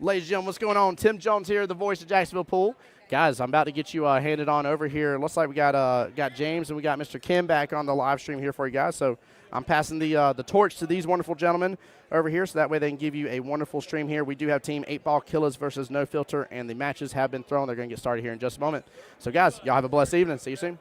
Ladies and gentlemen, what's going on? Tim Jones here, the voice of Jacksonville Pool. Guys, I'm about to get you handed on over here. It looks like we got James and we got Mr. Kim back on the live stream here for you guys. So I'm passing the torch to these wonderful gentlemen over here so that way they can give you a wonderful stream here. We do have Team 8-Ball Killers versus No Filter, and the matches have been thrown. They're going to get started here in just a moment. So, guys, y'all have a blessed evening. See you soon.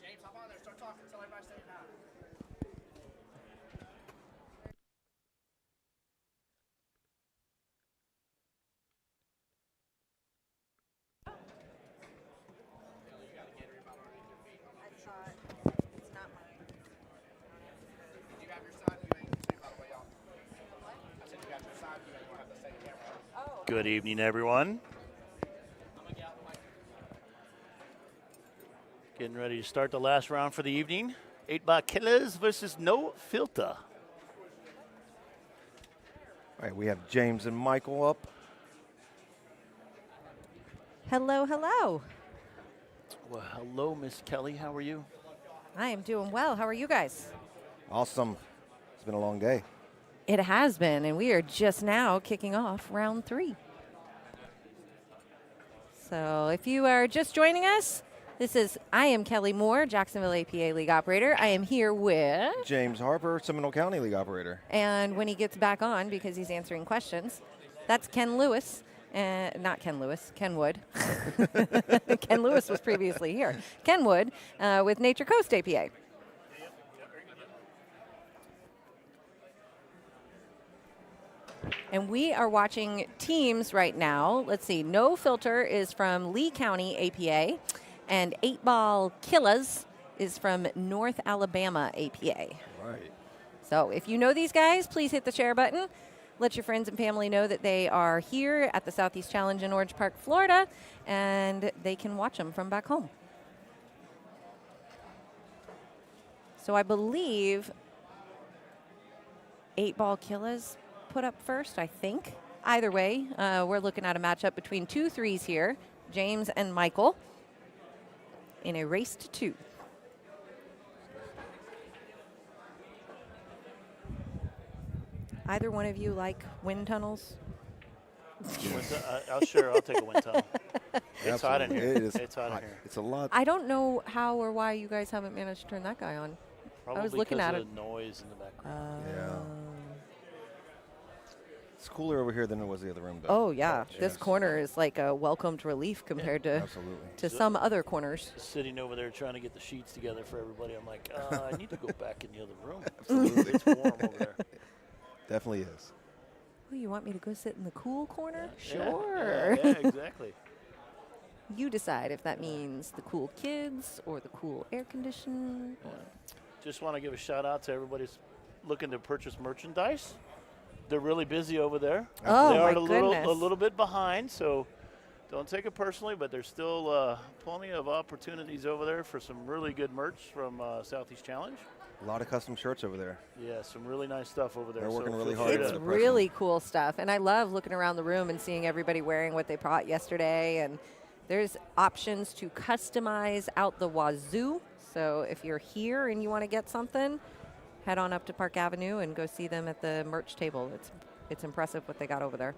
James, hop on there. Start talking. Tell everybody to say hi. Good evening, everyone. Getting ready to start the last round for the evening. 8-Ball Killers versus No Filter. All right, we have James and Michael up. Hello, hello. Well, hello, Miss Kelly. How are you? I am doing well. How are you guys? Awesome. It's been a long day. It has been, and we are just now kicking off round 3. So if you are just joining us, I am Kelly Moore, Jacksonville APA League Operator. I am here with James Harper, Seminole County League Operator. And when he gets back on, because he's answering questions, that's Ken Lewis. Not Ken Lewis, Ken Wood. Ken Lewis was previously here. Ken Wood with Nature Coast APA. And we are watching teams right now. Let's see. No Filter is from Lee County APA, and 8-Ball Killers is from North Alabama APA. Right. So if you know these guys, please hit the share button. Let your friends and family know that they are here at the Southeast Challenge in Orange Park, Florida, and they can watch them from back home. So I believe 8-Ball Killers put up first, I think. Either way, we're looking at a matchup between 2 threes here, James and Michael, in a race to 2. Either one of you like wind tunnels? I'll take a wind tunnel. It's hot in here. It's hot in here. It's a lot. I don't know how or why you guys haven't managed to turn that guy on. Probably I was looking at because it. of the noise in the background. Yeah. It's cooler over here than it was the other room, though. Oh, yeah. This corner is like a welcomed relief compared to some other corners. Sitting over there trying to get the sheets together for everybody. I'm like, I need to go back in the other room. Absolutely. It's warm over there. Definitely is. Oh, you want me to go sit in the cool corner? Yeah, Sure. Yeah, exactly. You decide if that means the cool kids or the cool air condition. Yeah. Just want to give a shout out to everybody who's looking to purchase merchandise. They're really busy over there. Oh, they are my a little bit behind, so don't take it personally, but there's still plenty of opportunities over there for some really good merch from Southeast Challenge. A lot of custom shirts over there. Yeah, some really nice stuff over there. They're working really feel hard. free It's to- really cool stuff. And I love looking around the room and seeing everybody wearing what they brought yesterday. And there's options to customize out the wazoo. So if you're here and you want to get something, head on up to Park Avenue and go see them at the merch table. It's impressive what they got over there.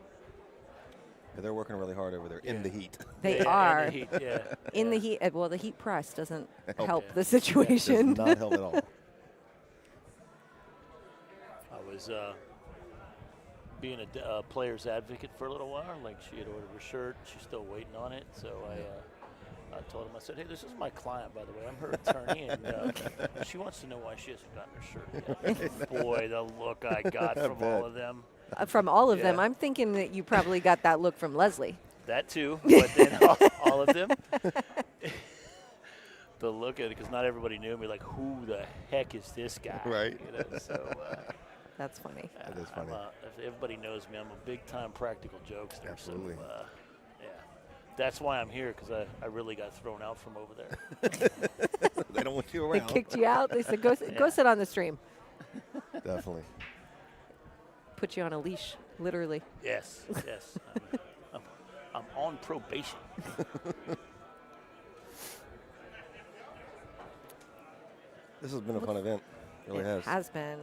Yeah, they're working really hard over there in the heat. They Yeah, are. in the heat, yeah. In the heat. Well, the heat press doesn't help Yeah. the Does situation. not help at all. I was being a player's advocate for a little while. Like, she had ordered her shirt. She's still waiting on it. So I I told him, I said, hey, this is my client, by the way. I'm her attorney, and she wants to know why she hasn't gotten her shirt yet. Boy, the look I got from all of them. From all of them, Yeah. I'm thinking that you probably got that look from Leslie. That too, but then all of them. The look at it, because not everybody knew me. Like, who the heck is this guy? Right. You know, so That's funny. That is funny. if everybody knows me, I'm a big-time practical jokester. Absolutely. So, yeah, that's why I'm here, because I really got thrown out from over there. They don't want you They around. kicked you out. They said, go sit on the stream. Definitely. Put you on a leash, literally. Yes, yes. I'm on probation. This has been a fun event. It really It has. has been.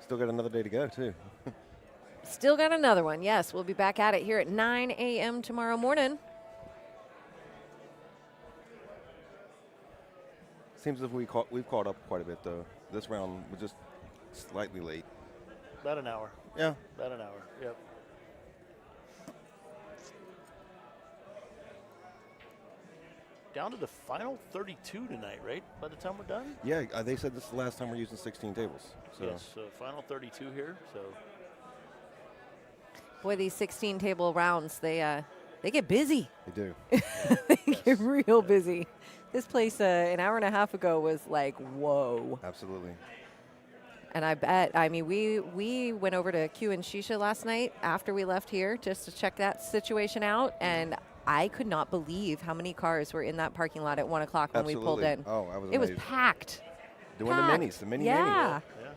Still got another day to go, too. Still got another one. Yes, we'll be back at it here at 9 a.m. tomorrow morning. Seems as if we've caught up quite a bit, though. This round was just slightly late. About an hour. Yeah. About an hour. Yep. Down to the final 32 tonight, right? By the time we're done? Yeah, they said this is the last time we're using 16 tables. So Yes, final 32 here. So Boy, these 16 table rounds, they get busy. they do. They get real busy. This place an hour and a half ago was like, whoa. Absolutely. And I mean, we went over to Q and Shisha last night after we left here just to check that situation out. And I could not believe how many cars were in that parking lot at 1 o'clock when we pulled in. Oh, I was It was amazed. packed. Doing packed. the mini Yeah. minis. yeah.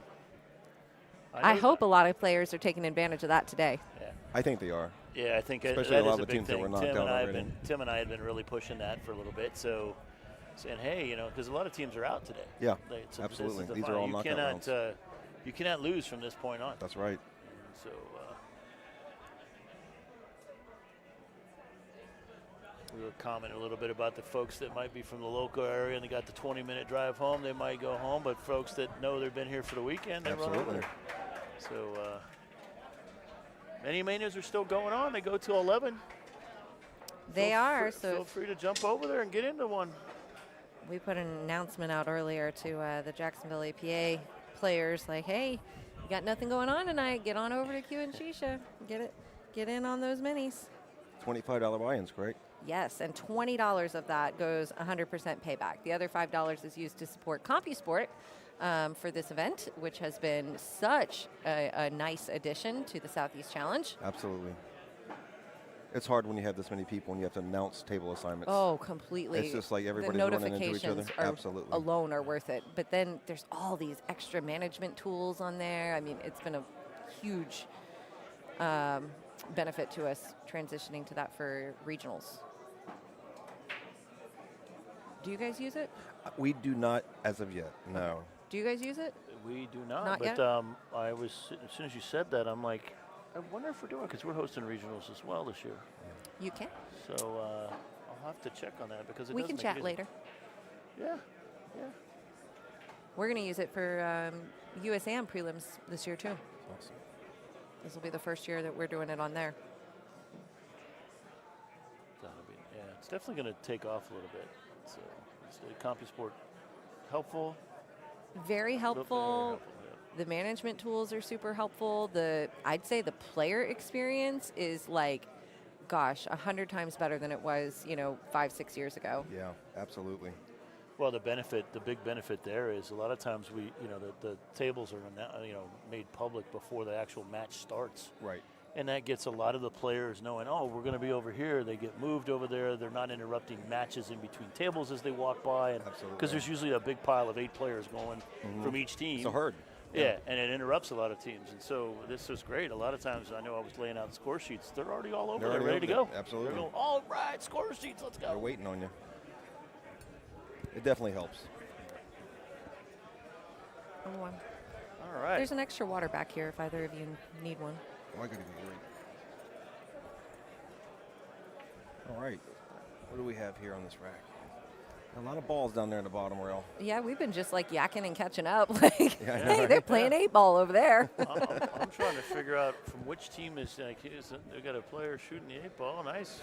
I know- hope a lot of players are taking advantage of that today. Yeah. I think they are. Yeah, I think Especially that a lot is of the big teams that thing. were knocked out already. Tim and I had been really pushing that for a little bit. So saying, hey, because a lot of teams are out today. Yeah, This is absolutely. the These are final. all You knockout cannot, rounds. you cannot lose from this point on. That's right. So we were commenting a little bit about the folks that might be from the local area and they got the 20-minute drive home. They might go home, but folks that know they've been here for the weekend, they run over Absolutely. there. So many manias are still going on. They go till 11. They are. So feel free to jump over there and get into one. we put an announcement out earlier to the Jacksonville APA players, like, hey, you got nothing going on tonight, get on over to Q and Shisha. Get in on those minis. $25 buy-ins, correct? Yes, and $20 of that goes 100% payback. The other $5 is used to support CompuSport for this event, which has been such a nice addition to the Southeast Challenge. Absolutely. It's hard when you have this many people and you have to announce table assignments. Oh, completely. It's just like everybody's the running into each other. notifications are Absolutely. alone are worth it. But then there's all these extra management tools on there. I mean, it's been a huge benefit to us transitioning to that for regionals. Do you guys use it? We do not as of yet, no. Do you guys use it? We do not. Not but yet? I was, as soon as you said that, I'm like, I wonder if we're doing it because we're hosting regionals as well this year. You can. So I'll have to check on that because it We does can make it chat easy. later. Yeah, yeah. We're going to use it for USAM prelims this year, too. Awesome. This will be the first year that we're doing it on there. Yeah, it's definitely going to take off a little bit. So it's the CompuSport helpful. Very helpful. Yeah. The management tools are super helpful. I'd say the player experience is like, gosh, 100 times better than it was, 5-6 years ago. Yeah, absolutely. Well, the big benefit there is a lot of times the tables are made public before the actual match starts. Right. And that gets a lot of the players knowing, oh, we're going to be over here. They get moved over there. They're not interrupting matches in between tables as they walk by. Absolutely. Because there's usually a big pile of 8 players going from each team. It's a herd. Yeah, and it interrupts a lot of teams. And so this was great. A lot of times I know I was laying out score sheets. They're already all over. They're ready to go. Absolutely. They're going, all right, score sheets, let's They're go. waiting on you. It definitely helps. Oh, All right. there's an extra water back here if either of you need one. Oh, I gotta get great. All right. What do we have here on this rack? A lot of balls down there in the bottom rail. Yeah, we've been just like yakking and catching up. Like, Yeah, I know, hey, right? they're playing 8-ball over there. I'm trying to figure out from which team is they got a player shooting the 8-ball. Nice.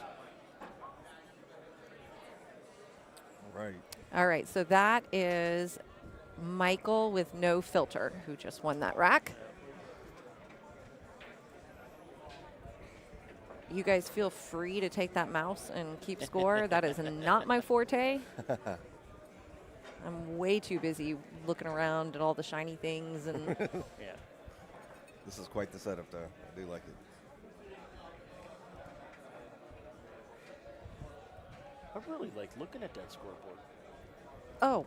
right. All right, so that is Michael with no filter who just won that rack. You guys feel free to take that mouse and keep score. That is not my forte. I'm way too busy looking around at all the shiny things. And Yeah. This is quite the setup, though. I do like it. I really like looking at that scoreboard. oh,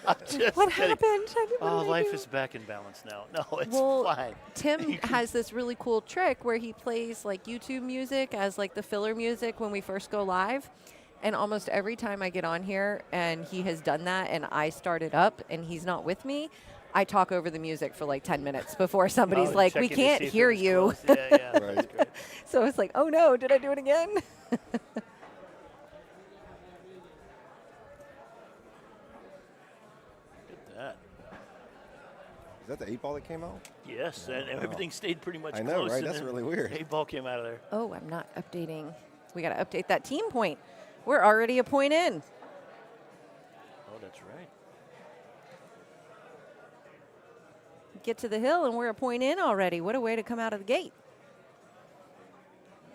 I'm just what kidding. happened? Oh, life is back in balance now. No, it's Well, fine. Tim has this really cool trick where he plays like YouTube music as like the filler music when we first go live. And almost every time I get on here and he has done that and I start it up and he's not with me, I talk over the music for like 10 minutes before somebody's like, we checking to can't see if it hear was you. close. Yeah, yeah, Right. that's great. So it's like, oh no, did I do it again? Look at that. Is that the 8 ball that came out? Yes, and everything stayed pretty much I know, close. right? and That's then really weird. 8 ball came out of there. Oh, I'm not updating. We got to update that team point. We're already a point in. Oh, that's right. Get to the hill and we're a point in already. What a way to come out of the gate.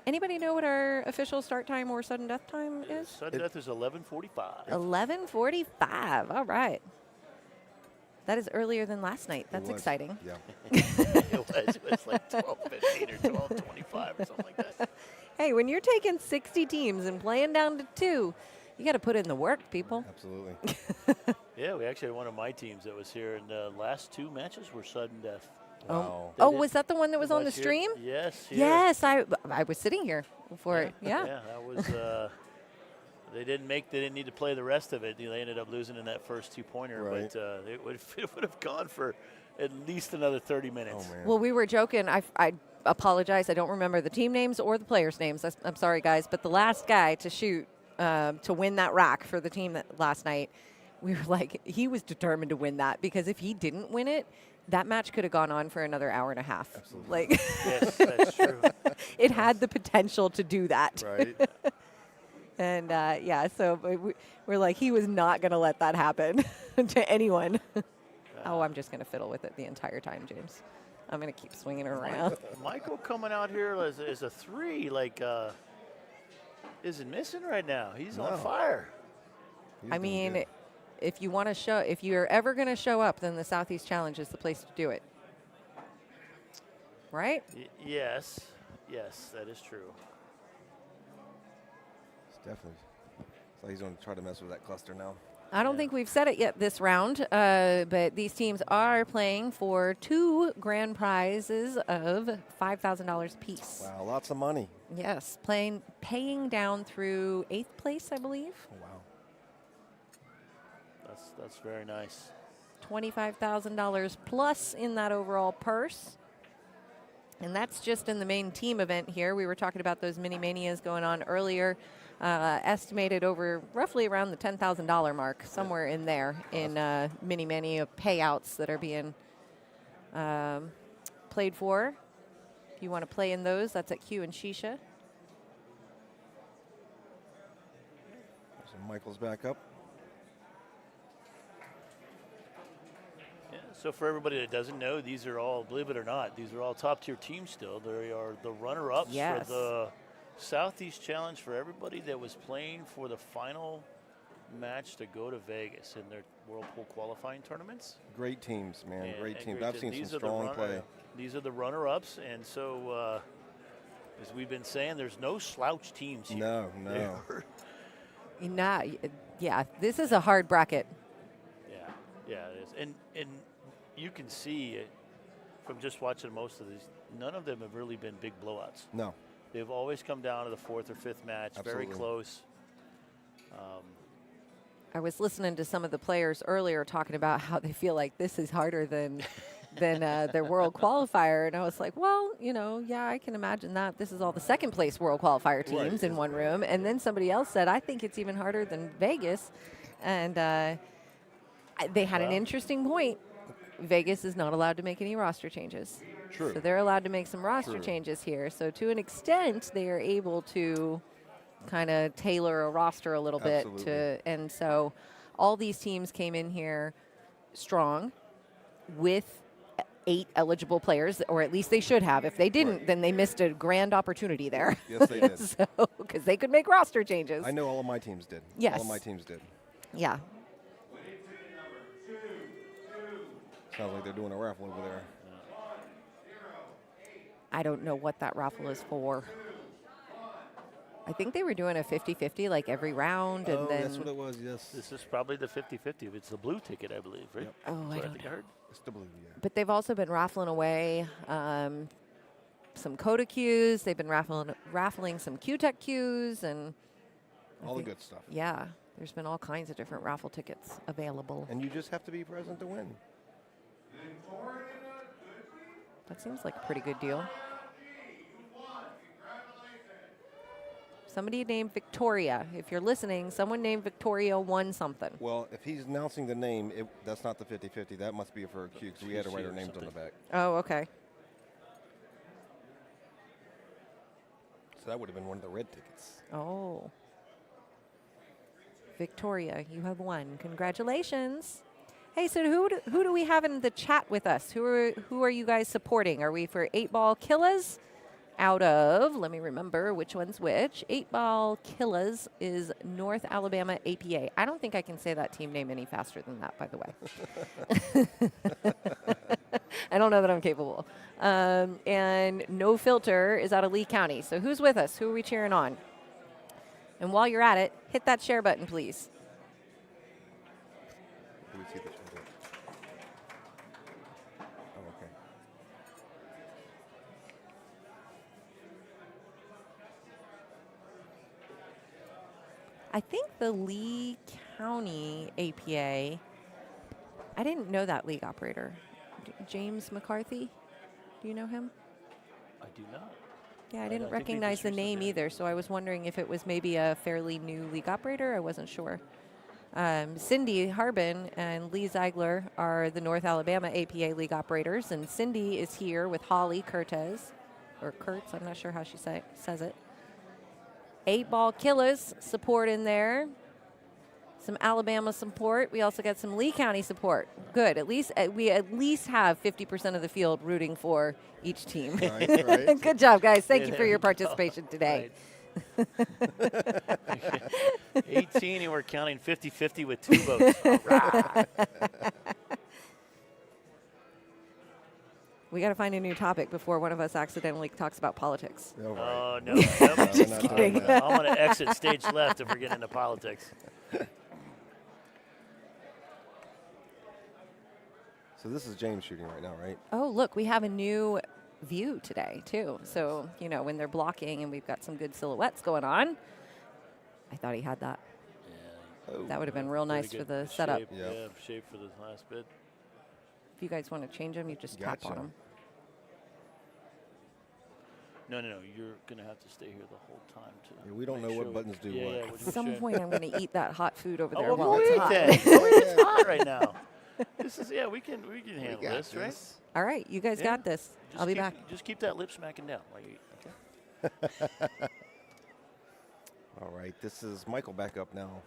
Anybody know what our official start time or sudden death time is? Sudden death is 11:45. 11:45. All right. That is earlier than last night. That's It was. exciting. Yeah. It was like 12:15 or 12:25 or something like that. Hey, when you're taking 60 teams and playing down to 2, you got to put in the work, people. Absolutely. Yeah, we actually had one of my teams that was here, and the last 2 matches were sudden death. Wow. They Oh, did- was that the one that was on the last year. stream? Yes. here. Yes, I was sitting here for it. Yeah. Yeah, that was. They didn't need to play the rest of it. They ended up losing in that first 2-pointer, Right. but it would have gone for at least another 30 minutes. Oh, man. Well, we were joking. I apologize. I don't remember the team names or the players' names. I'm sorry, guys. But the last guy to shoot to win that rack for the team last night, we were like, he was determined to win that because if he didn't win it, that match could have gone on for another hour and a half. Absolutely. Like, Yes, that's true. it had the potential to do that. Right. And yeah, so we're like, he was not going to let that happen to anyone. Oh, I'm just going to fiddle with it the entire time, James. I'm going to keep swinging it around. Michael coming out here as a 3, like, isn't missing right now. He's No. on fire. He's I doing mean, good. if you're ever going to show up, then the Southeast Challenge is the place to do it. Right? Yes, that is true. It's definitely. So he's going to try to mess with that cluster now. I don't think we've said it yet this round, but these teams are playing for 2 grand prizes of $5,000 apiece. Wow, lots of money. Yes, paying down through 8th place, I believe. Oh, wow. That's very nice. $25,000 plus in that overall purse. And that's just in the main team event here. We were talking about those mini manias going on earlier. Estimated over roughly around the $10,000 mark, somewhere in there in mini mania payouts that are being played for. If you want to play in those, that's at Q and Shisha. So Michael's back up. Yeah, so for everybody that doesn't know, these are all, believe it or not, these are all top-tier teams still. They are the runner-ups Yes. for the Southeast Challenge for everybody that was playing for the final match to go to Vegas in their World Pool qualifying tournaments. Great teams, man. And- Great and teams. great I've seen teams. some These are the strong play. These are the runner-ups, and so as we've been saying, there's no slouch teams here. No, no. Yeah, this is a hard bracket. Yeah, it is. And you can see it from just watching most of these, none of them have really been big blowouts. No. They've always come down to the 4th or 5th match, Absolutely. very close. I was listening to some of the players earlier talking about how they feel like this is harder than their World Qualifier, and I was like, well, yeah, I can imagine that. This is all the second place World Qualifier teams in one room, and then somebody else said, I think it's even harder than Vegas, and they had an interesting point. Vegas is not allowed to make any roster changes. True. So they're allowed to make some roster True. changes here. So to an extent, they are able to kind of tailor a roster a little bit and so all these teams came in here strong with 8 eligible players, or at least they should have. If they didn't, then they missed a grand opportunity there. Yes, they did. So, because they could make roster changes. I know all of my teams did. Yes. All of my teams did. Yeah. Sounds like they're doing a raffle over there. I don't know what that raffle is for. I think they were doing a 50-50 like every round. And then that's what it was, yes. This is probably the 50-50. It's the blue ticket, I believe, right? Yep. Oh, I don't think know. I heard. It's the blue, yeah. But they've also been raffling away some Coda cues. They've been raffling some Q-Tech cues and All the good stuff. yeah, there's been all kinds of different raffle tickets available. And you just have to be present to win. That seems like a pretty good deal. Somebody named Victoria. If you're listening, someone named Victoria won something. Well, if he's announcing the name, that's not the 50-50. That must be for a Q, because we had to write our names on the back. Oh, okay. So that would have been one of the red tickets. Oh. Victoria, you have won. Congratulations. Hey, so who do we have in the chat with us? Who are you guys supporting? Are we for 8-Ball Killas? Out of, let me remember which one's which. 8-Ball Killas is North Alabama APA. I don't think I can say that team name any faster than that, by the way. I don't know that I'm capable. And No Filter is out of Lee County. So who's with us? Who are we cheering on? And while you're at it, hit that share button, please. Do we see the share? Oh, okay. I think the Lee County APA, I didn't know that league operator. James McCarthy, do you know him? I do not. Yeah, I didn't think he recognize just the recently name did. either, so I was wondering if it was maybe a fairly new league operator. I wasn't sure. Cindy Harbin and Lee Ziegler are the North Alabama APA league operators, and Cindy is here with Holly Curtez, or Kurtz, I'm not sure how she says it. 8-Ball Killers support in there. Some Alabama support. We also got some Lee County support. Good. At least we at least have 50% of the field rooting for each team. Right. Good job, guys. Thank you there for your we go. participation today. Right. 18, and we're counting 50-50 with 2 votes. All right. We got to find a new topic before one of us accidentally talks about politics. All right. Oh, no. Just Nope. kidding. I'm going to exit stage left if we're getting into politics. So this is James shooting right now, right? Oh, look, we have a new view today, too. So, you know, when they're blocking and we've got some good silhouettes going on, I thought he had that. Yeah. Oh. That would have been real nice Pretty for the good setup. shape, Yep. Yeah, shape for the last bit. If you guys want to change them, you just tap on Gotcha. them. No. You're going to have to stay here the whole time. Yeah, we don't make know what sure buttons do yeah, what. Yeah, At we're some sure. point, I'm going to eat that hot food over there Oh, while well, it's wait hot. then. It's hot right now. This is, yeah, we can handle got this, right? All right, you guys Yeah. got this. I'll be keep, back. Just keep that lip smacking down while you eat, okay? All right, this is Michael back up now.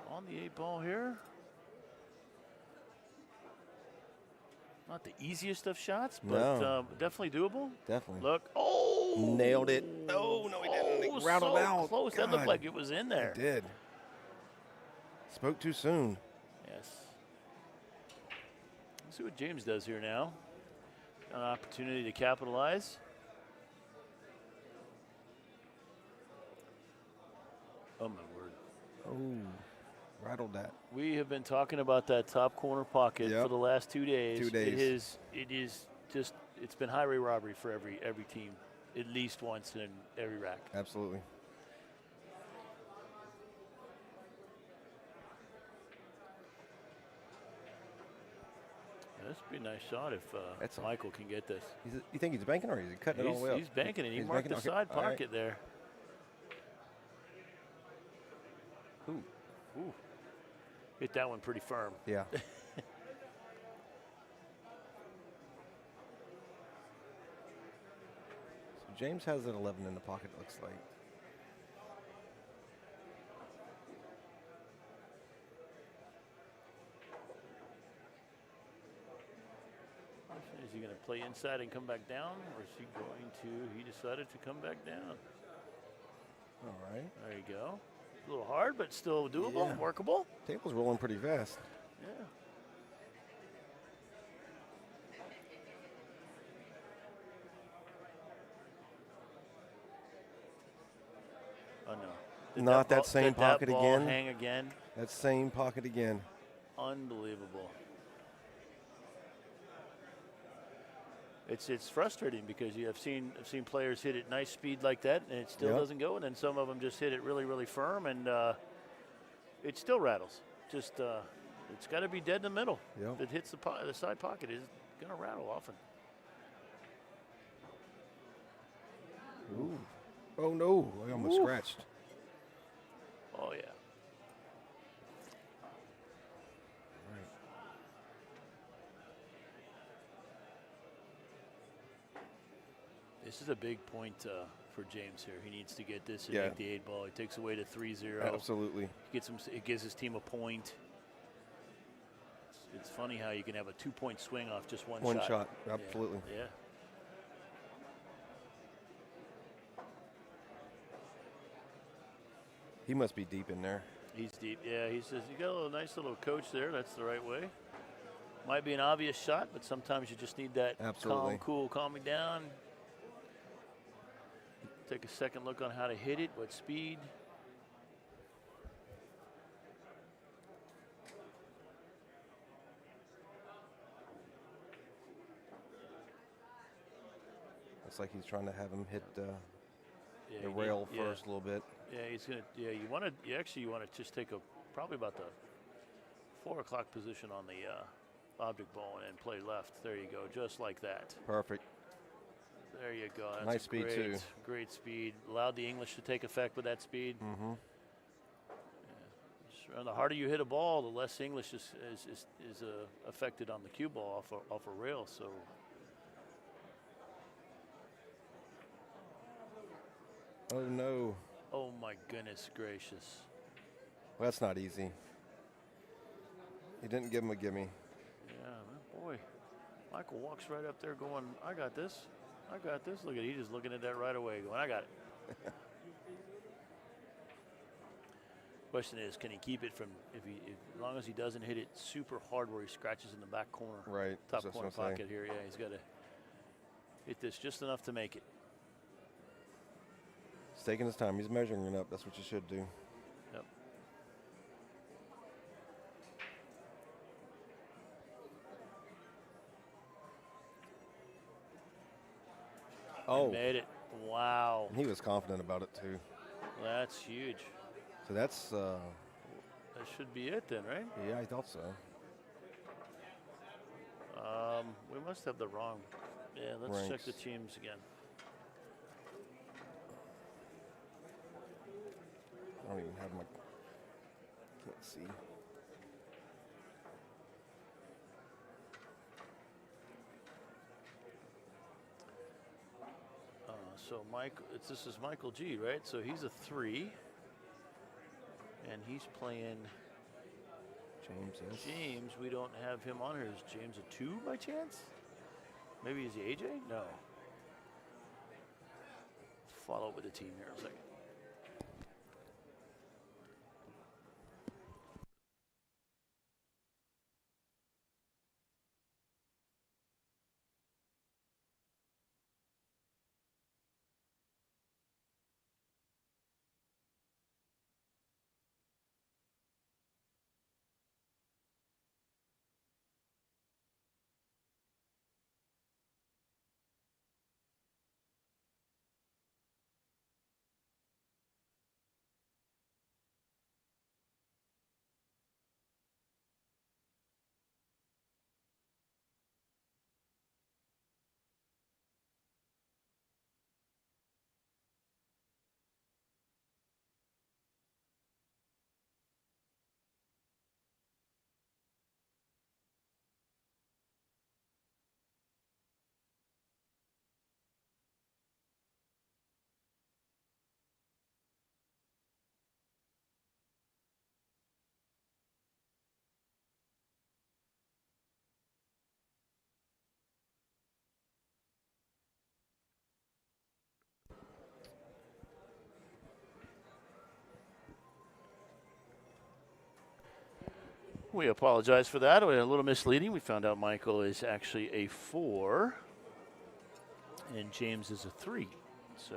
On the 8-ball here. Not the easiest of shots, but No. definitely doable. Definitely. Look. Oh! Nailed it. Oh, no, he didn't. Oh, He rattled so out. close. That looked God. like it was in there. He did. Spoke too soon. Yes. Let's see what James does here now. An opportunity to capitalize. Oh, my word. Oh, rattled that. We have been talking about that top corner pocket Yep. for the last 2 days. 2 days. It is just, it's been highway robbery for every team, at least once in every rack. Absolutely. This would be a nice shot if That's Michael can get this. You think he's banking or is he cutting it all the way up? He's banking it. He He's marked the banking? Okay, side all right. pocket there. Ooh. Ooh. Hit that one pretty firm. Yeah. James has an 11 in the pocket, it looks like. Is he going to play inside and come back down, or is he going to? He decided to come back down. All right. There you go. A little hard, but still doable, Yeah. workable. Table's rolling pretty fast. Yeah. Oh no. Not that same did pocket that ball again. hang again. That same pocket again. Unbelievable. It's frustrating because I've seen players hit it nice speed like that and it still doesn't go, and then some of them just hit it really, really firm and it still rattles. Just it's got to be dead in the middle. Yep. That hits the side pocket is going to rattle often. Ooh. Oh no! I almost scratched. Oh yeah. Right. This is a big point for James here. He needs to get this and Yeah. make the 8 ball. He takes away to 3-0. Absolutely. It gives his team a point. It's funny how you can have a 2-point swing off just one shot. One shot. Absolutely. Yeah. He must be deep in there. He's deep. Yeah, he says you got a nice little coach there. That's the right way. Might be an obvious shot, but sometimes you just need that Absolutely. calm, cool, calm me down. Take a second look on how to hit it, what speed. Looks like he's trying to have him hit Yeah, the you rail need- first a little bit. Yeah, he's gonna. Yeah, you want to just take probably about the 4 o'clock position on the object ball and play left. There you go, just like that. Perfect. There you go. That's Nice a speed, too. Great speed. Allowed the English to take effect with that speed. Mm-hmm. And the harder you hit a ball, the less English is affected on the cue ball off a rail. So. Oh no. Oh my goodness gracious. Well, that's not easy. He didn't give him a gimme. Yeah, man, boy. Michael walks right up there going, I got this. I got this. Look at he's just looking at that right away going, I got it. Question is, can he keep it from as long as he doesn't hit it super hard where he scratches in the back corner. Right. Top That's corner what I'm saying. pocket here. Yeah, he's got to hit this just enough to make it. He's taking his time. He's measuring it up. That's what you should do. Yep. Oh. Made it. Wow. And he was confident about it too. That's huge. So that's, That should be it then, right? yeah, I thought so. We must have the wrong. Yeah, let's check Ranks. the teams again. I don't even have my, can't see. So this is Michael G, right? So he's a 3, and he's playing James is. James. We don't have him on here. Is James a 2 by chance? Maybe is he AJ? No. Follow up with the team here in a second. We apologize for that. We had a little misleading. We found out Michael is actually a 4, and James is a 3. So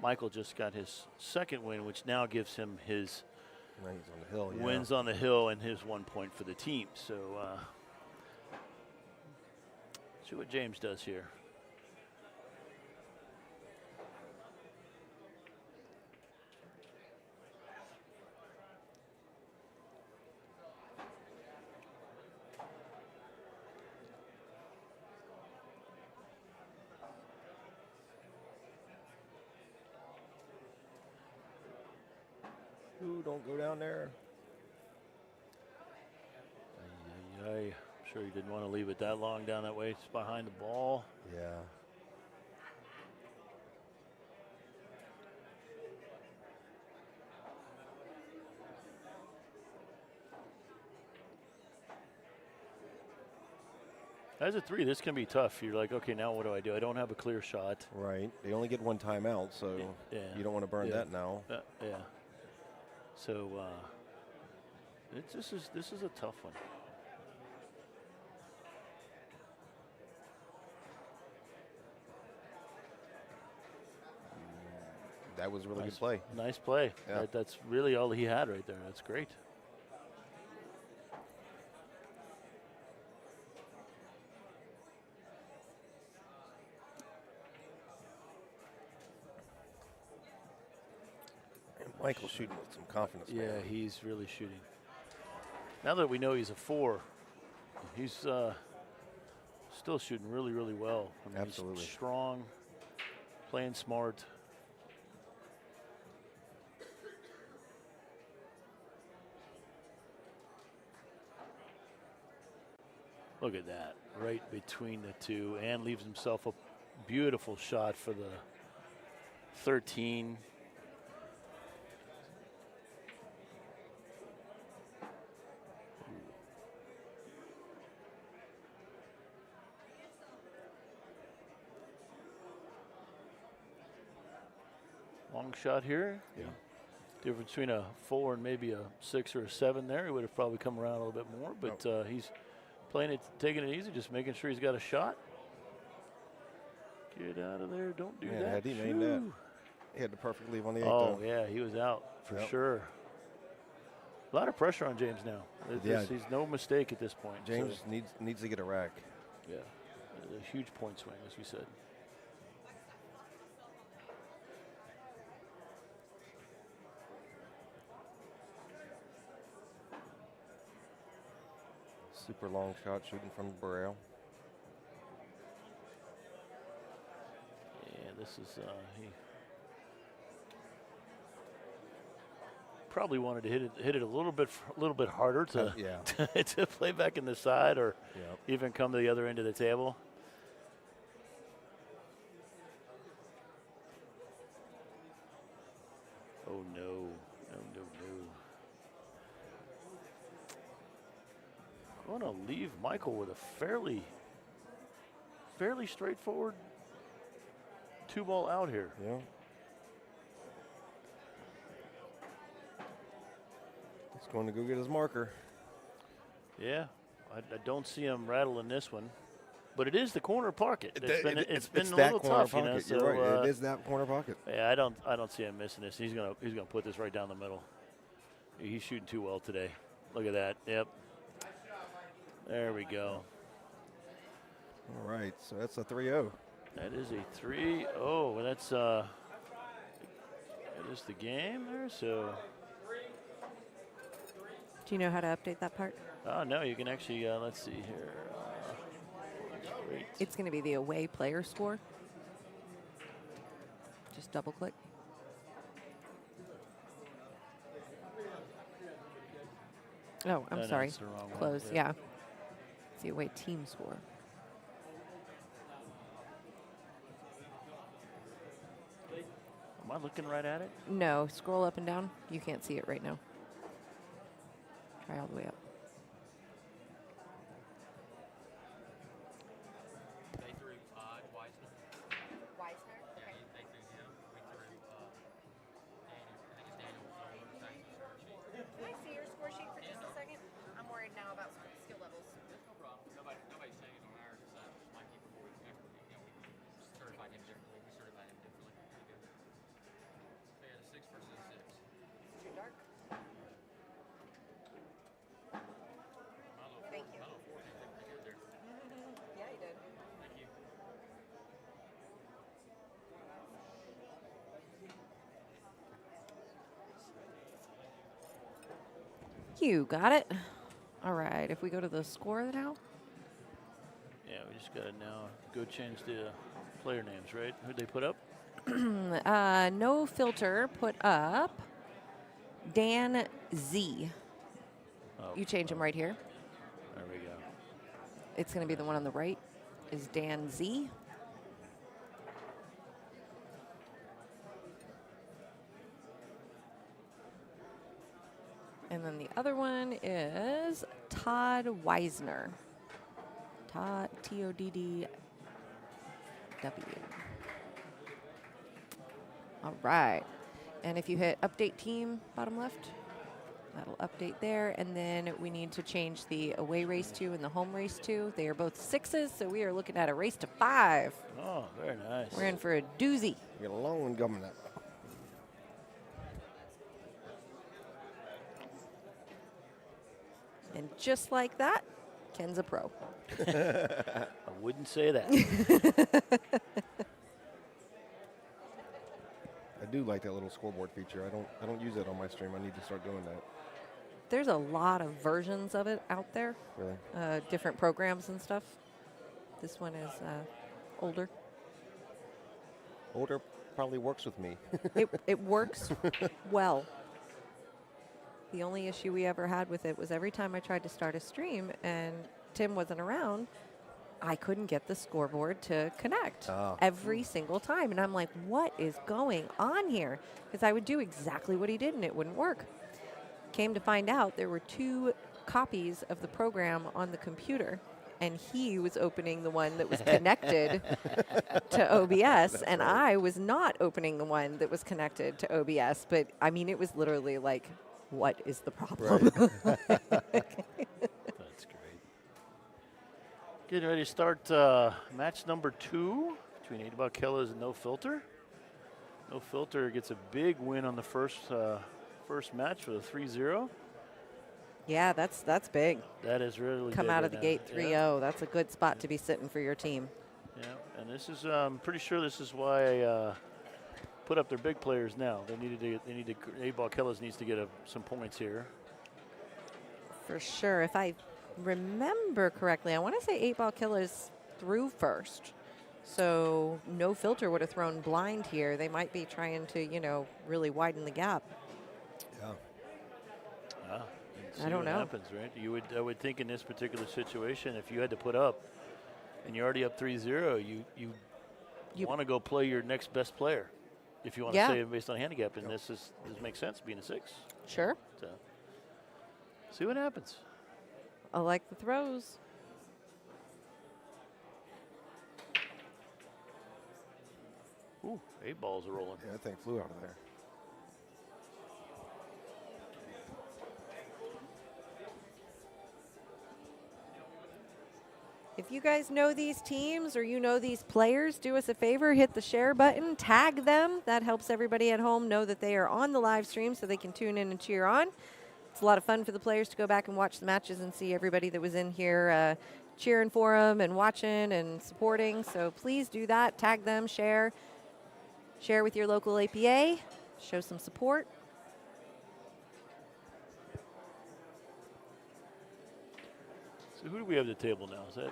Michael just got his second win, which now gives him his He's on the hill. Yeah. wins on the hill and his 1 point for the team. So see what James does here. Ooh, don't go down there. I'm sure he didn't want to leave it that long down that way. It's behind the ball. Yeah. As a 3, this can be tough. You're like, okay, now what do? I don't have a clear shot. Right. They only get one timeout, so Yeah. you don't want to burn Yeah. that now. Yeah. So this is a tough one. That was a really good play. Nice play. Yeah. That's really all he had right there. That's great. Michael's shooting with some confidence. Yeah, man. he's really shooting. Now that we know he's a 4, he's still shooting really, really well. I mean, Absolutely. He's strong, playing smart. Look at that, right between the two, and leaves himself a beautiful shot for the 13. Long shot here. Yeah. Difference between a 4 and maybe a 6 or a 7 there. He would have probably come around a little bit more, but he's playing it, taking it easy, just making sure he's got a shot. Get out of there. Don't do Man, that. had he made that, Shoo. he had the perfect leave on the 8th. Oh, though. yeah, he was out for Yep. sure. A lot of pressure on James now. Yeah. He's no mistake at this point. James So, needs to get a rack. yeah, a huge point swing, as we said. Super long shot shooting from the barrel. Yeah, this is he probably wanted to hit it a little bit harder to Yeah. to play back in the side or Yep. even come to the other end of the table. Oh no, no. Going to leave Michael with a fairly straightforward 2-ball out here. Yeah. He's going to go get his marker. Yeah, I don't see him rattling this one, but it is the corner pocket. It's been a that little corner tough, pocket. you know. So, You're right. It is that corner pocket. yeah, I don't see him missing this. He's gonna put this right down the middle. He's shooting too well today. Look at that. Yep. There we go. All right, so that's a 3-0. That is a 3-0. That's that is the game there. So. Do you know how to update that part? Oh no, you can actually. Let's see here. Great. It's going to be the away player score. Just double click. Oh, I'm No, sorry. it's the wrong one. Close, Yeah. yeah. It's the away team score. Am I looking right at it? No, scroll up and down. You can't see it right now. Try all the way up. They threw Weisner. Weisner? Yeah, Okay. they threw him. We threw Daniel. I think it's Daniel. Can I see your score sheet for just a second? I'm more You got it. All right, if we go to the score now. Yeah, we just got to now go change the player names, right? Who'd they put up? No Filter put up Dan Z. Oh, You change him right here. There we go. It's going to be the one on the right is Dan Z. And then the other one is Todd Weisner. Todd, Toddw. All right. And if you hit update team, bottom left, that'll update there. And then we need to change the away race to and the home race to. They are both 6s, so we are looking at a race to 5. Oh, very nice. We're in for a doozy. We got a long one coming up. And just like that, Ken's a pro. I wouldn't say that. I do like that little scoreboard feature. I don't use it on my stream. I need to start doing that. There's a lot of versions of it out there, Really. different programs and stuff. This one is older. Older probably works with me. It works well. The only issue we ever had with it was every time I tried to start a stream and Tim wasn't around, I couldn't get the scoreboard to connect every single time. And I'm like, what is going on here? Because I would do exactly what he did and it wouldn't work. Came to find out there were 2 copies of the program on the computer. And he was opening the one that was connected to OBS, and I was not opening the one that was connected to OBS. But, I mean, it was literally like, what is the problem? Right. That's great. Getting ready to start match number 2 between 8 Ball Killers and No Filter. No Filter gets a big win on the first match for the 3-0. Yeah, that's big. That is really Come big out of right the now. gate 3-0. Yeah. That's a good spot to be sitting for your team. Yeah, and this is pretty sure this is why I put up their big players now. They need to 8 Ball Killers needs to get some points here. For sure. If I remember correctly, I want to say 8 Ball Killers threw first. So No Filter would have thrown blind here. They might be trying to, really widen the gap. Yeah. I don't what know. Happens, right? I would think in this particular situation, if you had to put up, and you're already up 3-0, you want to go play your next best player, if you want to say it based on handicap. And this makes sense being a 6. Sure. So, see what happens. I like the throws. Ooh, 8 balls are rolling. Yeah, that thing flew out of there. If you guys know these teams or you know these players, do us a favor, hit the share button, tag them. That helps everybody at home know that they are on the live stream so they can tune in and cheer on. It's a lot of fun for the players to go back and watch the matches and see everybody that was in here cheering for them and watching and supporting. So please do that. Tag them, share. Share with your local APA. Show some support. So who do we have at the table now? Is it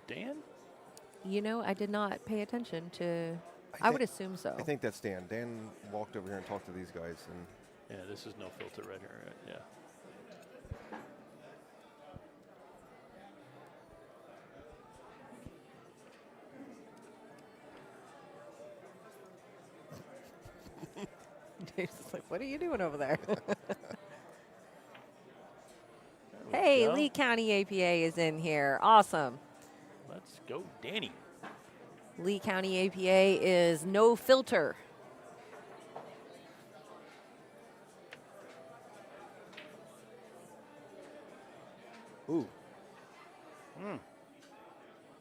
Dan? I did not pay attention to. I would assume so. I think that's Dan. Dan walked over here and talked to these guys. And Yeah, this is No Filter right here. Right? Yeah. Dave's just like, what are you doing over there? There we Hey, go. Lee County APA is in here. Awesome. Let's go, Danny. Lee County APA is No Filter. ooh,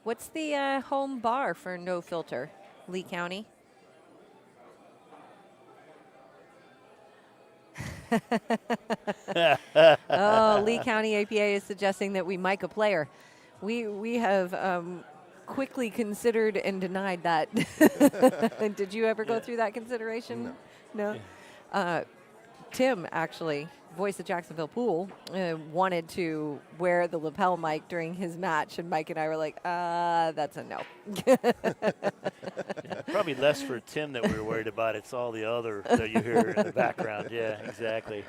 What's the home bar for No Filter, Lee County? Oh, Lee County APA is suggesting that we mic a player. We have quickly considered and denied that. Did you ever go through that consideration? No. Tim, actually, voice of Jacksonville Pool, wanted to wear the lapel mic during his match, and Mike and I were like, that's a no. Probably less for Tim that we were worried about. It's all the other that you hear in the background. Yeah, exactly.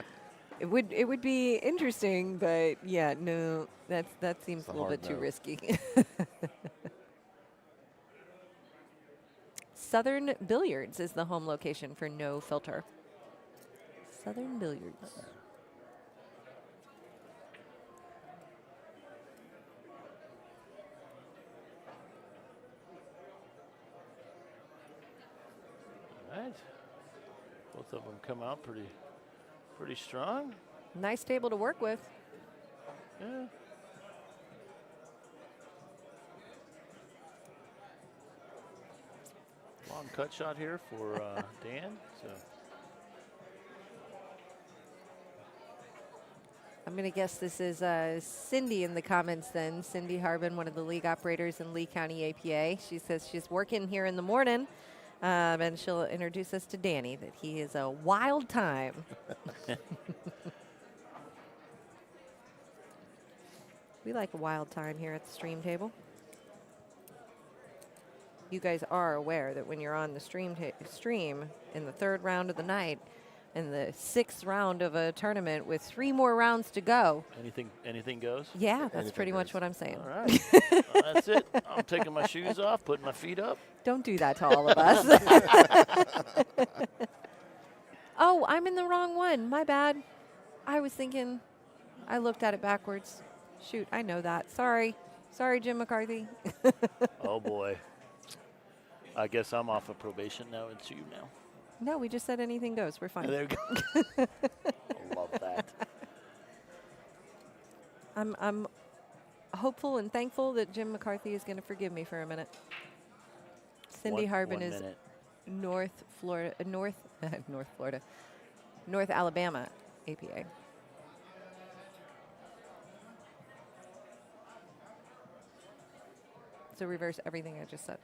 It would be interesting, but yeah, no, that seems It's a a little hard bit too no. risky. Southern Billiards is the home location for No Filter. Southern Billiards. All right. Both of them come out pretty strong. Nice table to work with. Yeah. Long cut shot here for Dan. So I'm going to guess this is Cindy in the comments then. Cindy Harbin, one of the league operators in Lee County APA. She says she's working here in the morning, and she'll introduce us to Danny, that he is a wild time. We like a wild time here at the stream table. You guys are aware that when you're on the stream in the third round of the night, in the 6th round of a tournament with 3 more rounds to go. anything goes. Yeah, that's Anything pretty much goes. what I'm saying. All right. Well, that's it. I'm taking my shoes off, putting my feet up. Don't do that to all of us. Oh, I'm in the wrong one. My bad. I was thinking, I looked at it backwards. Shoot, I know that. Sorry. Sorry, Jim McCarthy. Oh boy. I guess I'm off of probation now. It's you now. No, we just said anything goes. We're fine. There we go. I love that. I'm hopeful and thankful that Jim McCarthy is going to forgive me for a minute. Cindy Harbin one is minute. North Alabama APA. So reverse everything I just said.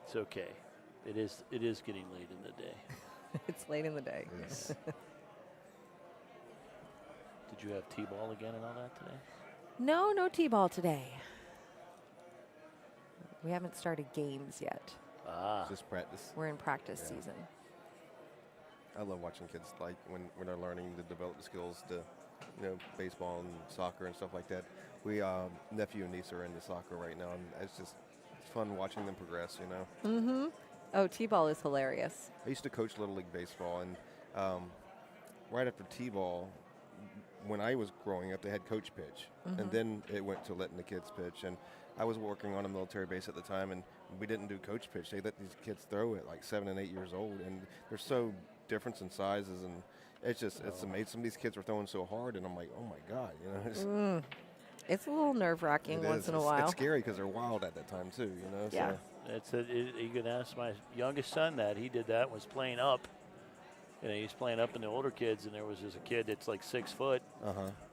It's okay. It is getting late in the day. It's late in the day. Yes. Did you have T-ball again and all that today? No T-ball today. We haven't started games yet. Ah. Just practice. We're in practice Yeah. season. I love watching kids like when they're learning to develop the skills to, baseball and soccer and stuff like that. We nephew and niece are into soccer right now, and it's fun watching them progress. Mm-hmm. Oh, T-ball is hilarious. I used to coach Little League baseball, and right after T-ball, when I was growing up, they had coach pitch, and then it went to letting the kids pitch. And I was working on a military base at the time, and we didn't do coach pitch. They let these kids throw at like 7 and 8 years old, and they're so different in sizes, and it's amazing. Some of these kids were throwing so hard, and I'm like, oh my God, It's a little nerve-wracking It once is. in a It's while. scary because they're wild at that time too, Yeah. So. You can ask my youngest son that. He did that, was playing up. He's playing up in the older kids, and there was just a kid that's like 6 foot.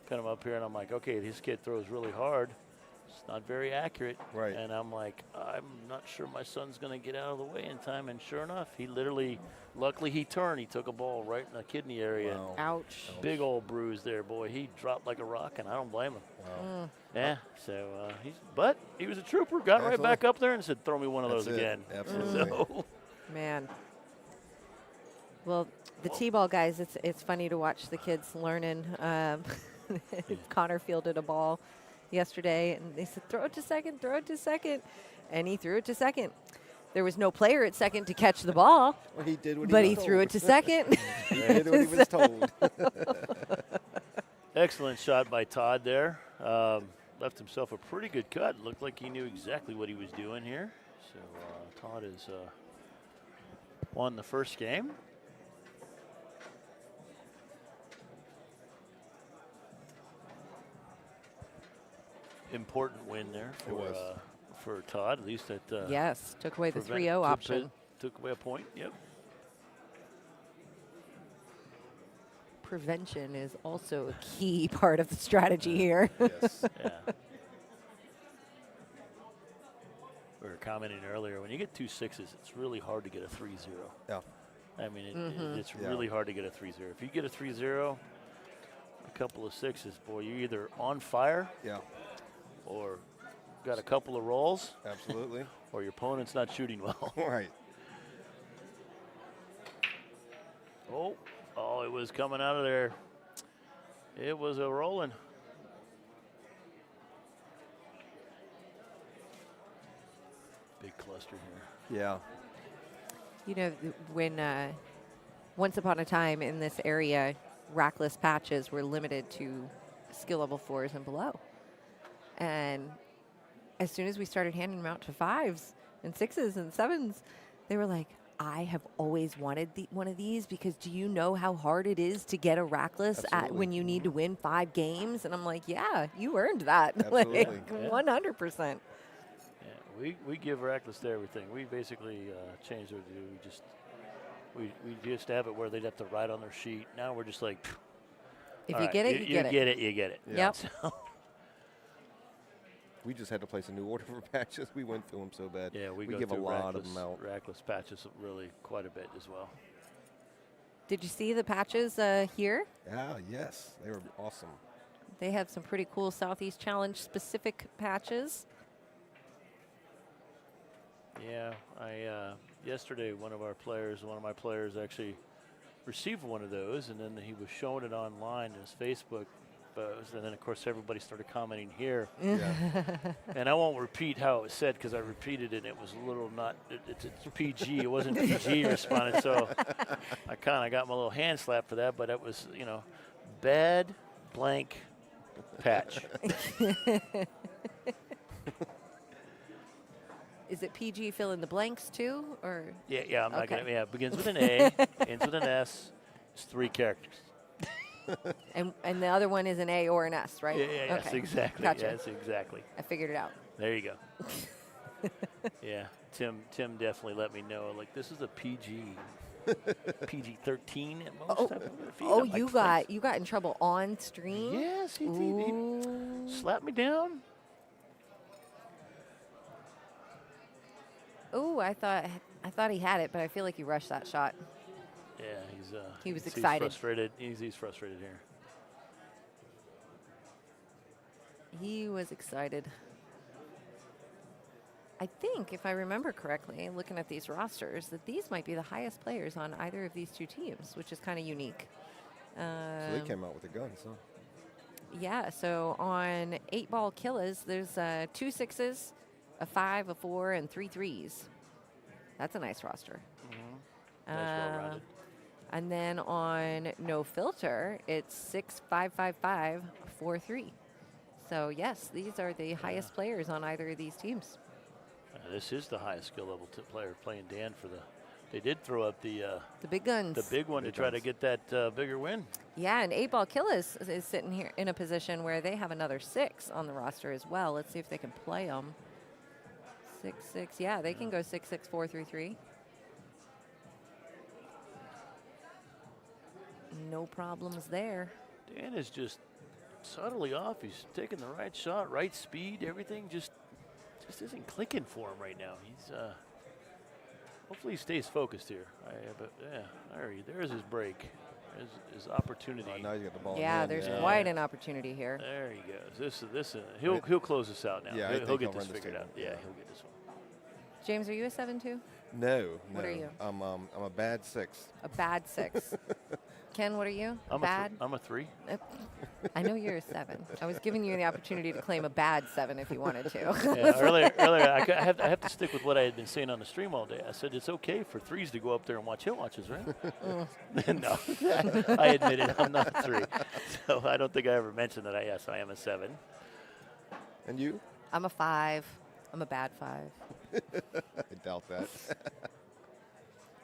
Put him up here, and I'm like, okay, this kid throws really hard. It's not very accurate. Right. And I'm like, I'm not sure my son's going to get out of the way in time. And sure enough, he literally, luckily he turned. He took a ball right in the kidney area. Wow. Ouch. Big old bruise there, boy. He dropped like a rock, and I don't blame him. Wow. Yeah, so but he was a trooper. Got right back Absolutely. up there and said, "Throw me one of That's those it. again." Absolutely. So, Man. Well, the T-ball guys, it's funny to watch the kids learning. Connor fielded a ball yesterday, and they said, throw it to second. And he threw it to second. There was no player at second to catch the ball, Well, he did what but he he was threw told. it to second. He did what he was told. excellent shot by Todd there. Left himself a pretty good cut. Looked like he knew exactly what he was doing here. So Todd has won the first game. Important win there for Todd, at least at Yes, took away the prevent- 3-0 option. Took away a point. Yep. Prevention is also a key part of the strategy here. Yes. Yeah. We were commenting earlier, when you get 2 6s, it's really hard to get a 3-0. Yeah. I mean, it's really hard to get a 3-0. If you get a 3-0, a couple of sixes, boy, you're either on fire or got a couple of rolls. Absolutely. Or your opponent's not shooting well. Right. Oh, it was coming out of there. It was a rolling. Big cluster here. Yeah. You know, when once upon a time in this area, rackless patches were limited to skill level 4s and below. And as soon as we started handing them out to 5s and 6s and 7s, they were like, I have always wanted one of these because do you know how hard it is to get a rackless when you need to win 5 games? And I'm like, yeah, you earned that. Absolutely. Like 100%. Yeah, we give rackless to everything. We basically changed what we do. We used to have it where they'd have to write on their sheet. Now we're just like, if you get it, you get it. You get it. Yep. So We just had to place a new order for patches. We went through them so bad. yeah, we give a through lot of them out. Rackless patches really quite a bit as well. Did you see the patches here? Yeah, yes. They were awesome. They have some pretty cool Southeast Challenge specific patches. Yeah, yesterday one of my players actually received one of those, and then he was showing it online in his Facebook post, and then of course everybody started commenting here. Yeah. And I won't repeat how it was said because I repeated it and it was a little it's PG. It wasn't PG responded, so I kind of got my little hand slap for that, but it was, bad blank patch. Is it PG fill in the blanks too, or? Yeah, I'm not Okay. gonna. Yeah, it begins with an A, ends with an S. It's 3 characters. And the other one is an A or an S, right? Yeah, yes, Okay. exactly. Gotcha. Yes, exactly. I figured it out. There you go. Yeah, Tim definitely let me know. Like, this is a PG, PG-13 at most. type of feed. Oh, I'm like, you "Thanks." got in trouble on stream? Yes, he Ooh. slapped me down. Ooh, I thought he had it, but I feel like he rushed that shot. Yeah, He was he's excited. Frustrated. He's frustrated here. He was excited. I think, if I remember correctly, looking at these rosters, that these might be the highest players on either of these two teams, which is kind of unique. So they came out with the guns, huh? Yeah, so on 8-ball killas, there's 2 6s, a 5, a 4, and 3 3s. That's a nice roster. Nice, well-rounded. And then on no filter, it's 6 5 5 5 4 3. So yes, these are the highest players on either of these teams. This is the highest skill level player playing Dan for the. They did throw up the big guns. the big one to try to get that bigger win. Yeah, and 8-ball killas is sitting here in a position where they have another 6 on the roster as well. Let's see if they can play them. 6 6. Yeah, they can go 6 6 4 3 3. No problems there. Dan is just subtly off. He's taking the right shot, right speed, everything just isn't clicking for him right now. He's hopefully he stays focused here. But yeah, there's his break. There's his opportunity. Now you got the ball. Yeah, in there's hand. quite an opportunity here. There he goes. He'll close this out now. Yeah, I he'll think get he'll this run this figured table. out. Yeah, he'll get this one. James, are you a 7 2? No. What are you? I'm a bad 6. A bad 6. Ken, what are you? I'm Bad? I'm a 3. I know you're a 7. I was giving you the opportunity to claim a bad 7 if you wanted to. Yeah, earlier I have to stick with what I had been saying on the stream all day. I said it's okay for 3s to go up there and watch hit watches, right? No, I admit it. I'm not a 3. So I don't think I ever mentioned that. Yes, I am a 7. And you? I'm a 5. I'm a bad 5. I doubt that.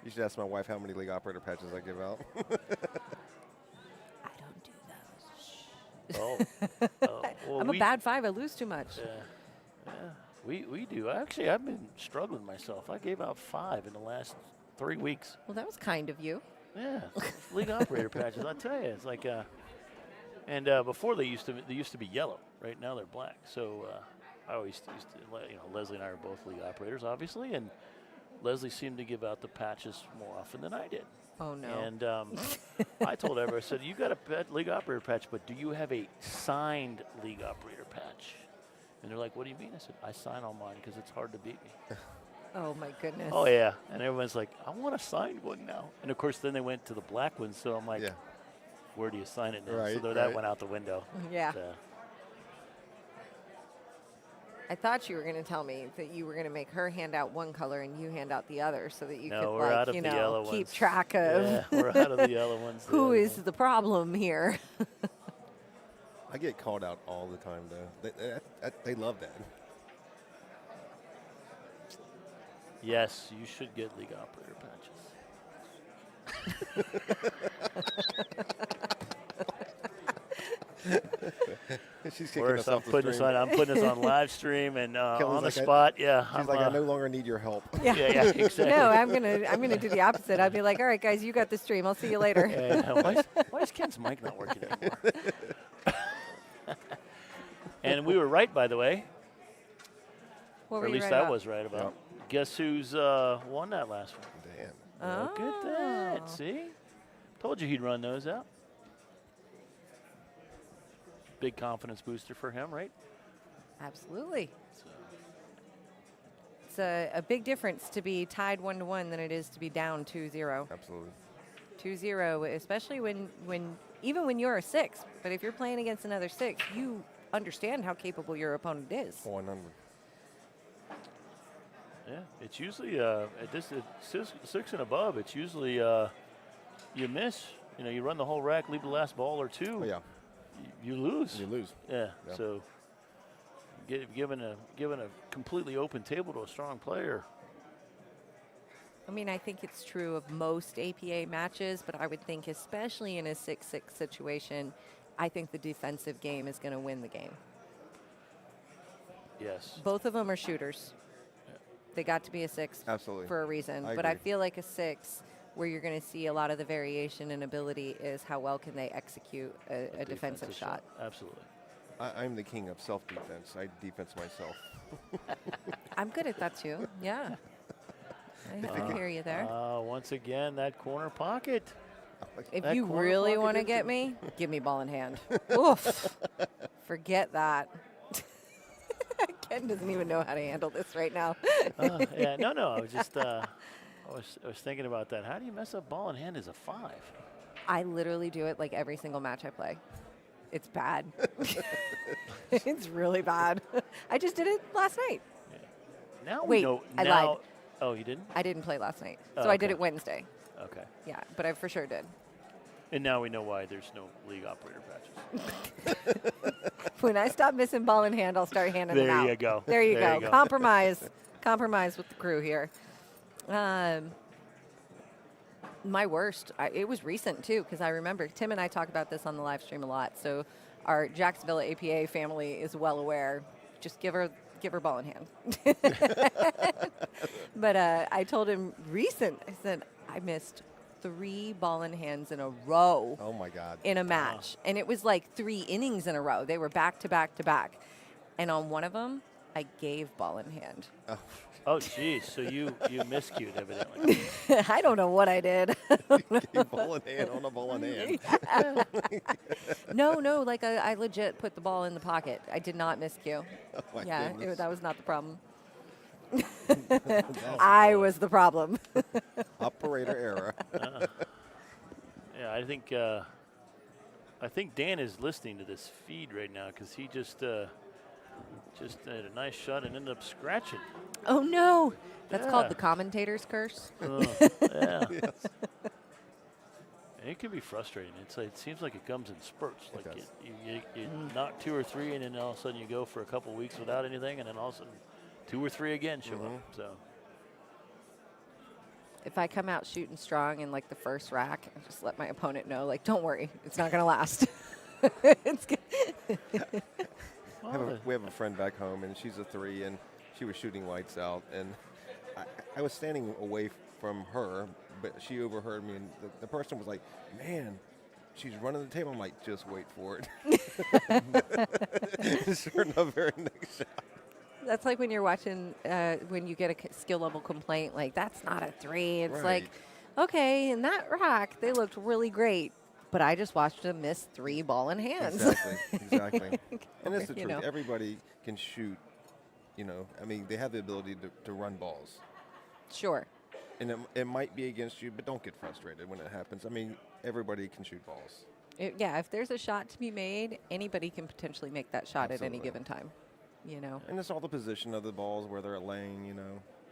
You should ask my wife how many league operator patches I give out. I don't do those. Well, I'm a bad 5. I lose too much. Yeah, we do. Actually, I've been struggling myself. I gave out 5 in the last 3 weeks. Well, that was kind of you. Yeah, league operator patches. I tell you, it's like, and before they used to be yellow. Right now they're black. So I always used to, Leslie and I are both league operators, obviously, and Leslie seemed to give out the patches more often than I did. Oh, no. And I told everyone, I said, you got a league operator patch, but do you have a signed league operator patch? And they're like, what do you mean? I said, I sign all mine because it's hard to beat me. Oh, my goodness. Oh, yeah. And everyone's like, I want a signed one now. And, of course, then they went to the black ones. So I'm like, Yeah. where do you sign it now? Right, so that right. went out the window. Yeah. So, I thought you were going to tell me that you were going to make her hand out one color and you hand out the other so that you no, could, we're out like, of you the know, yellow keep ones. track of Yeah, we're out of the yellow ones. who Yeah. is the problem here. I get called out all the time, though. They love that. Yes, you should get league operator patches. She's kicking Worse, us I'm off the putting this stream. on. I'm putting this on live stream and Kelly's on the like, spot. Yeah, She's like, I no longer need your help. yeah, exactly. No, I'm gonna do the opposite. I'll be like, all right, guys, you got the stream. I'll see you later. Yeah, why is Ken's mic not working anymore? And we were right, by the way. What Or were at you least right I about? was right about. Guess who's won that last one? Damn. Look at that. See? Told you he'd run those out. Big confidence booster for him, right? Absolutely. So, It's a big difference to be tied 1-1 than it is to be down 2-0. Absolutely. 2-0, especially even when you're a 6. But if you're playing against another 6, you understand how capable your opponent is. 400. yeah, it's usually at 6 and above. It's usually you miss. You know, you run the whole rack, leave the last ball or two. Oh, yeah. You lose. You lose. Yeah. Yeah. So given a completely open table to a strong player. I mean, I think it's true of most APA matches, but I would think especially in a 6-6 situation, I think the defensive game is going to win the game. Yes. Both of them are shooters. They got to be a 6 Absolutely. for a reason. I But I agree. feel like a 6, where you're going to see a lot of the variation in ability, is how well can they execute a defensive shot. Absolutely. I'm the king of self-defense. I defense myself. I'm good at that too. Yeah. I hear you there. Once again, that corner pocket. If that you corner really pocket want to did get some- me, give me ball in hand. Oof. Forget that. Ken doesn't even know how to handle this right now. Yeah, no. I was just I was thinking about that. How do you mess up ball in hand as a 5? I literally do it like every single match I play. It's bad. It's really bad. I just did it last night. Now Wait, we know. I now, lied. Oh, you didn't? I didn't play last night. Oh, So I did okay. it Wednesday. Okay. Yeah, but I for sure did. And now we know why there's no league operator patches. When I stop missing ball in hand, I'll start handing them There out. you go. There you There go. you go. Compromise with the crew here. My worst, it was recent too, because I remember Tim and I talk about this on the live stream a lot. So our Jacksonville APA family is well aware. Just give her ball in hand. But I told him recent. I said I missed 3 ball in hands in a row. Oh, my God. In a match. And it was like 3 innings in a row. They were back to back to back. And on one of them, I gave ball in hand. Oh, geez. So you miscued evidently. I don't know what I did. Ball in hand on a ball in hand. No, like I legit put the ball in the pocket. I did not miscue. Oh, my Yeah, goodness. that was not the problem. I was the problem. Operator error. Yeah, I think Dan is listening to this feed right now because he just had a nice shot and ended up scratching. Oh no, that's Yeah. called the commentator's curse. Yeah. And it can be frustrating. It seems like it comes in spurts. Like does. you knock 2 or 3, and then all of a sudden you go for a couple weeks without anything, and then all of a sudden 2 or 3 again show up. So If I come out shooting strong in like the first rack, I just let my opponent know, like, don't worry, it's not gonna last. It's good. We have a friend back home, and she's a 3, and she was shooting lights out, and I was standing away from her, but she overheard me, and the person was like, "Man, she's running the table." I'm like, "Just wait for it." Sure enough, very next shot. That's like when you're watching, when you get a skill level complaint, like, that's not a 3. It's Right. like, okay, in that rack, they looked really great. But I just watched them miss 3 ball in hands. Exactly. And it's the You truth. know. Everybody can shoot, I mean, they have the ability to run balls. Sure. And it might be against you, but don't get frustrated when it happens. I mean, everybody can shoot balls. Yeah, if there's a shot to be made, anybody can potentially make that shot at any Absolutely. given time. And it's all the position of the balls, where they're laying,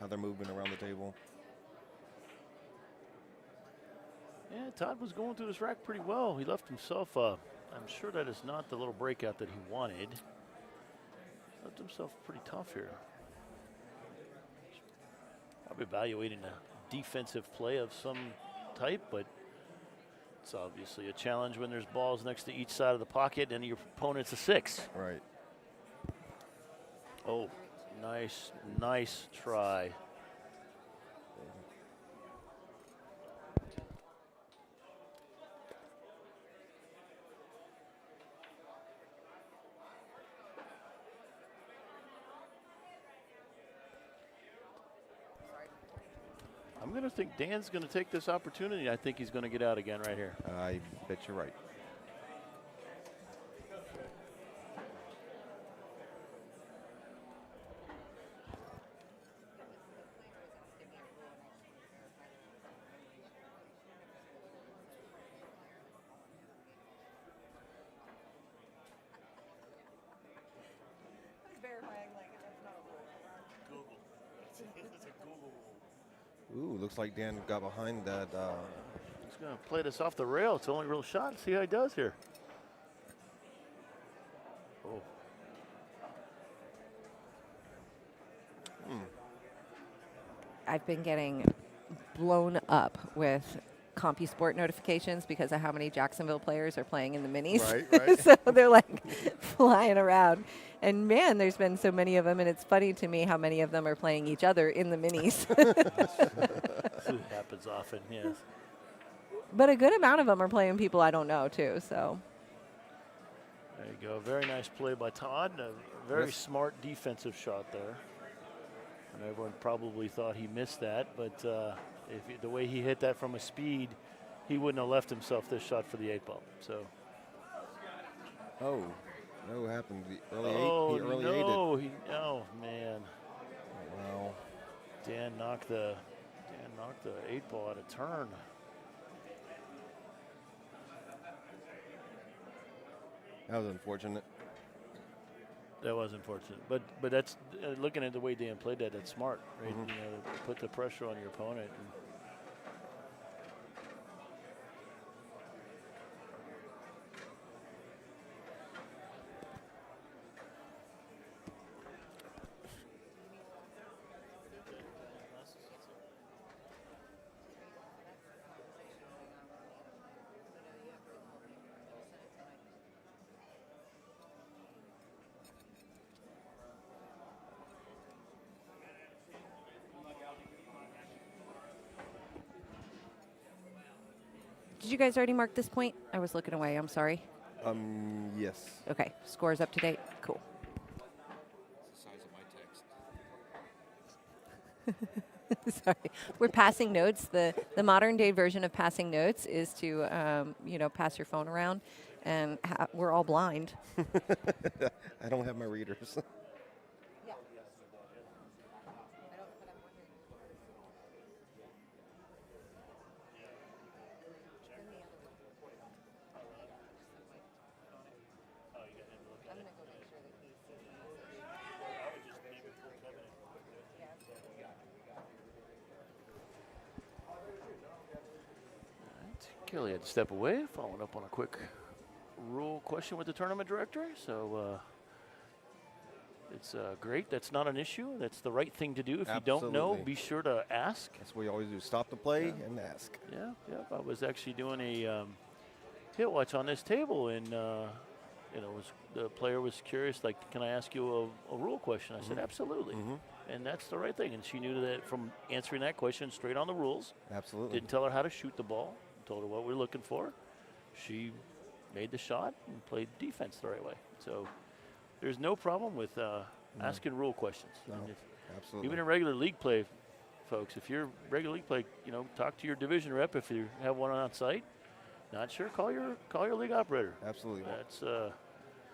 how they're moving around the table. Yeah, Todd was going through his rack pretty well. He left himself, I'm sure that is not the little breakout that he wanted. Left himself pretty tough here. I'll be evaluating a defensive play of some type, but it's obviously a challenge when there's balls next to each side of the pocket and your opponent's a 6. Right. Oh, nice try. I'm going to think Dan's going to take this opportunity. I think he's going to get out again right here. I bet you're right. Ooh, looks like Dan got behind that. He's going to play this off the rail. It's the only real shot. See how he does here. Oh. I've been getting blown up with CompuSport notifications because of how many Jacksonville players are playing in the minis. Right. So they're like flying around. And man, there's been so many of them, and it's funny to me how many of them are playing each other in the minis. It happens often, yes. But a good amount of them are playing people I don't know, too. So There you go. Very nice play by Todd. A very Yes. smart defensive shot there. And everyone probably thought he missed that, but the way he hit that from a speed, he wouldn't have left himself this shot for the 8 ball. So. Oh, no, happened. The early Oh, eight. He early no. Oh, man. Wow. Dan knocked the 8 ball out of turn. That was unfortunate. That was unfortunate, but that's looking at the way Dan played that. That's smart, right? Put the pressure on your opponent. did you guys already mark this point? I was looking away. I'm sorry. Yes. Okay. Scores up to date. Cool. It's the size of my text. Sorry. We're passing notes. The modern day version of passing notes is to, pass your phone around, and we're all blind. I don't have my readers. Kelly had to step away, following up on a quick rule question with the tournament director. So it's great. That's not an issue. That's the right thing to do. If you don't know, Absolutely. be sure to ask. That's what we always do. Stop the play and ask. Yeah. I was actually doing a hit watch on this table, and the player was curious, like, can I ask you a rule question? I said, absolutely. And that's the right thing. And she knew that from answering that question straight on the rules. Absolutely. Didn't tell her how to shoot the ball. Told her what we're looking for. She made the shot and played defense the right way. So there's no problem with asking rule questions. No, And absolutely. even in regular league play, folks. If you're regular league play, talk to your division rep if you have one on site. Not sure, call your league operator. Absolutely. That's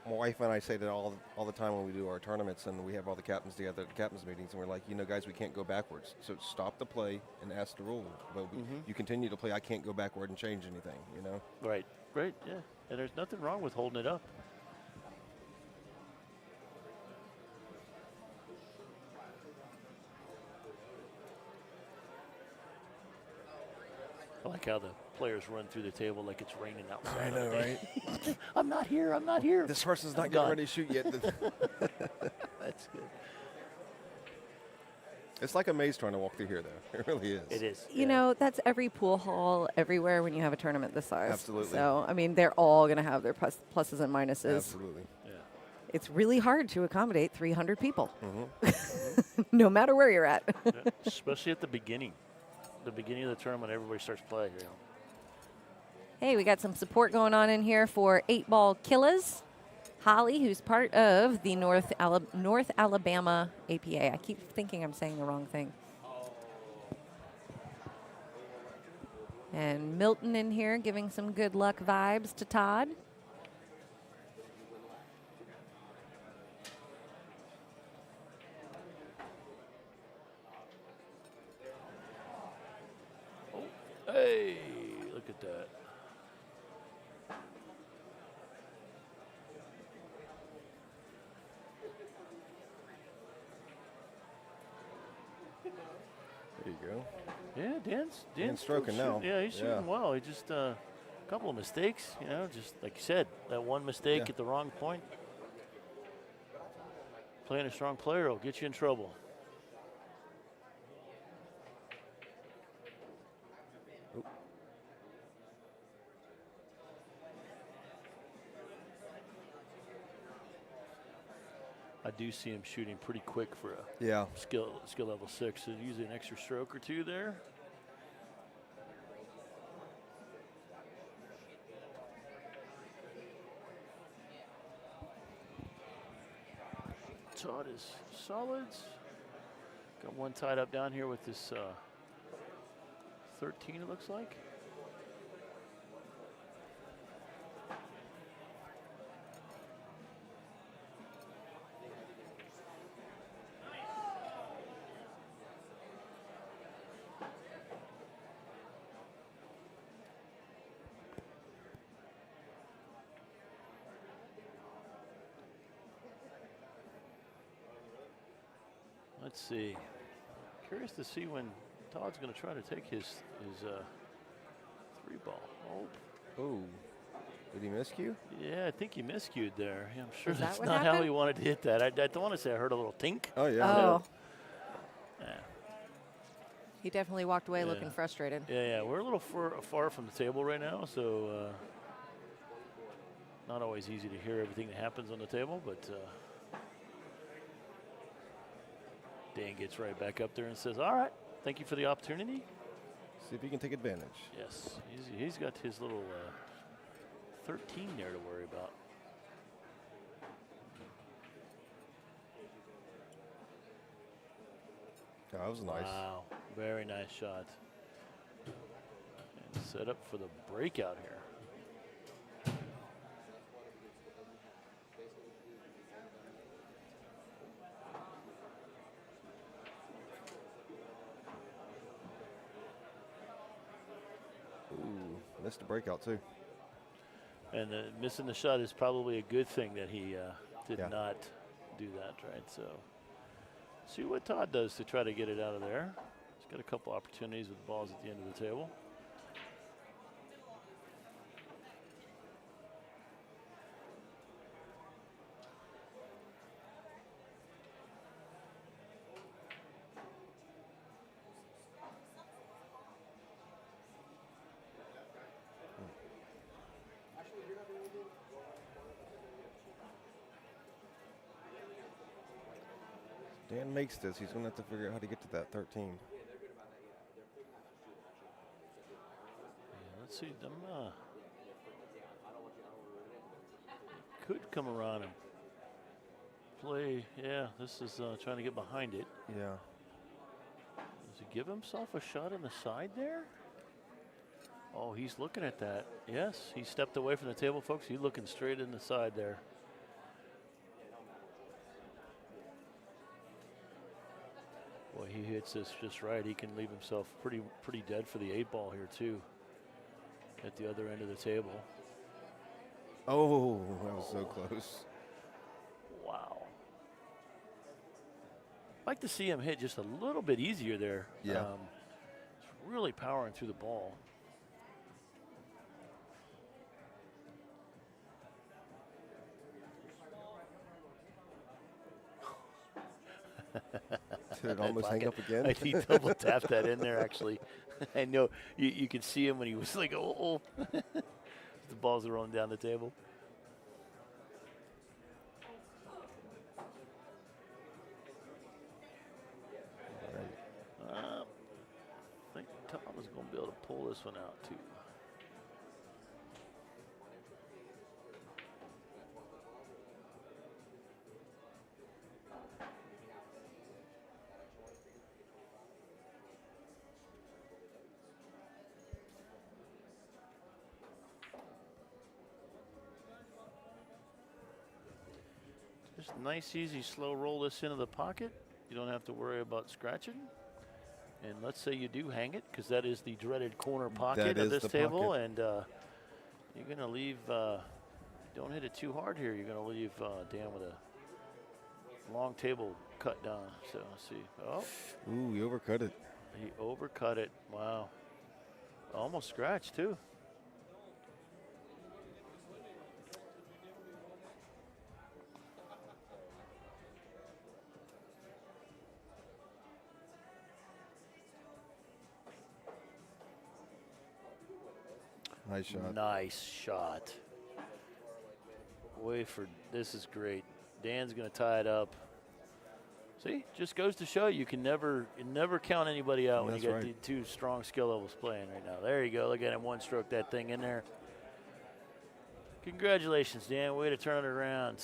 my wife and I say that all the time when we do our tournaments and we have all the captains together at the captains meetings, and we're like, guys, we can't go backwards. So stop the play and ask the rule. But you continue to play. I can't go backward and change anything. Right, yeah. And there's nothing wrong with holding it up. I like how the players run through the table like it's raining outside. I know, right? I'm not here. This person's not getting ready to shoot yet. That's good. It's like a maze trying to walk through here, though. It really is. It is. You know, that's every pool hall everywhere when you have a tournament this size. Absolutely. So, I mean, they're all going to have their pluses and minuses. Absolutely. Yeah. It's really hard to accommodate 300 people, Mm-hmm. no matter where you're at. Yeah. Especially at the beginning. The beginning of the tournament, everybody starts playing. Hey, we got some support going on in here for 8-Ball Killers. Holly, who's part of the North Alabama APA. I keep thinking I'm saying the wrong thing. And Milton in here giving some good luck vibes to Todd. Hey, look at that. There you go. Yeah, Dan's stroking now. Yeah, he's Yeah. shooting well. He just a couple of mistakes, just like you said, that one mistake Yeah. at the wrong point. Playing a strong player will get you in trouble. I do see him shooting pretty quick for a Yeah. skill level 6. So usually an extra stroke or two there. Todd is solids. Got one tied up down here with this 13, it looks like. Let's see. Curious to see when Todd's going to try to take his 3-ball. Oh. Did he miscue? Yeah, I think he miscued there. Yeah, I'm sure Is that that's what not how happened? he wanted to hit that. I don't want to say I heard a little tink. Oh, yeah. Oh, Yeah, he definitely walked away Yeah. looking frustrated. yeah. We're a little far from the table right now, so not always easy to hear everything that happens on the table, but Dan gets right back up there and says, all right, thank you for the opportunity. See if he can take advantage. Yes, he's got his little 13 there to worry about. Oh, that was nice. Wow, very nice shot. And set up for the breakout here. Ooh, missed a breakout, too. And missing the shot is probably a good thing that he did Yeah. not do that, right? So see what Todd does to try to get it out of there. He's got a couple opportunities with balls at the end of the table. Dan makes this. He's going to have to figure out how to get to that 13. Yeah, let's see. Could come around and play. Yeah, this is trying to get behind it. Yeah. he give himself a shot in the side there? Oh, he's looking at that. Yes, he stepped away from the table, folks. He's looking straight in the side there. Boy, he hits this just right. He can leave himself pretty dead for the 8-ball here too. At the other end of the table. Oh, that was so close. Wow. I'd like to see him hit just a little bit easier there. Yeah. It's really powering through the ball. Did it almost hang up again? He double tapped that in there, actually. I know you could see him when he was like, oh. The balls are rolling down the table. I think Tom is going to be able to pull this one out, too. Just nice, easy, slow roll this into the pocket. You don't have to worry about scratching. And let's say you do hang it, because that is the dreaded corner pocket of this table. Pocket. And you're going to leave, don't hit it too hard here. You're going to leave Dan with a long table cut down. So let's see. Oh. Ooh, he overcut it. He overcut it. Wow. Almost scratched, too. Nice shot. Nice shot. This is great. Dan's going to tie it up. See, just goes to show you can never count anybody out when you got the two strong skill levels playing right now. There you go. Look at him one stroke that thing in there. Congratulations, Dan. Way to turn it around.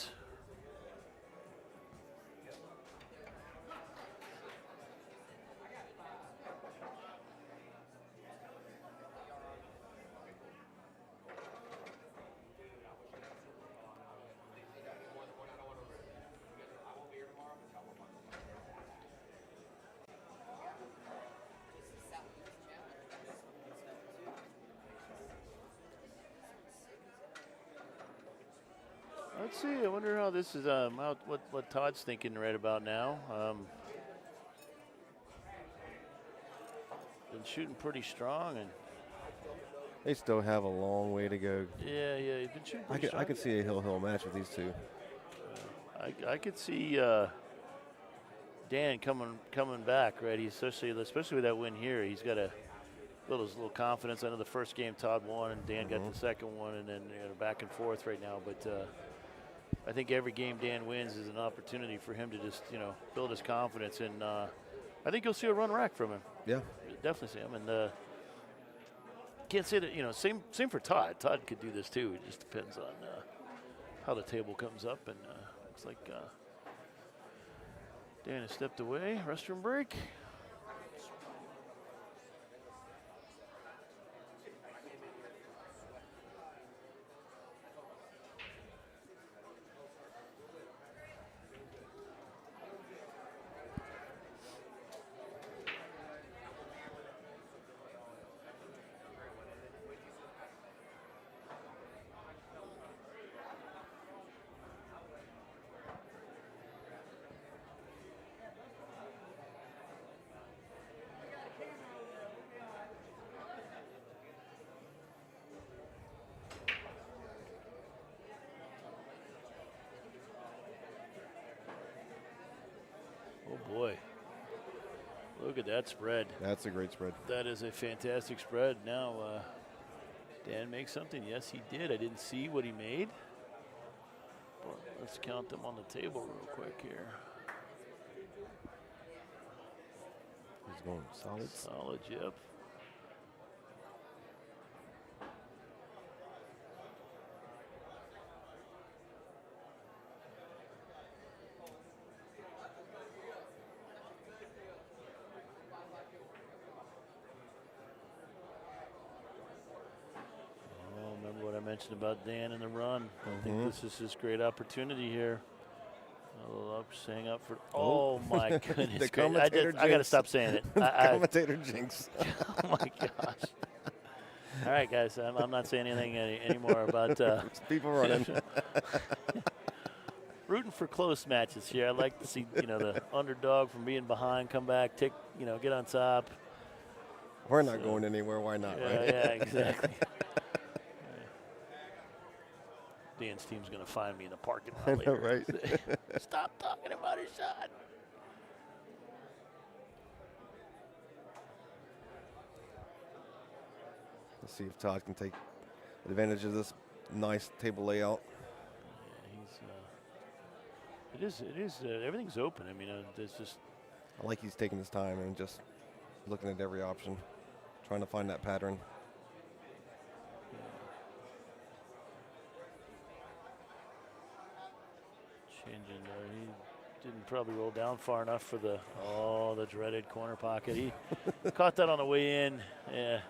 Let's see. I wonder how this is. What Todd's thinking right about now. Been shooting pretty strong, and They still have a long way to go. yeah, he's been shooting. Pretty strong. I could see a hill mash with these two. I could see Dan coming back, right? Especially with that win here, he's got to build his little confidence. I know the first game Todd won, and Dan got the second one, and then back and forth right now. But I think every game Dan wins is an opportunity for him to just build his confidence, and I think you'll see a run rack from him. Yeah, definitely see him, and can't say that same for Todd. Todd could do this too. It just depends on how the table comes up, and looks like Dan has stepped away. Restroom break. Oh boy, look at that spread. that's a great spread. That is a fantastic spread. Now, Dan makes something. Yes, he did. I didn't see what he made. But let's count them on the table real quick here. He's going solid. Solid, yep. mentioned about Dan and the run. I think this is his great opportunity here. A little up, saying up for. Oh my goodness! The commentator I got to jinx. stop saying it. The commentator jinx. Oh my gosh! All right, guys, I'm not saying anything anymore about people running. Rooting for close matches here. I like to see the underdog from being behind come back, take get on top. We're not going anywhere. Why not? Yeah, right? yeah, exactly. Dan's team's going to find me in the parking lot later. Right? Stop talking about his shot. Let's see if Todd can take advantage of this nice table layout. Yeah, it is. Everything's open. I mean, there's just. I like he's taking his time and just looking at every option, trying to find that pattern. Changing there. He didn't probably roll down far enough for the dreaded corner pocket. He caught that on the way in. Yeah.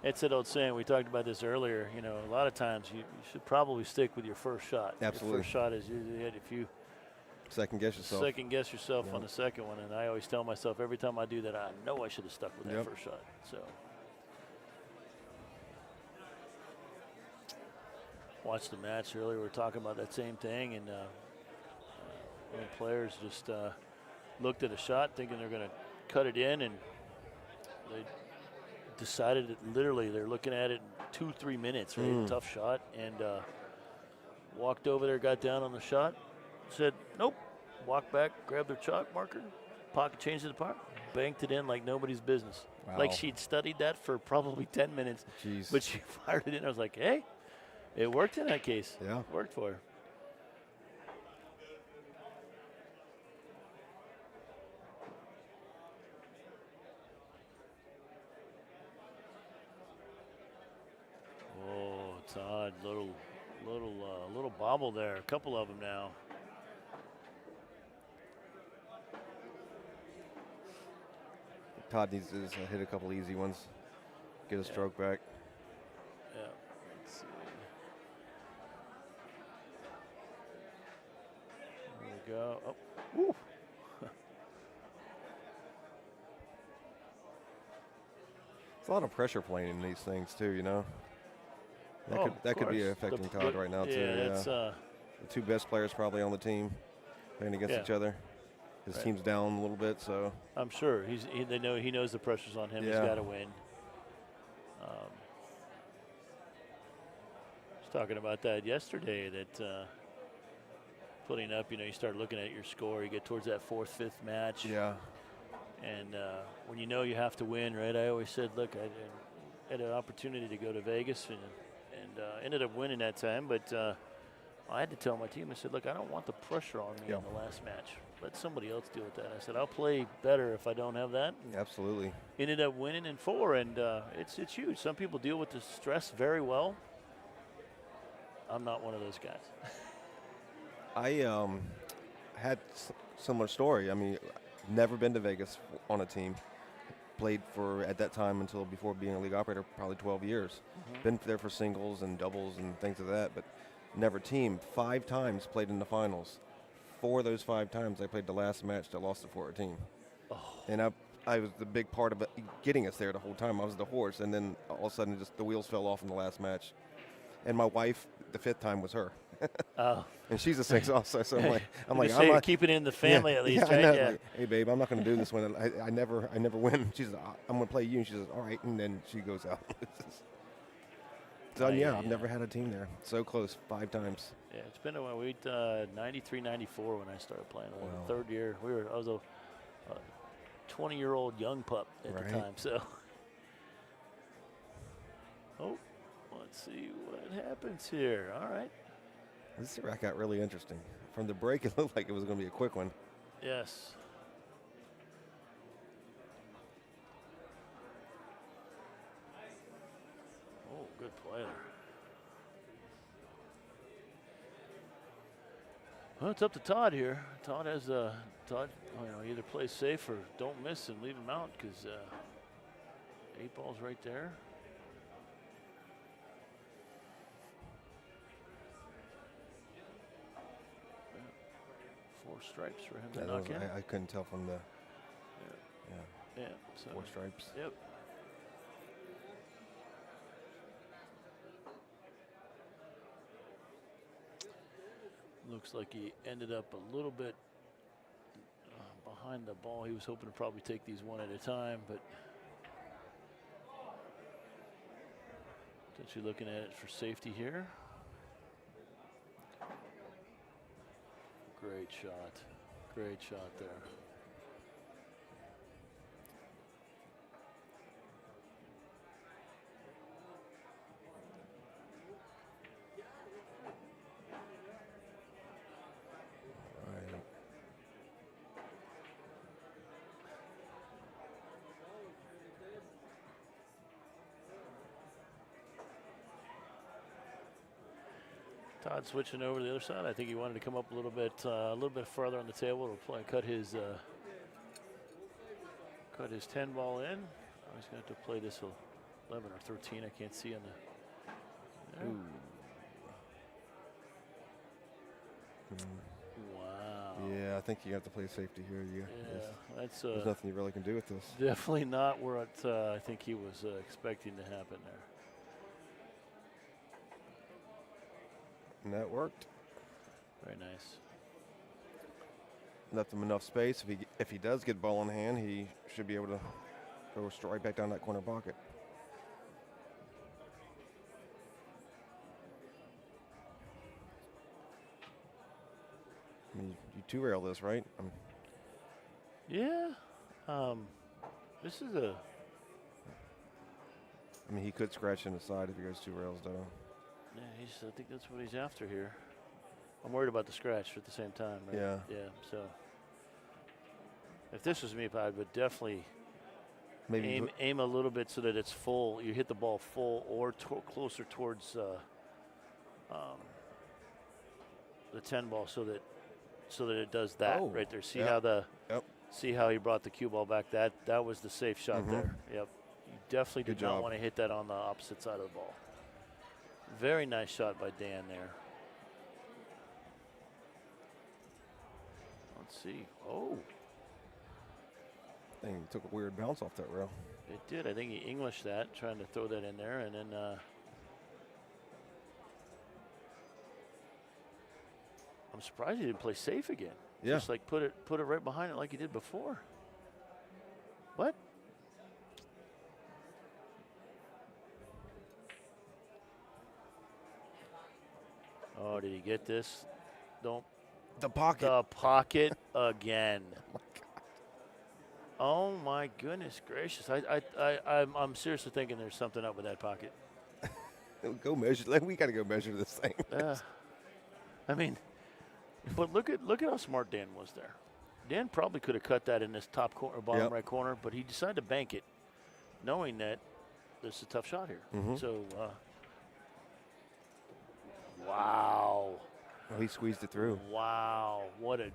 It's that old saying, we talked about this earlier, a lot of times you should probably stick with your first shot. Absolutely. Your first shot is usually it. If you second guess yourself. Second guess yourself on the second one, and I always tell myself every time I do that, I know I should have stuck with that first shot. So, watched the match earlier. We were talking about that same thing, and one of the players just looked at a shot thinking they're going to cut it in, and they decided that literally they're looking at it in 2-3 minutes, right? Tough shot, and walked over there, got down on the shot, said nope, walked back, grabbed their chalk marker, pocket changed it apart, banked it in like nobody's business. Wow. Like she'd studied that for probably 10 minutes. Jeez. But she fired it in. I was like, hey, it worked in that case. Yeah. It worked for her. Oh, Todd, little bobble there. A couple of them now. Todd needs to just hit a couple easy ones, get a stroke back. Yeah. Let's see. There we go. Oh, woo. It's a lot of pressure playing in these things too, That could be affecting Todd right now too. It's, the two best players probably on the team playing against each other. His team's down a little bit, so I'm sure he knows the pressure's on him. Yeah. He's got to win. Was talking about that yesterday. That putting up, you start looking at your score. You get towards that fourth, fifth match. yeah. And when you have to win, right? I always said, look, I had an opportunity to go to Vegas and ended up winning that time, but I had to tell my team, I said, look, I don't want the pressure on me in the last match. Let somebody else deal with that. I said, I'll play better if I don't have that. And Absolutely. ended up winning in 4, and it's huge. Some people deal with the stress very well. I'm not one of those guys. I had similar story. I mean, never been to Vegas on a team. Played for, at that time until before being a league operator, probably 12 years. Been there for singles and doubles and things of that, but never team. 5 times played in the finals. 4 of those 5 times I played the last match that lost to 14. Oh. And I was the big part of it, getting us there the whole time. I was the horse, and then all of a sudden just the wheels fell off in the last match. And my wife, the 5th time was her. Oh. And she's a 6 also, so I'm like, I'm keep it in the family at least, I right? know. Yeah. Like, hey, babe, I'm not going to do this one. I never win. She says, I'm going to play you. And she says, all right. And then she goes out. So, I've never had a team there. So close, 5 times. Yeah, it's been a while. 93, 94 when I started playing. Wow. Third year. I was a 20-year-old young pup at the time. So, let's see what happens here. All right. This rack got really interesting. From the break, it looked like it was going to be a quick one. Yes. Oh, good play there. Well, it's up to Todd here. Todd has either play safe or don't miss and leave him out because 8 ball's right there. 4 stripes for him to Yeah, knock in. I couldn't tell from the Yeah, so 4 stripes. Yep. Looks like he ended up a little bit behind the ball. He was hoping to probably take these one at a time, but potentially looking at it for safety here. Great shot. Great shot there. Right. Todd switching over to the other side. I think he wanted to come up a little bit further on the table to play, cut his 10 ball in. Oh, he's going to have to play this 11 or 13. I can't see on the. There. Wow. Yeah, I think you have to play safety here. That's there's nothing you really can do with this. definitely not what I think he was expecting to happen there. And that worked. Very nice. Left him enough space. If he does get ball in hand, he should be able to go straight back down that corner pocket. I mean, you 2-rail this, right? Yeah. This is a. I mean, he could scratch in the side if he goes 2 rails down. Yeah, I think that's what he's after here. I'm worried about the scratch at the same time. Right? Yeah. Yeah. So if this was me, I would definitely Maybe aim a little bit so that it's full. You hit the ball full or closer towards the 10 ball, so that it does that right there. See see how he brought the cue ball back. That was the safe shot there. Yep. You definitely did not want to hit that on the opposite side of the ball. Very nice shot by Dan there. Let's see. Oh. I think he took a weird bounce off that rail. It did. I think he Englished that, trying to throw that in there, and then I'm surprised he didn't play safe again. Yeah. Just like put it right behind it like he did before. What? Oh, did he get this? Don't. The pocket. The pocket again. Oh my goodness gracious! I'm seriously thinking there's something up with that pocket. Go measure. We got to go measure this thing. I mean, but look at how smart Dan was there. Dan probably could have cut that in this top corner, bottom right corner, but he decided to bank it, knowing that this is a tough shot here. So, wow. Oh, he squeezed it through. Wow, what a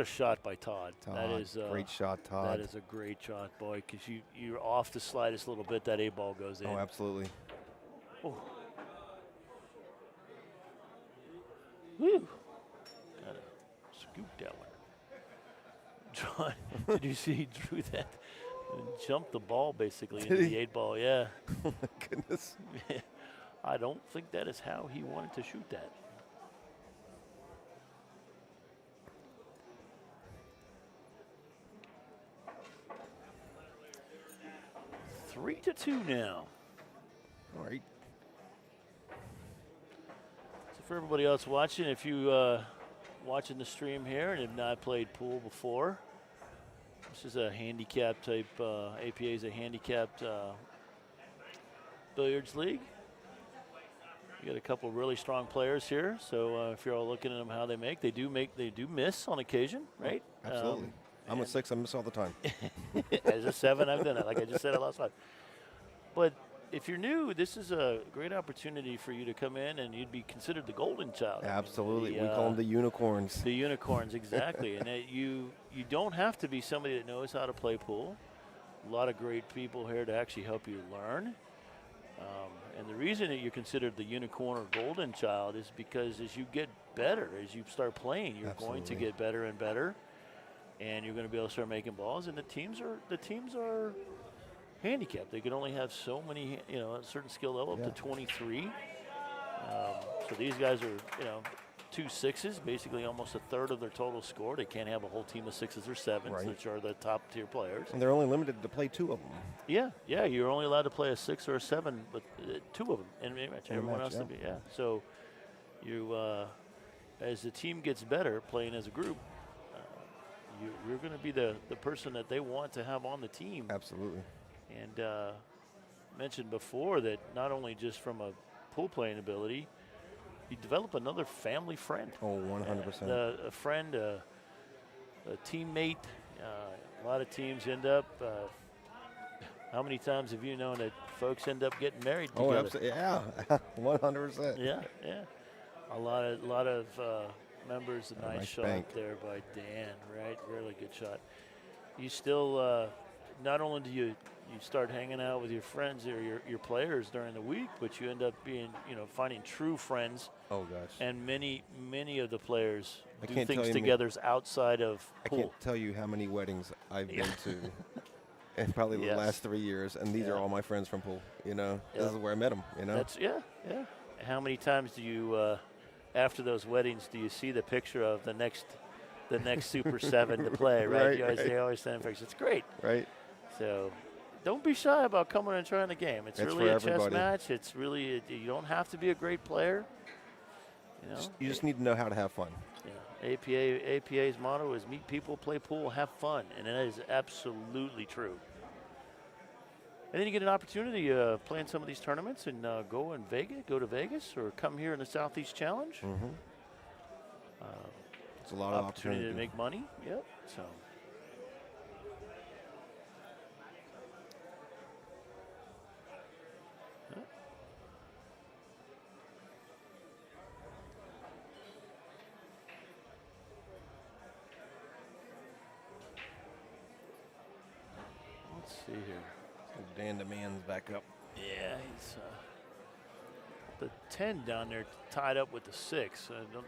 shot by Todd. That is great shot, Todd. That is a great shot, boy. Because you're off the slightest little bit, that 8 ball goes in. Oh, absolutely. Oh. Woo! Gotta scoop that one. John, did you see he drew that and jumped the ball basically into the 8 ball? Yeah. Oh my goodness. I don't think that is how he wanted to shoot that. Three to 2 now. All right. So for everybody else watching, if you watching the stream here and have not played pool before, this is a handicap type. APA is a handicapped billiards league. You got a couple really strong players here, so if you're all looking at them, how they do miss on occasion, right? Absolutely. I'm a 6. I miss all the time. As a 7, I've done it. Like I just said, I lost 5. But if you're new, this is a great opportunity for you to come in, and you'd be considered the golden child. Absolutely. We call them the unicorns. The unicorns, exactly. And you don't have to be somebody that knows how to play pool. A lot of great people here to actually help you learn. And the reason that you're considered the unicorn or golden child is because as you get better as you start playing. You're going to Absolutely. get better and better, and you're going to be able to start making balls. And the teams are handicapped. They can only have so many, a certain skill level up Yeah. to 23. So these guys are, 2 6s, basically almost a third of their total score. They can't have a whole team of 6s or 7s, Right. which are the top tier players. And they're only limited to play 2 of them. Yeah, you're only allowed to play a 6 or a 7, but 2 of them in a match. In a Everyone match, else to be, So you, as the team gets better, playing as a group, you're going to be the person that they want to have on the team. Absolutely. And mentioned before that not only just from a pool playing ability, you develop another family friend. Oh, 100%. A friend, a teammate. A lot of teams end up. How many times have you known that folks end up getting married Oh, together? absolutely. Yeah, 100%. Yeah. A lot of members. A nice shot bank. there by Dan. Right, really good shot. You still not only do you start hanging out with your friends or your players during the week, but you end up being finding true friends. Oh, gosh. And many of the players I do can't tell things you together outside of I pool. can't tell you how many weddings I've been to in probably the Yes. last 3 years, and these are all my friends from pool. This Yeah. is where I met them. That's yeah. How many times do you, after those weddings, do you see the picture of the next Super 7 to play? Right. Right, They always send pictures. It's great. right. So don't be shy about coming and trying the game. It's really for a chess everybody. match. It's really you don't have to be a great player. You just need to know how to have fun. Yeah. APA's motto is meet people, play pool, have fun, and that is absolutely true. And then you get an opportunity to play in some of these tournaments and go to Vegas, or come here in the Southeast Challenge. Mm-hmm. It's a lot of Opportunity to make money. Yep. So. Let's see here. Dan demands back up. Yeah, he's the 10 down there tied up with the 6. I don't know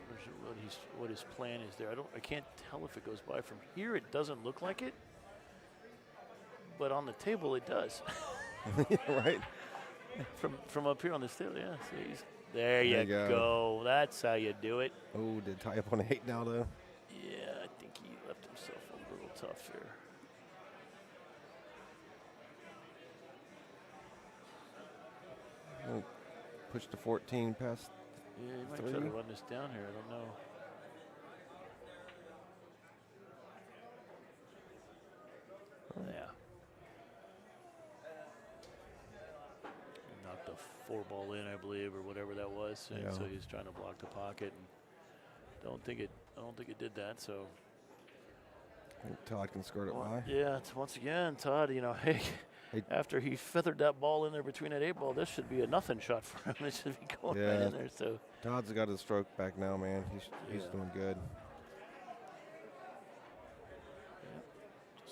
what his plan is there. I can't tell if it goes by from here. It doesn't look like it, but on the table it does. Right. From up here on this table, yeah. See, there you go. go. That's how you do it. Oh, did tie up on 8 now, though? Yeah, I think he left himself a little tough here. Push to 14 past. Yeah, he might 3. try to run this down here. I don't know. Yeah. Knocked the 4 ball in, I believe, or whatever that was. And Yeah. so he's trying to block the pocket. And I don't think it did that. So I think Todd can skirt it by. yeah, it's once again, Todd. Hey. After he feathered that ball in there between that 8 ball, this should be a nothing shot for him. It should be going right in there. So Todd's got his stroke back now, man. He's Yeah. doing good.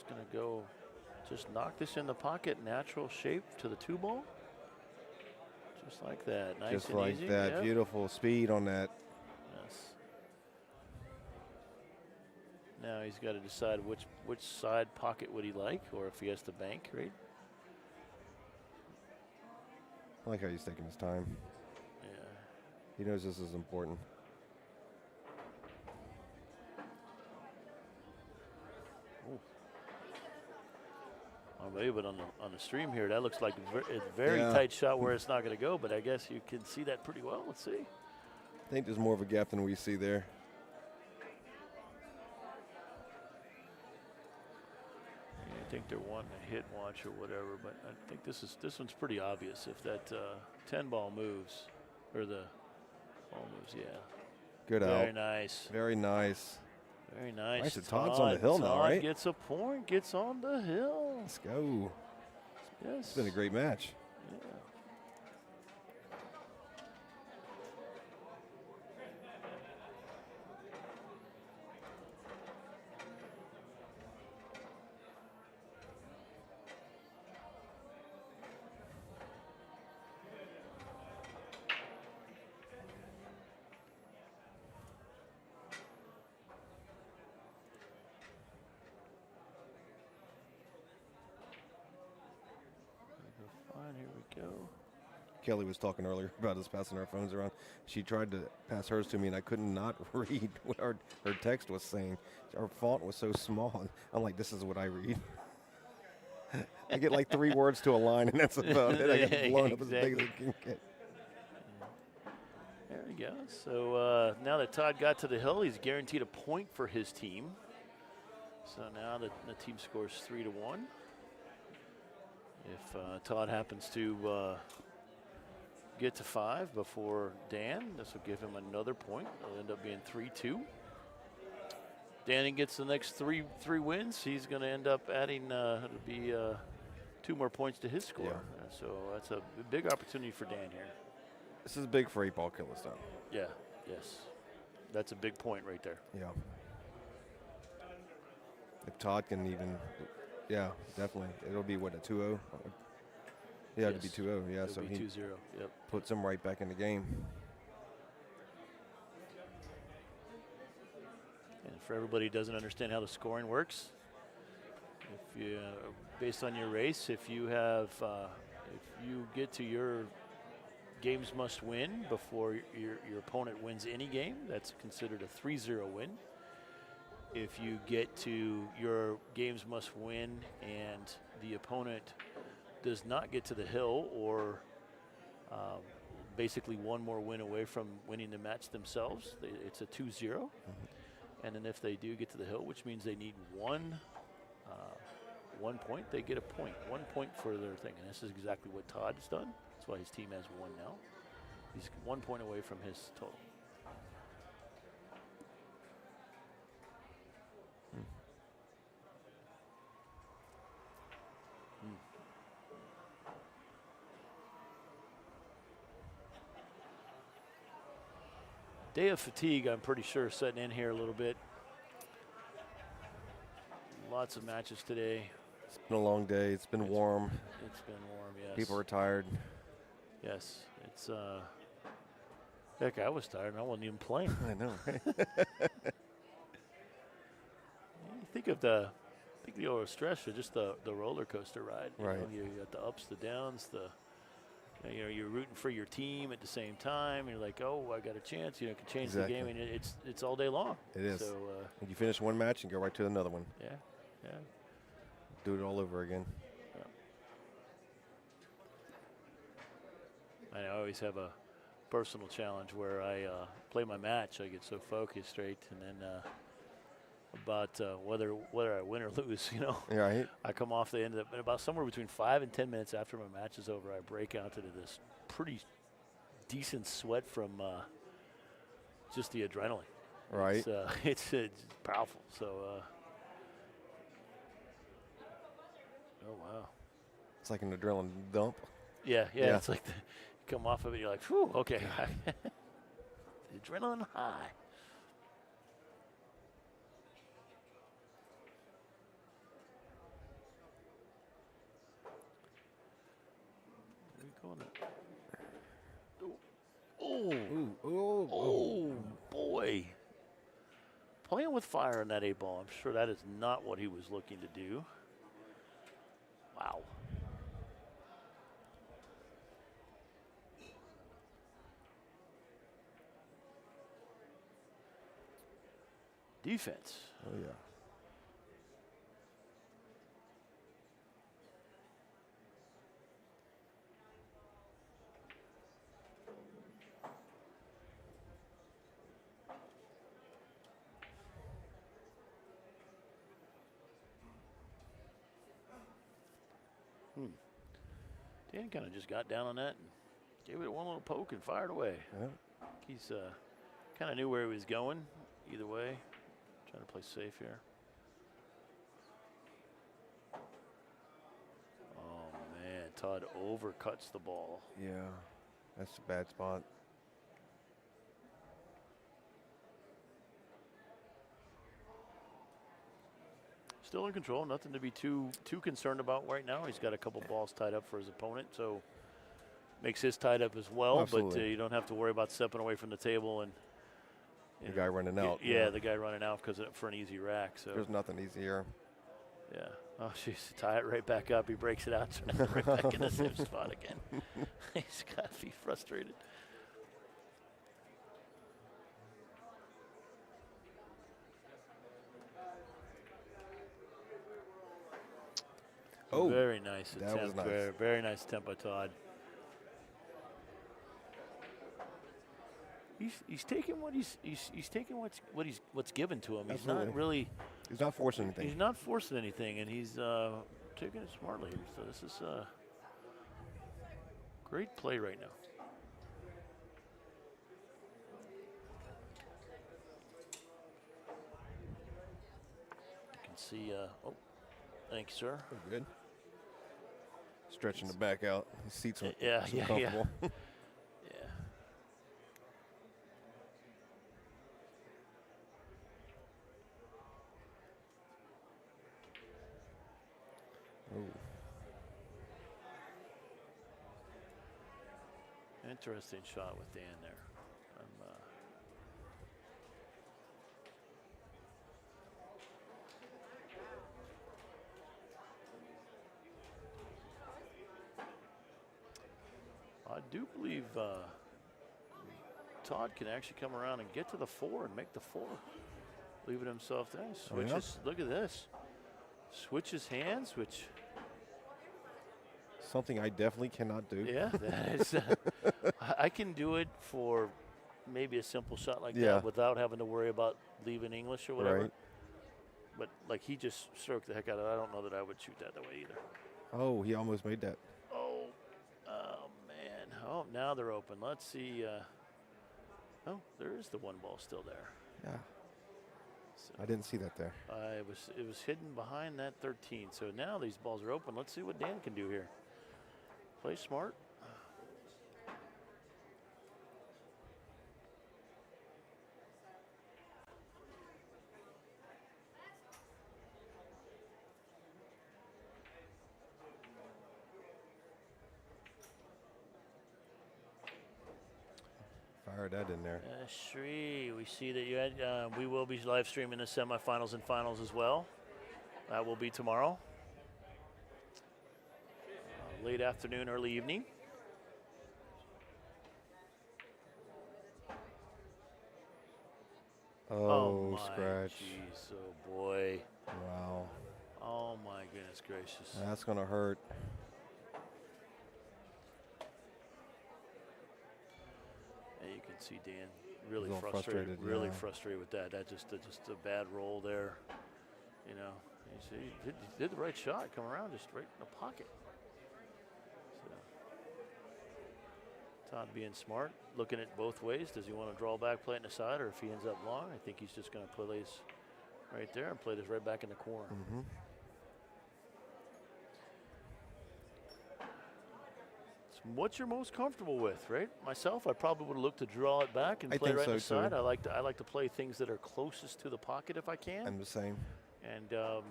just gonna go, just knock this in the pocket, natural shape to the 2 ball, just like that. Nice Just and like easy. that. Yep. Beautiful speed on that. Yes. Now he's got to decide which side pocket would he like, or if he has to bank, right? I like how he's taking his time. Yeah. He knows this is important. Oh, maybe, but on the stream here, that looks like a very Yeah. tight shot where it's not going to go. But I guess you can see that pretty well. Let's see. I think there's more of a gap than we see there. I think they're wanting a hit watch or whatever, but I think this one's pretty obvious. If that 10 ball moves, or the ball moves, yeah. Good Very out. nice. Very nice. Very nice. Nice that Todd's on the hill now, Todd right? gets a point, gets on the hill. Let's go. Yes. It's been a great match. Yeah. Kelly was talking earlier about us passing our phones around. She tried to pass hers to me, and I could not read what her text was saying. Our font was so small. I'm like, this is what I read. I get like 3 words to a line, and that's about it. I get blown up as big as it can get. There we go. So now that Todd got to the hill, he's guaranteed a point for his team. So now the team scores 3-1. If Todd happens to get to 5 before Dan, this will give him another point. It'll end up being 3-2. Danny gets the next three wins. He's going to end up adding it'll be 2 more points to his score. Yeah. So that's a big opportunity for Dan here. This is big for 8-ball Killiston. Yeah. Yes. That's a big point right there. Yeah. If Todd can even, yeah, definitely. It'll be what, a 2-0? Yeah, it'll be 2-0. Yeah, It'll so be he 2-0. Yep. puts him right back in the game. And for everybody who doesn't understand how the scoring works, if you, based on your race, if you have, if you get to your games must win before your opponent wins any game, that's considered a 3-0 win. If you get to your games must win and the opponent does not get to the hill, or basically one more win away from winning the match themselves, it's a 2-0. Mm-hmm. And then if they do get to the hill, which means they need 1 point, they get a point. 1 point for their thing. And this is exactly what Todd's done. That's why his team has 1 now. He's 1 point away from his total. Day of fatigue, I'm pretty sure, setting in here a little bit. Lots of matches today. It's been a long day. It's been warm. It's been warm, yes. People are tired. Yes, it's heck, I was tired and I wasn't even playing. I know. You think of the old stress of just the roller coaster ride. Right. You got the ups, the downs, you're rooting for your team at the same time. You're like, oh, I got a chance. It can change the game, and it's all day long. It is. So you finish one match and go right to another one. yeah. Do it all over again. Yeah. I always have a personal challenge where I play my match. I get so focused, right, and then about whether I win or lose, Right. I come off the end of it, and about somewhere between 5 and 10 minutes after my match is over, I break out into this pretty decent sweat from just the adrenaline. Right. It's powerful. So, oh wow. It's like an adrenaline dump. Yeah. It's like you come off of it, you're like, whew, okay. The adrenaline high. Oh, boy. Playing with fire in that 8-ball. I'm sure that is not what he was looking to do. Wow. Defense. Oh, yeah. Dan kind of just got down on that and gave it one little poke and fired away. Yeah. He's kind of knew where he was going either way. Trying to play safe here. Oh, man. Todd overcuts the ball. Yeah. That's a bad spot. Still in control, nothing to be too concerned about right now. He's got a couple balls tied up for his opponent, so makes his tied up as well. Absolutely. But you don't have to worry about stepping away from the table and The guy running out. Yeah, the guy running out for an easy rack. So there's nothing easy here. Yeah. Oh, jeez, tie it right back up. He breaks it out, so right back in the same spot again. He's got to be frustrated. Oh, very nice that attempt. was nice. Very, very nice attempt by Todd. He's taking what he's taking what's given to him. He's not really. He's not forcing anything. He's not forcing anything, and he's taking it smartly. So this is great play right now. You can see. Oh, thank you, sir. Good. Stretching the back out. His seats are Yeah. comfortable. Yeah. Ooh. Interesting shot with Dan there. I do believe Todd can actually come around and get to the 4 and make the 4. Leaving himself there. Switches. Look at this. Switches hands, which. Something I definitely cannot do. Yeah, that is. I can do it for maybe a simple shot like that without having to worry about leaving English or whatever. Right. But like he just stroked the heck out of it. I don't know that I would shoot that way either. Oh, he almost made that. Oh man. Oh, now they're open. Let's see. Oh, there is the 1 ball still there. Yeah. So I didn't see that there. it was hidden behind that 13. So now these balls are open. Let's see what Dan can do here. Play smart. Fire that in there. Shree, we see that you had. We will be live streaming the semifinals and finals as well. That will be tomorrow. Late afternoon, early evening. Oh, my scratch. Jeez, oh boy. Wow. Oh my goodness gracious. That's going to hurt. And you can see Dan really He's all frustrated. frustrated, Really yeah. frustrated with that. That just a bad roll there. You know, he did the right shot. Come around just right in the pocket. So, Todd being smart, looking at both ways. Does he want to draw back, play it in the side, or if he ends up long, I think he's just going to play this right there and play this right back in the corner. Mm-hmm. It's what you're most comfortable with, right? Myself, I probably would have looked to draw it back and I play think right in the so, too. side. I like to play things that are closest to the pocket if I can. I'm the same. And there.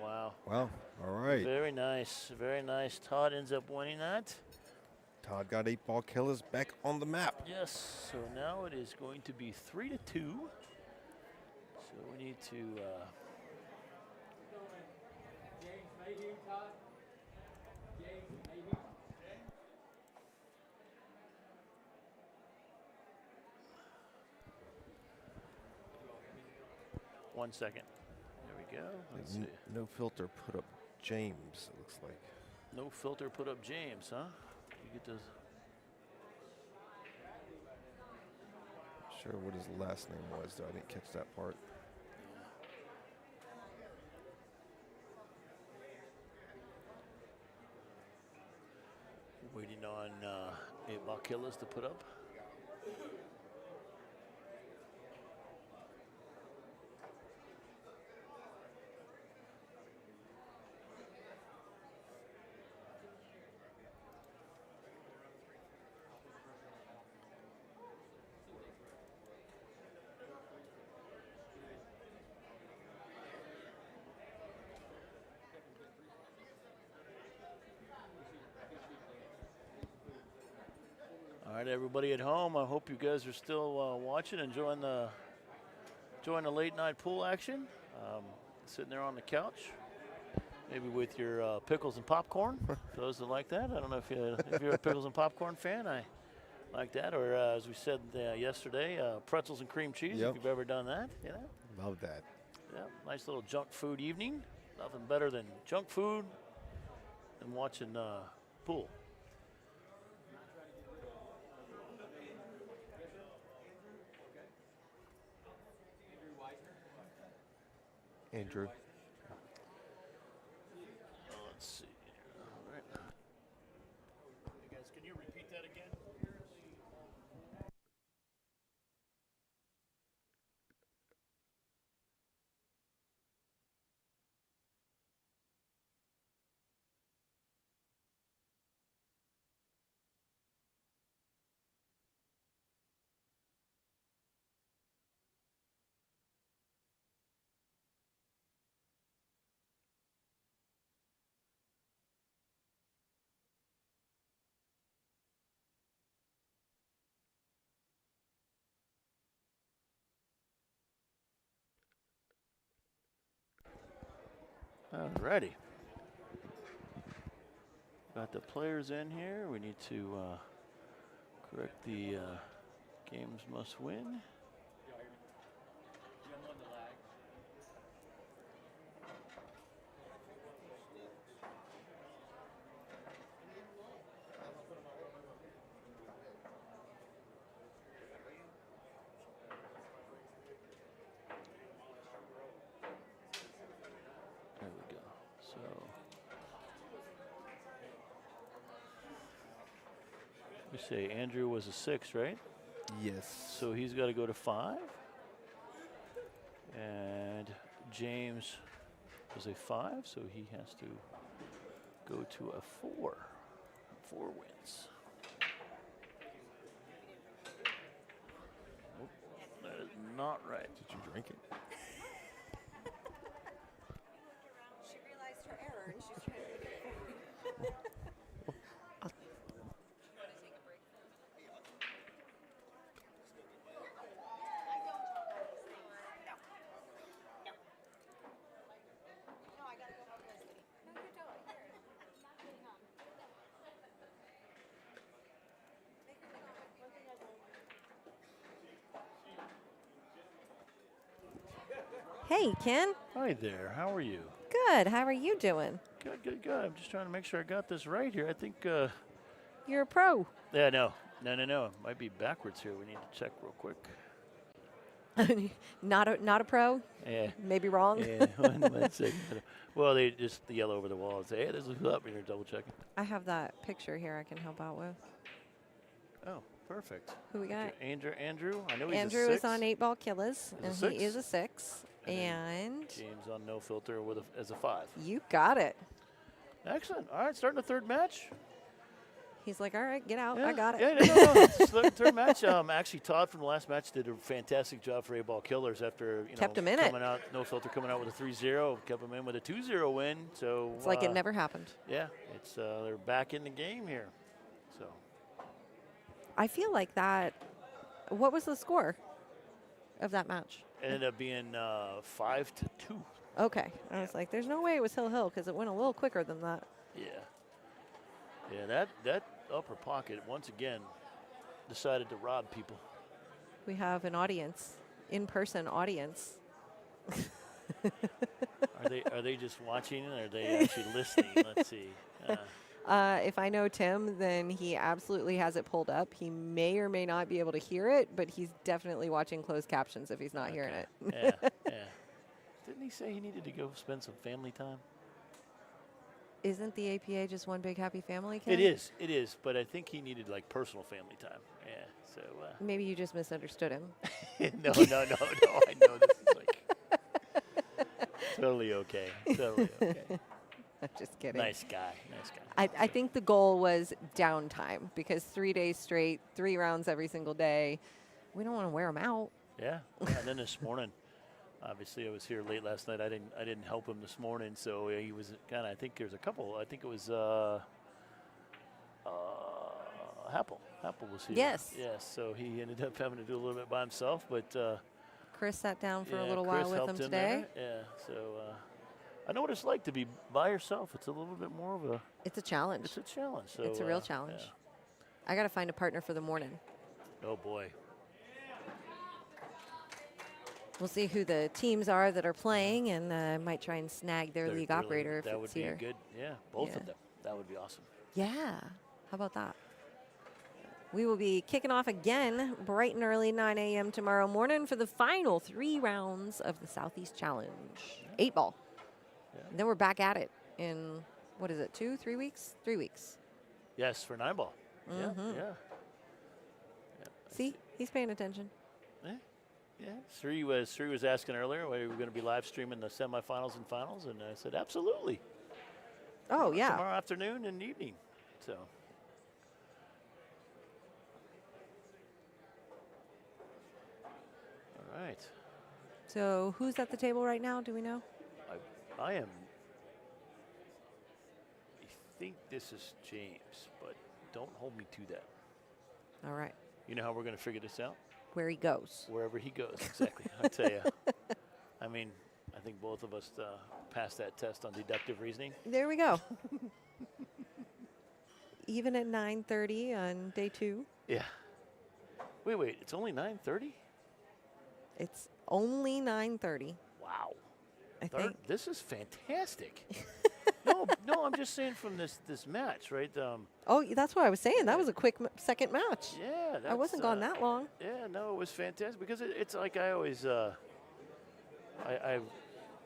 Wow. Wow. All right. Very nice. Very nice. Todd ends up winning that. Todd got 8 ball killers back on the map. Yes. So now it is going to be 3-2. So we need to. One second. There we go. Let's see. No filter put up James, it looks like. No filter put up James, huh? You get to. Sure what his last name was, though. I didn't catch that part. Waiting on 8 ball killers to put up. All right, everybody at home, I hope you guys are still watching, enjoying the late night pool action. Sitting there on the couch, Maybe with your pickles and popcorn. Those that like that. I don't know if you're a pickles and popcorn fan. I like that. Or as we said yesterday, pretzels and cream cheese. Yep. If you've ever done that, Love that. Yeah, nice little junk food evening. Nothing better than junk food and watching pool. Andrew. Let's see. All right. Hey guys, can you repeat that again? Alrighty. Got the players in here. We need to correct the games must win. There we go. So we say Andrew was a 6, right? Yes. So he's got to go to 5. And James was a 5, so he has to go to a 4. 4 wins. Nope, that is not right. Did you drink it? She realized her error and she's trying to make it. Hey, Ken. Hi there. How are you? Good. How are you doing? Good, good, good. I'm just trying to make sure I got this right here. I think. You're a pro. Yeah, no. It might be backwards here. We need to check real quick. Not a pro. Yeah. Maybe wrong. Yeah. 1 second. Well, they just yell over the wall and say, "Hey, this looks up." And you're double checking. I have that picture here I can help out with. Oh, perfect. Who we got? Andrew. I know he's Andrew a 6. is on 8-ball killers, and He's a he 6. is a 6. And James on no filter with as a 5. you got it. Excellent. All right, starting the third match. He's like, all right, get out. Yeah, I got it. Yeah, no. It's the third match. Actually, Todd from the last match did a fantastic job for 8-ball killers after Kept him in it. coming out, no filter coming out with a 3-0, kept him in with a 2-0 win. So It's like it never happened. Yeah, it's they're back in the game here. So I feel like that. What was the score of that match? it ended up being 5-2. Okay. I was like, there's no way it was Hill because it went a little quicker than that. Yeah, that upper pocket once again decided to rob people. We have an audience, in-person audience. Are they just watching or are they actually listening? Let's see. If I know Tim, then he absolutely has it pulled up. He may or may not be able to hear it, but he's definitely watching closed captions if he's not hearing it. Yeah. Didn't he say he needed to go spend some family time? Isn't the APA just one big happy family, Ken? It is. But I think he needed like personal family time. Yeah. So. Maybe you just misunderstood him. No. I know this is like totally okay. I'm just kidding. Nice guy. I think the goal was downtime because 3 days straight, 3 rounds every single day. We don't want to wear them out. Yeah. And then this morning, obviously I was here late last night. I didn't help him this morning, so he was kind of. I think there's a couple. I think it was Happel. Happel was here. Yes. So he ended up having to do a little bit by himself, but Chris sat down for a little Chris while with helped him today. there. Yeah. So I know what it's like to be by yourself. It's a little bit more of a. It's a challenge. It's a challenge. So, It's a real challenge. I got to find a partner for the morning. Yeah. Oh boy. We'll see who the teams are that are playing, and I might try and snag their league Really, operator if that it's would here. be good. Yeah, both Yeah. of them. That would be awesome. Yeah. How about that? We will be kicking off again bright and early, 9 a.m. tomorrow morning for the final 3 rounds of the Southeast Challenge. 8-ball. Yeah. And then we're back at it in, what is it, 2, 3 weeks? 3 weeks. Yes, for 9-ball. Mhm. Yeah. See, he's paying attention. Yeah. Sri was asking earlier whether we were going to be live streaming the semifinals and finals, and I said absolutely. Oh, yeah. Tomorrow afternoon and evening. So. All right. So who's at the table right now? Do we know? I am. I think this is James, but don't hold me to that. All right. You know how we're going to figure this out? Where he goes. Wherever he goes, exactly. I tell you. I mean, I think both of us passed that test on deductive reasoning. There we go. Even at 9:30 on day 2. Yeah. Wait. It's only 9:30. It's only 9:30. Wow. I think. This is fantastic. no, I'm just saying from this match, right? Oh, that's what I was saying. That was a quick second match. Yeah, I wasn't gone that long. Yeah, no, it was fantastic because it's like I always, I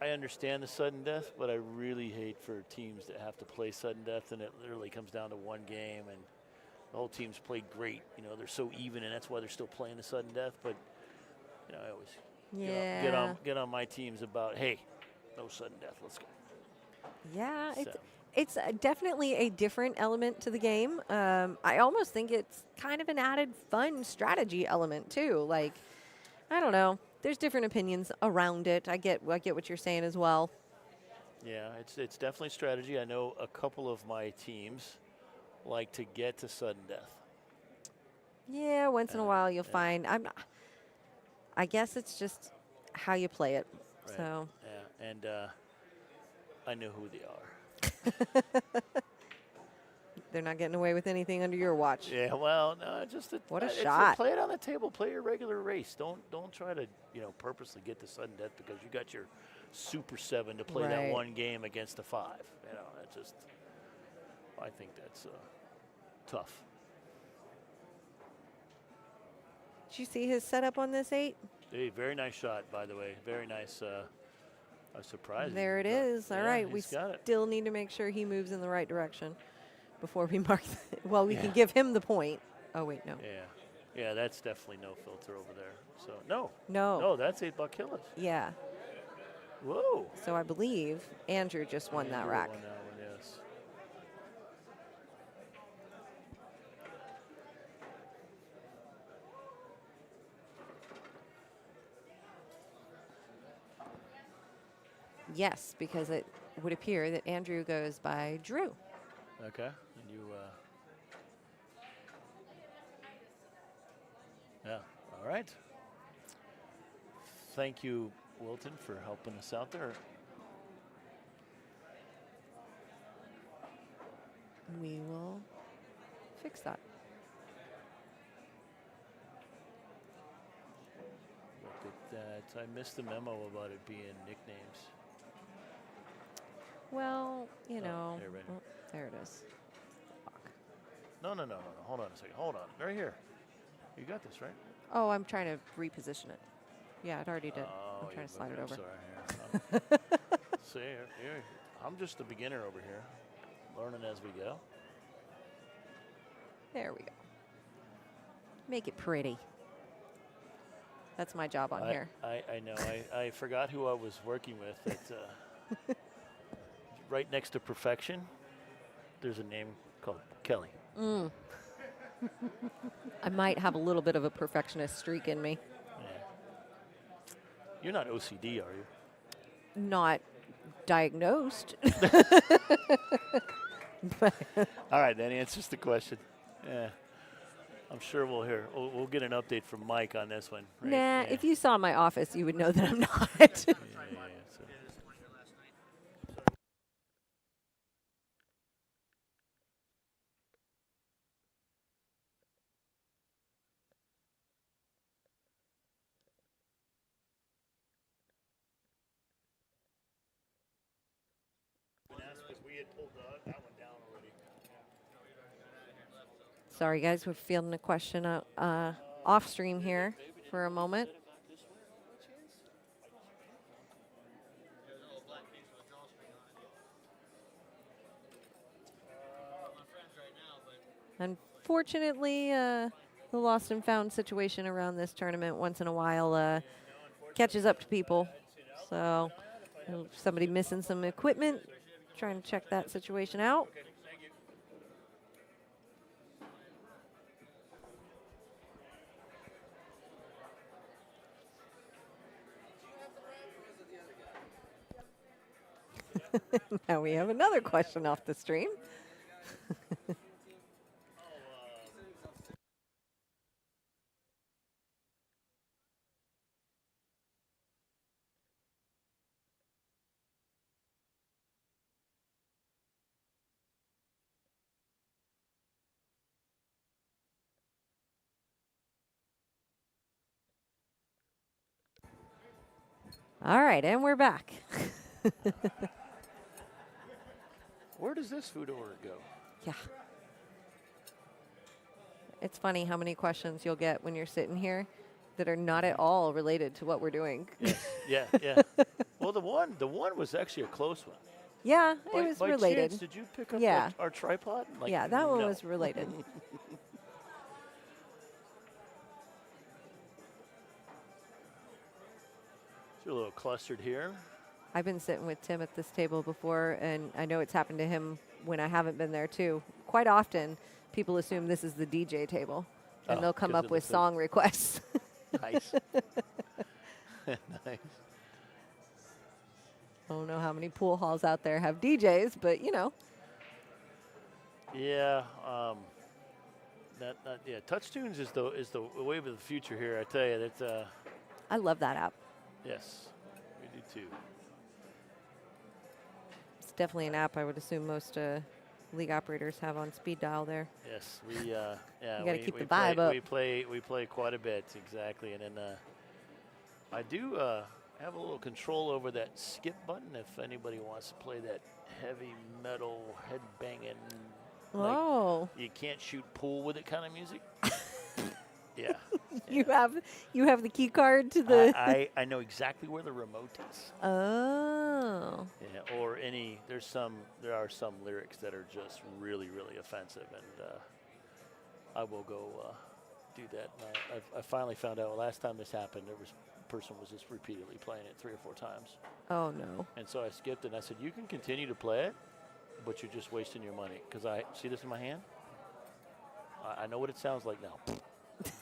understand the sudden death, but I really hate for teams that have to play sudden death, and it literally comes down to one game, and the whole team's played great. You know, they're so even, and that's why they're still playing the sudden death. But you know, I always get on my teams about, hey, no sudden death. Let's go. Yeah, So. it's definitely a different element to the game. I almost think it's kind of an added fun strategy element too. Like, I don't know. There's different opinions around it. I get what you're saying as well. Yeah, it's definitely strategy. I know a couple of my teams like to get to sudden death. Yeah, once in a while you'll find. I guess it's just how you play it. Right. So. Yeah, and I know who they are. They're not getting away with anything under your watch. Yeah, well, no, just What a it's shot. play it on the table. Play your regular race. Don't try to purposely get to sudden death because you got your Super 7 to play that Right. one game against a 5. You know, that's just. I think that's tough. Did you see his setup on this 8? Hey, very nice shot, by the way. Very nice. I was surprised. There it is. All Yeah, right, we he's got it. still need to make sure he moves in the right direction before we mark. Well, we can Yeah. give him the point. Oh wait, no. Yeah, that's definitely no filter over there. So no, No. that's 8 buck killers. Yeah. Whoa. So I believe Andrew just won that Andrew rack. won that one, yes. Yes, because it would appear that Andrew goes by Drew. Okay, and you. Yeah. All right. Thank you, Wilton, for helping us out there. We will fix that. Look at that. I missed the memo about it being nicknames. Well, you Oh, know. there, right. Oh, there it is. Fuck. No. Hold on a second. Hold on. Right here. You got this, right? Oh, I'm trying to reposition it. Yeah, it already did. Oh, I'm trying to slide it I'm over. sorry. Here. See, here, I'm just a beginner over here, learning as we go. There we go. Make it pretty. That's my job on here. I know. I forgot who I was working with. At, right next to perfection, there's a name called Kelly. I might have a little bit of a perfectionist streak in me. Yeah. You're not OCD, are you? Not diagnosed. All right, that answers the question. Yeah. I'm sure we'll get an update from Mike on this one. Right? Nah, Yeah. if you saw my office, you would know that I'm not. Yeah, so. Sorry, guys, we're fielding a question off stream here for a moment. Unfortunately, the lost and found situation around this tournament once in a while catches up to people. So somebody missing some equipment, trying to check that situation out. Now we have another question off the stream. All right, and we're back. Where does this food order go? Yeah. It's funny how many questions you'll get when you're sitting here that are not at all related to what we're doing. Yes. Yeah. Well, the one was actually a close one. Yeah, By- it was by related. chance, did you pick up Yeah. our tripod? Like, Yeah, that one no. was related. You're a little clustered here. I've been sitting with Tim at this table before, and I know it's happened to him when I haven't been there too. Quite often, people assume this is the DJ table, and Oh, they'll come 'cause up it with looks like- song requests. Nice. Nice. I don't know how many pool halls out there have DJs, but you know. Yeah. TouchTunes is the wave of the future here. I tell you, that's I love that app. yes, we do too. It's definitely an app I would assume most league operators have on speed dial there. Yes, we yeah. You gotta keep we the vibe play, up. We play quite a bit, exactly, and then I do have a little control over that skip button if anybody wants to play that heavy metal head banging. Like, Oh, you can't shoot pool with it kind of music. Yeah. you have the key card to the. I know exactly where the remote is. Oh. Yeah, or there are some lyrics that are just really, really offensive, and I will go do that. And I finally found out last time this happened, a person was just repeatedly playing it 3 or 4 times. Oh no. And so I skipped it, and I said, you can continue to play it, but you're just wasting your money. Because I see this in my hand? I know what it sounds like now.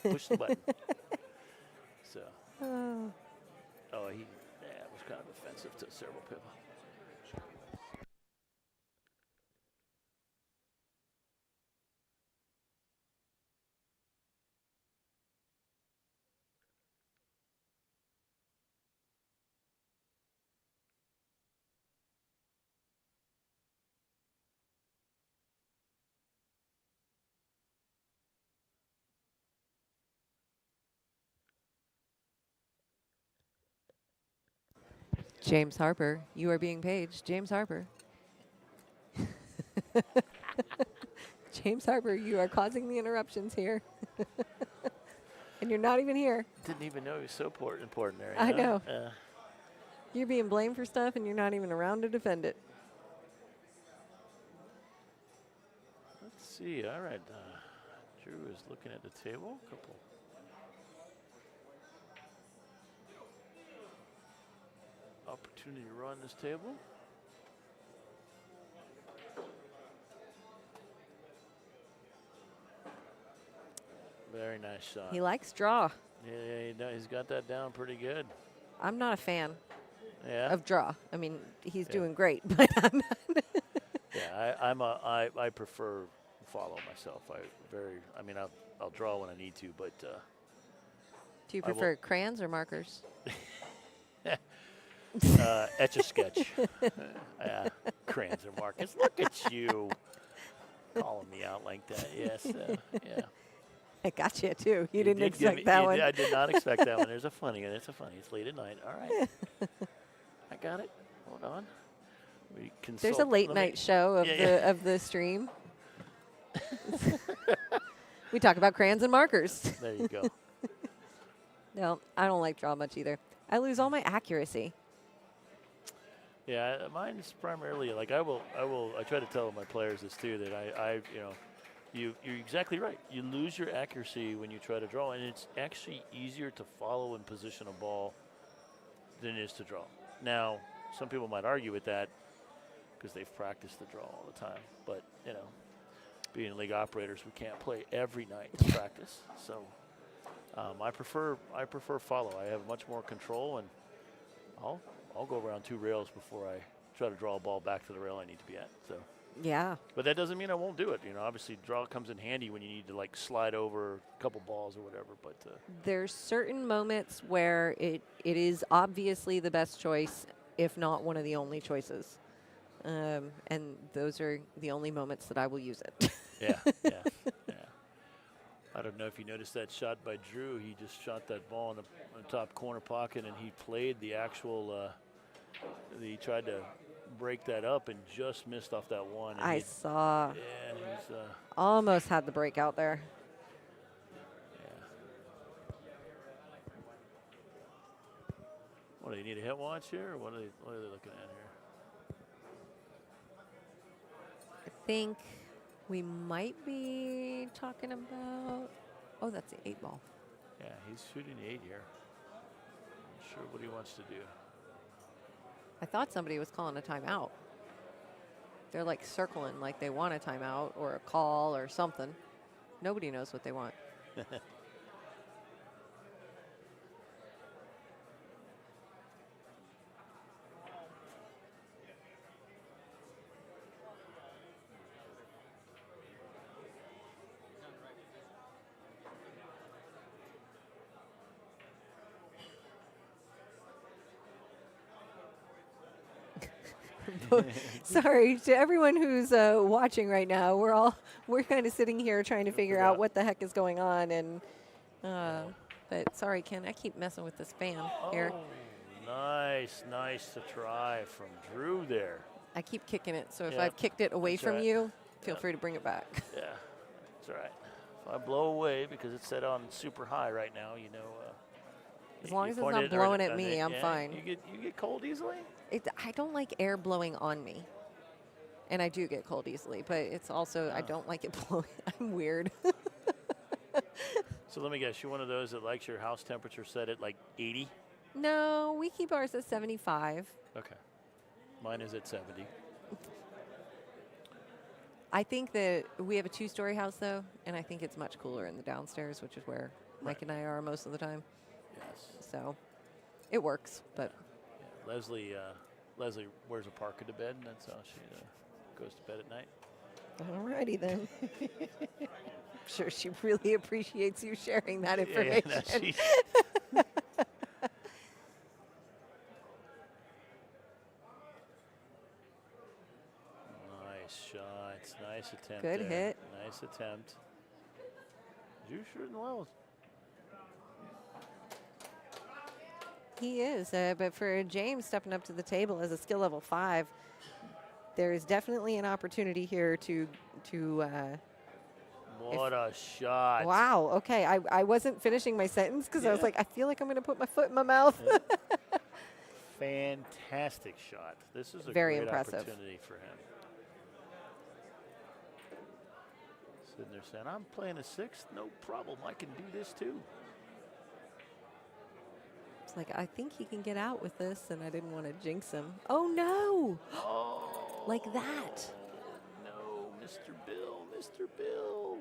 Push the button. So. Oh. It was kind of offensive to several people. James Harper, you are being paged. James Harper. James Harper, you are causing the interruptions here. And you're not even here. Didn't even know he was so important there. I know. Yeah. You're being blamed for stuff and you're not even around to defend it. Let's see. All right. Drew is looking at the table. Couple. Opportunity to run this table. Very nice shot. He likes draw. Yeah, he's got that down pretty good. I'm not a fan Yeah. of draw. I mean, he's Yeah. doing great, but I'm not. Yeah, I prefer follow myself. I'll draw when I need to, but Do you I will- prefer crayons or markers? Etch a sketch. Crayons and markers. Look at you calling me out like that. Yes, yeah. I got you too. You didn't did give expect me- that you one. did- I did not expect that one. There's a funny one. It's a funny. It's late at night. All right. I got it. Hold on. We There's a consult- late let me- night show of Yeah, yeah. the stream. We talk about crayons and markers. There you go. No, I don't like draw much either. I lose all my accuracy. Yeah, mine's primarily like I try to tell my players this too, that you're exactly right. You lose your accuracy when you try to draw, and it's actually easier to follow and position a ball than it is to draw. Now, some people might argue with that because they've practiced the draw all the time, but being league operators, we can't play every night to practice. So I prefer follow. I have much more control, and I'll go around 2 rails before I try to draw a ball back to the rail I need to be at. So. Yeah. But that doesn't mean I won't do it. Obviously draw comes in handy when you need to like slide over a couple balls or whatever. But there's certain moments where it is obviously the best choice, if not one of the only choices. And those are the only moments that I will use it. Yeah. I don't know if you noticed that shot by Drew. He just shot that ball in the top corner pocket, and he played the actual. He tried to break that up and just missed off that one. I saw. Yeah, he's almost had the breakout there. Yeah. What do you need a hit watch here, or what are they looking at here? I think we might be talking about. Oh, that's the 8 ball. Yeah, he's shooting the 8 here. Not sure what he wants to do. I thought somebody was calling a timeout. They're like circling like they want a timeout or a call or something. Nobody knows what they want. Sorry to everyone who's watching right now. We're kind of sitting here trying to figure out what the heck is going on, and but sorry, Ken, I keep messing with this fan here. Nice to try from Drew there. I keep kicking it, so if I've kicked it away from you, feel free to bring it back. Yeah, that's all right. If I blow away because it's set on super high right now, as long as it's not blowing at me, I'm fine. You get cold easily? I don't like air blowing on me. And I do get cold easily, but it's also, I don't like it blowing. I'm weird. So let me guess, you're one of those that likes your house temperature set at like 80? No, we keep ours at 75. Okay. Mine is at 70. I think that we have a 2-story house, though, and I think it's much cooler in the downstairs, which is where Mike and I are most of the time. Yes. So it works, but. Yeah, Leslie wears a parka to bed, and that's how she goes to bed at night. All righty then. I'm sure she really appreciates you sharing that information. Yeah, nice shots. Nice attempt. Good hit. Nice attempt. You're shooting well. He is, but for James stepping up to the table as a skill level 5, there is definitely an opportunity here to what a shot. Wow, okay. I wasn't finishing my sentence because I was like, I feel like I'm going to put my foot in my mouth. Fantastic shot. This is a very great impressive opportunity for him. Sitting there saying, I'm playing a 6th, no problem. I can do this too. It's like, I think he can get out with this, and I didn't want to jinx him. Oh, no. Oh. Like that. No, Mr. Bill, Mr. Bill.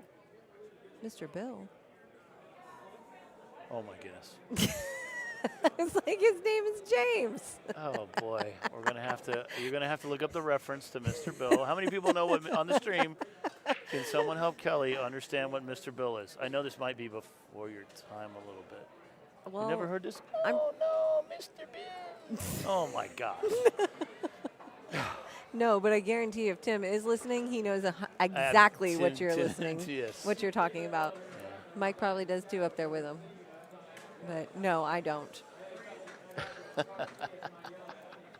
Mr. Bill. Oh, my goodness. It's like his name is James. Oh, boy. You're going to have to look up the reference to Mr. Bill. How many people know what on the stream? Can someone help Kelly understand what Mr. Bill is? I know this might be before your time a little bit. Well, you never heard this? Oh, no, Mr. Bill. Oh, my gosh. No, but I guarantee if Tim is listening, he knows exactly what you're listening, yes. what you're talking about. Yeah. Mike probably does too up there with him. But no, I don't.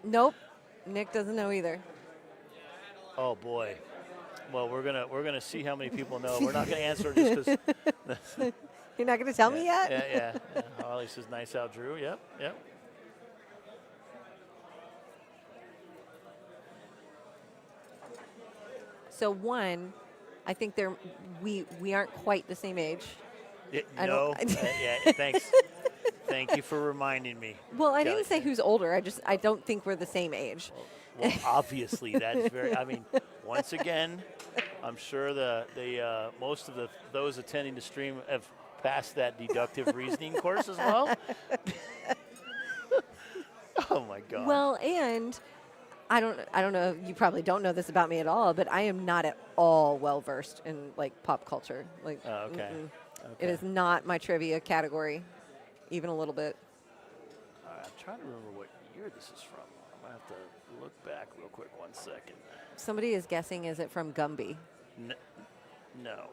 Nope. Nick doesn't know either. Oh, boy. Well, we're gonna see how many people know. We're not gonna answer just because. You're not going to tell me yet? Yeah. Holly says, "Nice out, Drew." Yep. So one, I think we aren't quite the same age. No. Yeah. Thanks. Thank you for reminding me. Well, I Kelly. didn't say who's older. I don't think we're the same age. Well, obviously that's very. I mean, once again, I'm sure the most of those attending the stream have passed that deductive reasoning course as well. Oh my God. Well, and I don't know. You probably don't know this about me at all, but I am not at all well versed in like pop culture. Like, Okay. It is not my trivia category, even a little bit. All right, I'm trying to remember what year this is from. I'm gonna have to look back real quick. 1 second. Somebody is guessing, is it from Gumby? No.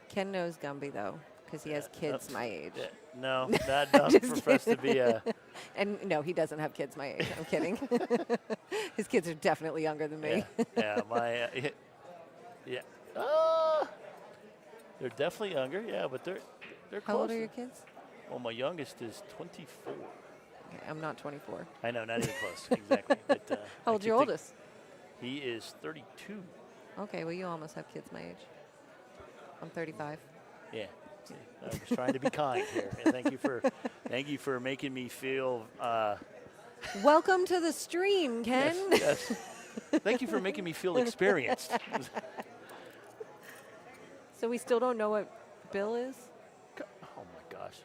Ken knows Gumby though, because he has kids my age. Yeah, no, that doesn't Just profess to be a. And no, he doesn't have kids my age. I'm kidding. His kids are definitely younger than me. Yeah, yeah. They're definitely younger. Yeah, but they're How close. old are your kids? Well, my youngest is 24. Okay, I'm not 24. I know, not even close. Exactly. But, How old's your oldest? He is 32. Okay, well, you almost have kids my age. I'm 35. Yeah. See, I was trying to be kind here. And thank you for making me feel. Welcome to the stream, Ken. Yes. Thank you for making me feel experienced. So we still don't know what Bill is? Oh my gosh.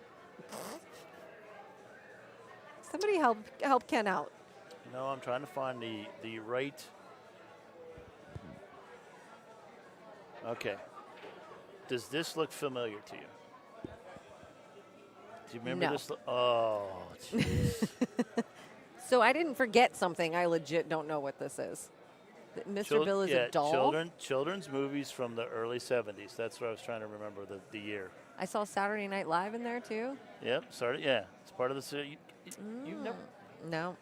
Somebody help Ken out. No, I'm trying to find the right. Okay. Does this look familiar to you? Do you remember No. this? Oh, jeez. So I didn't forget something. I legit don't know what this is. Mr. Bill is a doll? Children's movies from the early 70s. That's what I was trying to remember the year. I saw Saturday Night Live in there too. Yep, sorry. Yeah, it's part of the. You never. No.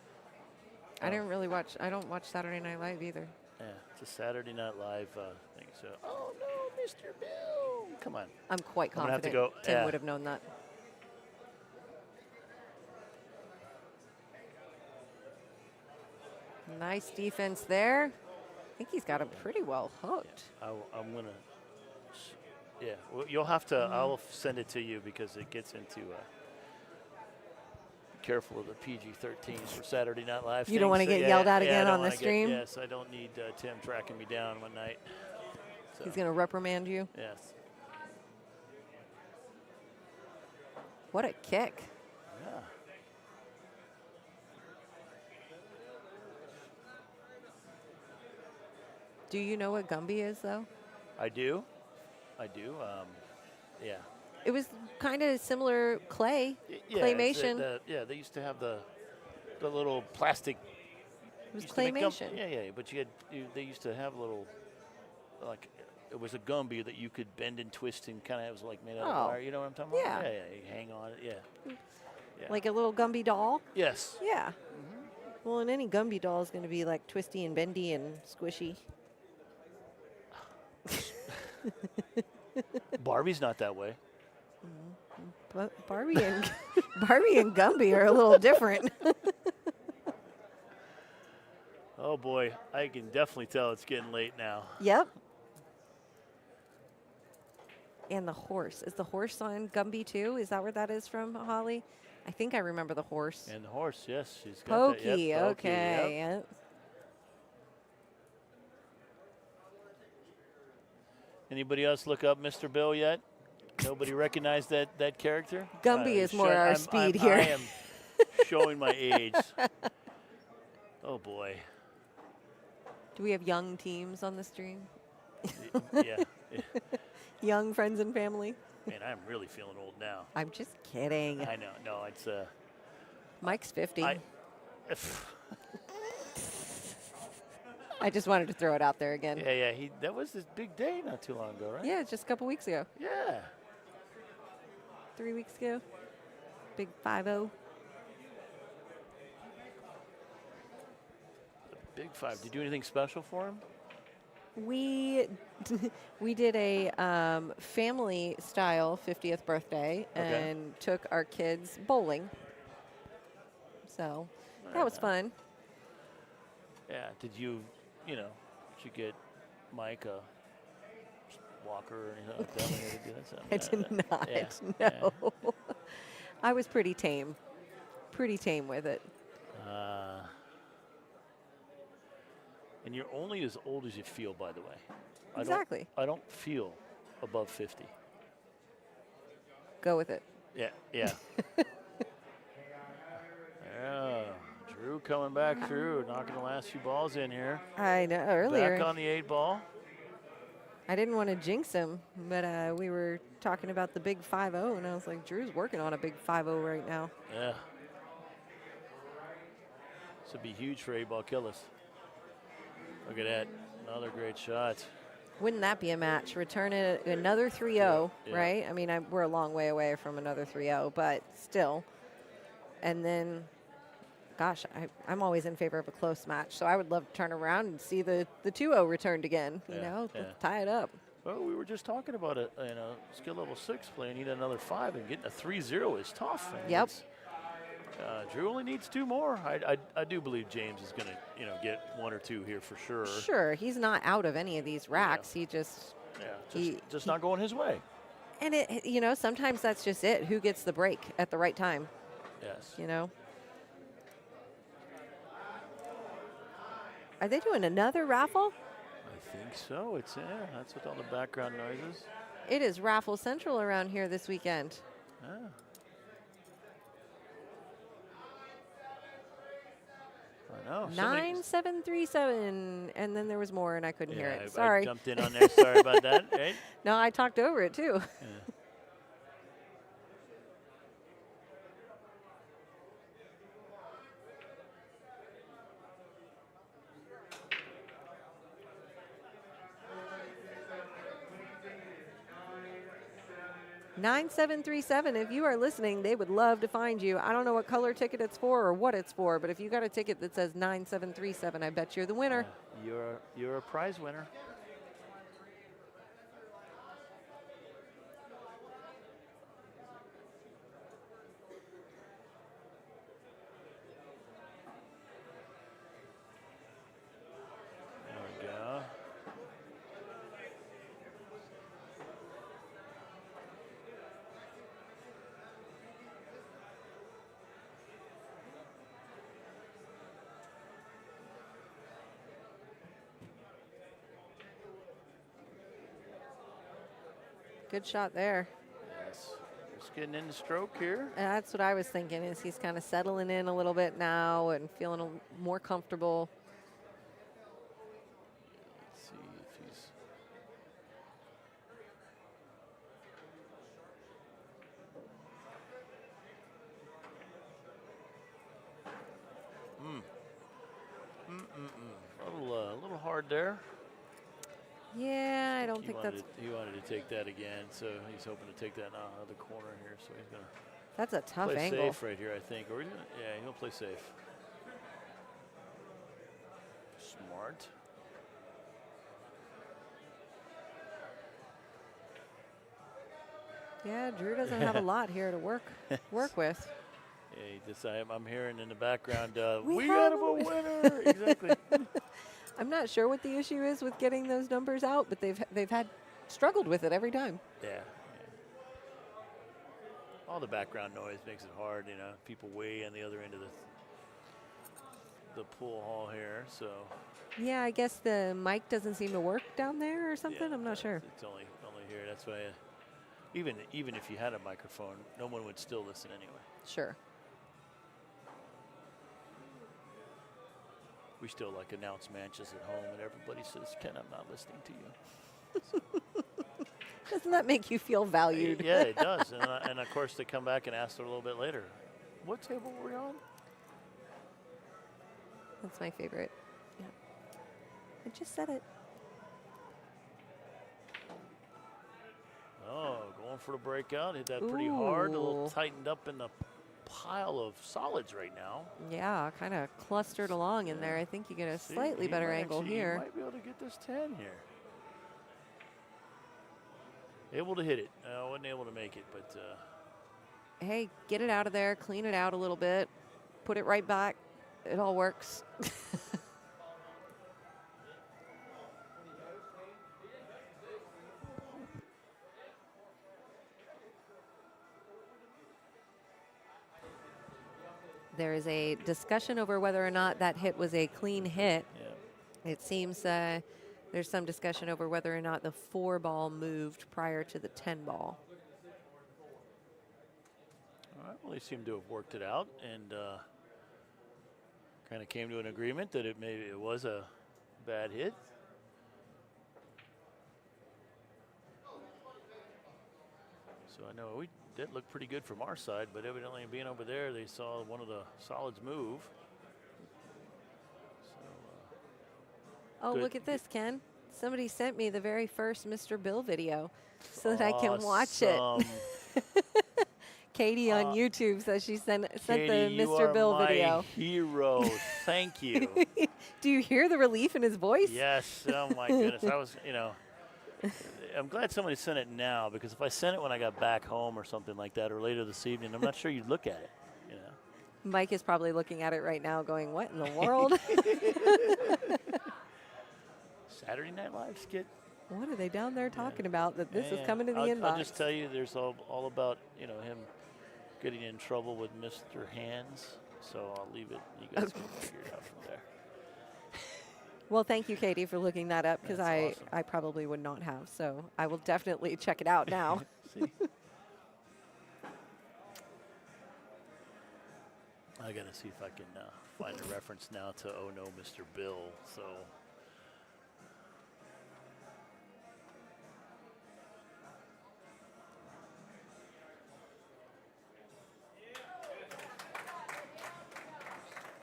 I didn't really watch. I don't watch Saturday Night Live either. Yeah, it's a Saturday Night Live thing. So, oh no, Mr. Bill! Come on. I'm quite I'm gonna have to confident go- Tim yeah. would have known that. Nice defense there. I think he's got him pretty well hooked. I'm gonna. Yeah, well, you'll have to. I'll send it to you because it gets into. Careful of the PG-13s for Saturday Night Live. You don't want to get yelled at again on the stream? Yes, I don't need Tim tracking me down one night. So, He's going to reprimand you. yes. What a kick. Yeah. Do you know what Gumby is, though? I do. Yeah. It was kind of similar clay, Yeah, claymation. they used to have the little plastic. It was used to make claymation. Yeah, but they used to have little, like, it was a Gumby that you could bend and twist and kind of was like made out of wire. You know what I'm talking Yeah. about? Yeah, you hang on it. Yeah. Like a little Gumby doll? Yes. Yeah. Well, and any Gumby doll is going to be like twisty and bendy and squishy. Barbie's not that way. But Barbie and Gumby are a little different. Oh boy, I can definitely tell it's getting late now. Yep. And the horse. Is the horse on Gumby too? Is that where that is from, Holly? I think I remember the horse. And the horse, yes, she's got Pokey, that. Yep, Pokey, okay. yep. Yep. Anybody else look up Mr. Bill yet? Nobody recognized that character? Gumby is more our speed here. I am showing my age. Oh boy. Do we have young teams on the stream? Yeah. Young friends and family? Man, I'm really feeling old now. I'm just kidding. I know. No, it's Mike's 50. I just wanted to throw it out there again. Yeah. That was his big day not too long ago, right? Yeah, just a couple weeks ago. Yeah. 3 weeks ago. Big 5-0. Big 5. Did you do anything special for him? We we did a family style 50th birthday Okay. and took our kids bowling. So that was fun. Yeah. Did you get Mike a walker or anything like that when you had to do that? So, I did not. yeah, No. I was pretty tame. Pretty tame with it. And you're only as old as you feel, by the way. Exactly. I don't feel above 50. Go with it. Yeah, yeah. Yeah, Drew coming back through, knocking the last few balls in here. I know earlier. Back on the 8 ball. I didn't want to jinx him, but we were talking about the big 5-0, and I was like, Drew's working on a big 5-0 right now. Yeah. This would be huge for 8-ball killers. Look at that. Another great shot. Wouldn't that be a match? Return it another 3-0, Yeah. right? I mean, we're a long way away from another 3-0, but still. And then, gosh, I'm always in favor of a close match, so I would love to turn around and see the 2-0 returned again, you know, tie it up. Well, we were just talking about it, skill level 6 play. You need another 5, and getting a 3-0 is tough. And Yep. Drew only needs 2 more. I do believe James is going to get 1 or 2 here for sure. Sure, he's not out of any of these racks. He just just not going his way. And sometimes that's just it. Who gets the break at the right time? Yes. You know. Are they doing another raffle? I think so. It's that's with all the background noises. It is Raffle Central around here this weekend. Yeah. I know. 9737, and then there was more, and I couldn't hear it. I Sorry. jumped in on there. Sorry about that. Right? No, I talked over it too. Yeah. 9737, if you are listening, they would love to find you. I don't know what color ticket it's for or what it's for, but if you got a ticket that says 9737, I bet you're the winner. You're a prize winner. There we go. Good shot there. Yes. Just getting into stroke here. And that's what I was thinking, is he's kind of settling in a little bit now and feeling more comfortable. Let's see if he's. A little hard there. Yeah, I don't think that's He wanted to take that again, so he's hoping to take that now out of the corner here. So he's gonna that's a tough play angle. safe right here, I think. Or he'll play safe. Smart. Yeah, Drew doesn't have a lot here to work with. Yeah, I'm hearing in the background, We we have got a a winner. Exactly. I'm not sure what the issue is with getting those numbers out, but they've had struggled with it every time. Yeah. All the background noise makes it hard, people way on the other end of the pool hall here, so. Yeah, I guess the mic doesn't seem to work down there or something. I'm not sure. It's only here. That's why, even if you had a microphone, no one would still listen anyway. Sure. We still announce matches at home, and everybody says, "Ken, I'm not listening to you." Doesn't that make you feel valued? Yeah, it does. And of course, they come back and ask a little bit later, "What table were we on?" That's my favorite. Yeah. I just said it. Oh, going for the breakout. Hit that pretty hard. A little Ooh. tightened up in the pile of solids right now. Yeah, kind of clustered along in there. I think you get a slightly better angle He here. might be able to get this 10 here. able to hit it. I wasn't able to make it, but Hey, get it out of there, clean it out a little bit, put it right back. It all works. There is a discussion over whether or not that hit was a clean hit. yeah. It seems there's some discussion over whether or not the 4 ball moved prior to the 10 ball. All right, well, they seem to have worked it out and kind of came to an agreement that maybe it was a bad hit. So I know we did look pretty good from our side, but evidently being over there, they saw one of the solids move. So, Oh, good. look at this, Ken. Somebody sent me the very first Mr. Bill video so that I can watch it. Awesome. Katie on YouTube says she sent Katie, the you Mr. are Bill my video. hero. Thank you. Do you hear the relief in his voice? Yes. Oh my goodness. I was, I'm glad somebody sent it now, because if I sent it when I got back home or something like that, or later this evening, I'm not sure you'd look at it. Mike is probably looking at it right now going, what in the world? Saturday Night Live skit. What are they down there talking about that this is Yeah, coming to the I'll inbox? just tell you, there's all about him getting in trouble with Mr. Hands. So I'll leave it. You guys can figure it out from there. Well, thank you, Katie, for looking that up, because That's awesome. I probably would not have. So I will definitely check it out now. See? I got to see if I can find a reference now to "Oh No, Mr. Bill." So.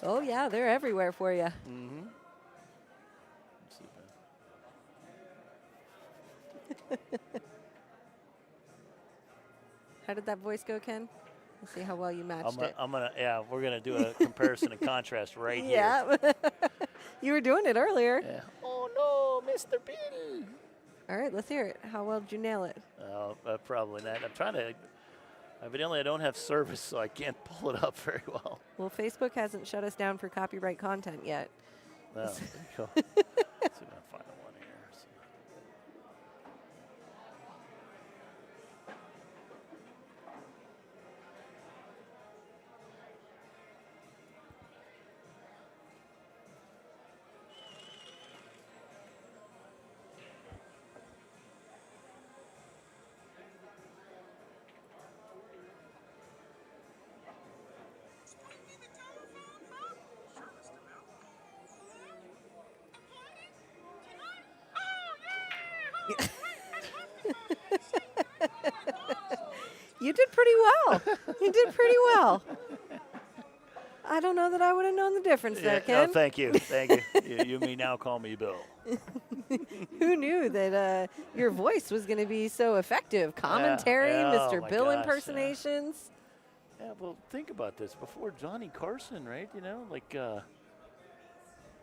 Oh, yeah, they're everywhere for you. Mm-hmm. How did that voice go, Ken? Let's see how well you matched it. We're gonna do a comparison and contrast right here. Yeah. You were doing it earlier. Yeah. Oh no, Mr. Bill. All right, let's hear it. How well did you nail it? Probably not. I'm trying to. Evidently, I don't have service, so I can't pull it up very well. Well, Facebook hasn't shut us down for copyright content yet. No, there you go. Let's see if I can find one here. So. You did pretty well. You did pretty well. I don't know that I would have known the difference there, Ken. No, thank you. Thank you. You may now call me Bill. Who knew that your voice was going to be so effective? Commentary, Yeah. Mr. Oh, Bill my gosh, impersonations. Yeah, well, think about this. Before Johnny Carson, right? It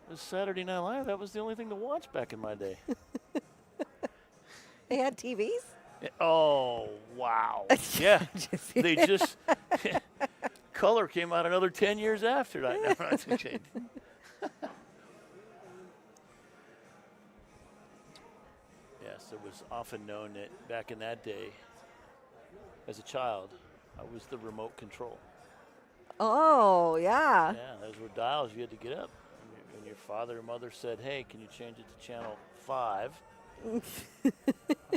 was Saturday Night Live. That was the only thing to watch back in my day. They had TVs? Oh, wow. Yeah. They just color came out another 10 years after that. No, that's okay. Yes, it was often known that back in that day, as a child, I was the remote control. Oh, yeah. Yeah, those were dials you had to get up. When your father or mother said, hey, can you change it to channel 5? You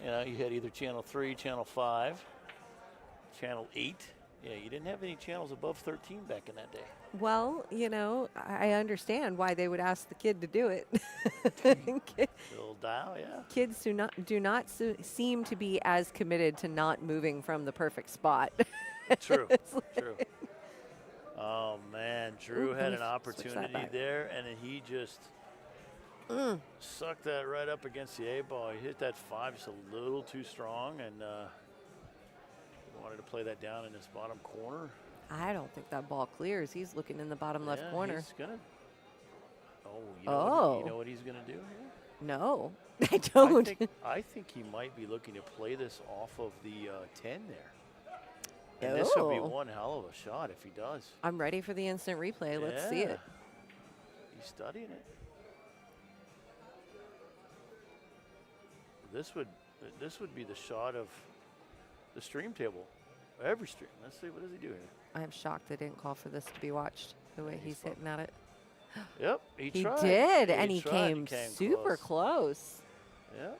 had either channel 3, channel 5, channel 8. Yeah, you didn't have any channels above 13 back in that day. Well, I understand why they would ask the kid to do it. Little dial, yeah. Kids do not seem to be as committed to not moving from the perfect spot. True, true. Oh, man, Drew had an opportunity there, and then he just sucked that right up against the A-ball. He hit that 5 just a little too strong, and wanted to play that down in his bottom corner. I don't think that ball clears. He's looking in the bottom left corner. He's gonna. Oh, you know what he's gonna do here? No, I don't. I think he might be looking to play this off of the 10 there. And this would be Oh. one hell of a shot if he does. I'm ready for the instant replay. Let's see it. He's studying it. This would be the shot of the stream table. Every stream. Let's see, what does he do here? I'm shocked they didn't call for this to be watched the way he's hitting at it. Yep, he tried. Did, and he tried. came super close. Yep.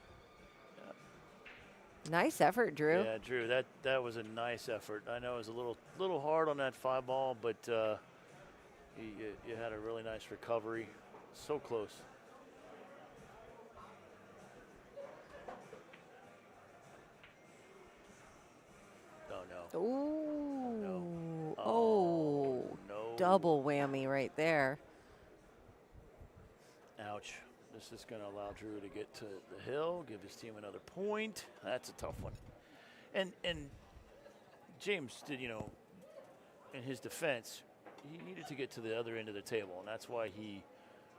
Nice effort, Drew. Yeah, Drew, that was a nice effort. I know it was a little hard on that 5 ball, but you had a really nice recovery. So close. Oh, no. Ooh. No. Oh. No. Double whammy right there. Ouch. This is going to allow Drew to get to the hill, give his team another point. That's a tough one. And James did, in his defense, he needed to get to the other end of the table, and that's why he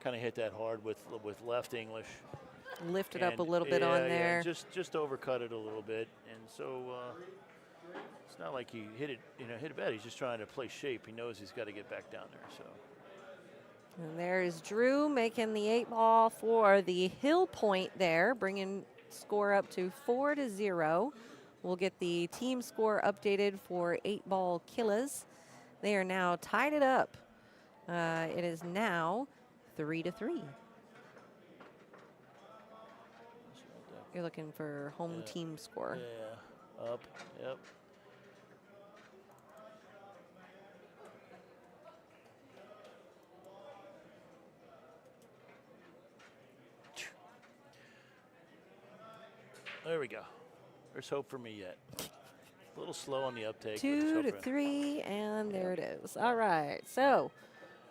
kind of hit that hard with left English. Lifted up a little bit on there. Yeah, just overcut it a little bit, and so it's not like he hit it bad. He's just trying to play shape. He knows he's got to get back down there. So. And there's Drew making the 8 ball for the hill point there, bringing score up to 4-0. We'll get the team score updated for 8 ball Killers. They are now tied it up. It is now 3-3. You're looking for home team score. Yeah, up, yep. There we go. There's hope for me yet. A little slow on the uptake. 2-3, and there it is. All right, so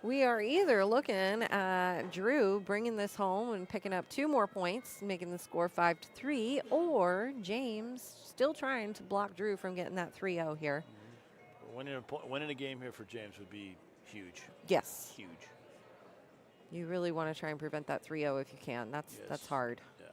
we are either looking at Drew bringing this home and picking up 2 more points, making the score 5-3, or James still trying to block Drew from getting that 3-0 here. Winning a game here for James would be huge. Yes. Huge. You really want to try and prevent that 3-0 if you can. That's hard. Yeah.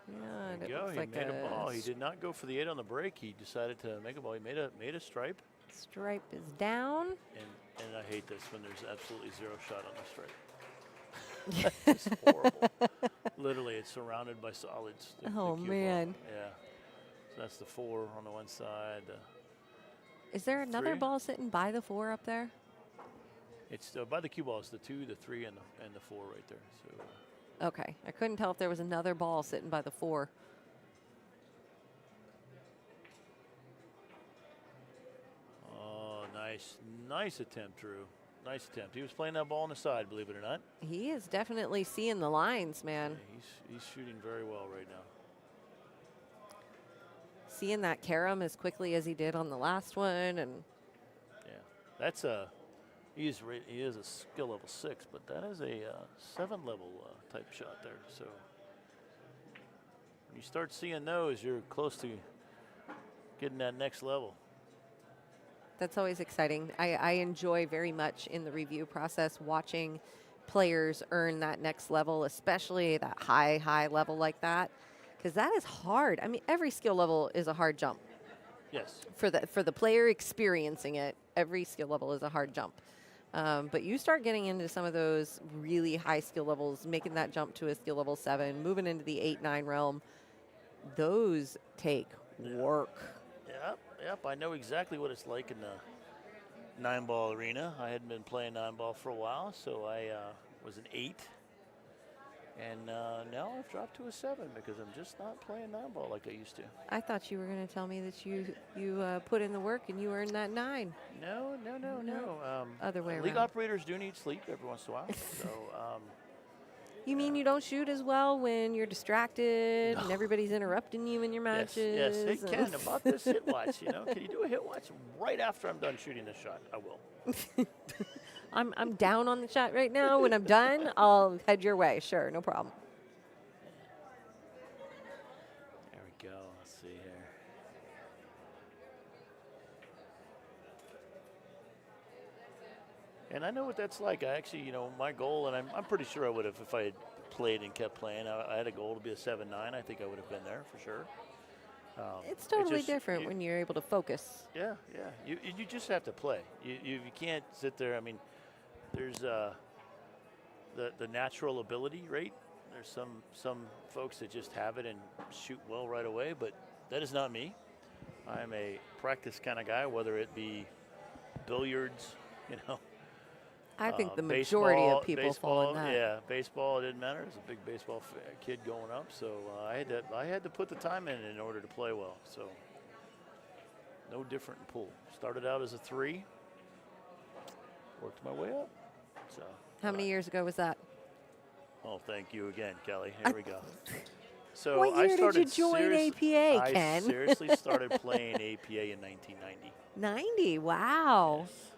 Yeah, There you go. He made a ball. He did not go for the 8 on the break. He decided to make a ball. He made a stripe. Stripe is down. And I hate this when there's absolutely 0 shot on the stripe. It's horrible. Literally, it's surrounded by solids. The Oh, cue ball. man. Yeah. So that's the 4 on the one side. Is there another 3. ball sitting by the 4 up there? It's by the cue ball. It's the 2, the 3, and the 4 right there. So. Okay. I couldn't tell if there was another ball sitting by the 4. Oh, nice attempt, Drew. Nice attempt. He was playing that ball on the side, believe it or not. He is definitely seeing the lines, man. Yeah, he's shooting very well right now. Seeing that carom as quickly as he did on the last one, and Yeah, that's he is a skill level 6, but that is a 7 level type shot there. So when you start seeing those, you're close to getting that next level. that's always exciting. I enjoy very much in the review process watching players earn that next level, especially that high level like that, because that is hard. I mean, every skill level is a hard jump. Yes. For the player experiencing it, every skill level is a hard jump. But you start getting into some of those really high skill levels, making that jump to a skill level 7, moving into the 8-9 realm. Those take work. Yep. I know exactly what it's like in the 9-ball arena. I hadn't been playing 9-ball for a while, so I was an 8. And now I've dropped to a 7 because I'm just not playing 9-ball like I used to. I thought you were going to tell me that you put in the work and you earned that 9. No. Other way League around. operators do need sleep every once in a while. So You mean you don't shoot as well when you're distracted and everybody's interrupting you in your matches? Yes. Hey, Ken, about this hit watch, can you do a hit watch right after I'm done shooting this shot? I will. I'm down on the shot right now. When I'm done, I'll head your way. Sure, no problem. And I know what that's like. I actually, my goal, and I'm pretty sure I would have if I had played and kept playing. I had a goal to be a 7-9. I think I would have been there for sure. It's totally different when you're able to focus. Yeah. You just have to play. You can't sit there. I mean, there's the natural ability, right? There's some folks that just have it and shoot well right away, but that is not me. I'm a practice kind of guy, whether it be billiards, I think the majority of people baseball, fall in that. Yeah, baseball, it didn't matter. I was a big baseball kid going up, so I had to put the time in order to play well. So no different in pool. Started out as a 3, worked my way up. So How many years ago was that? Oh, thank you again, Kelly. Here we go. So What year I started did you join APA, Ken? I seriously started playing APA in 1990. 90. Wow. Yes.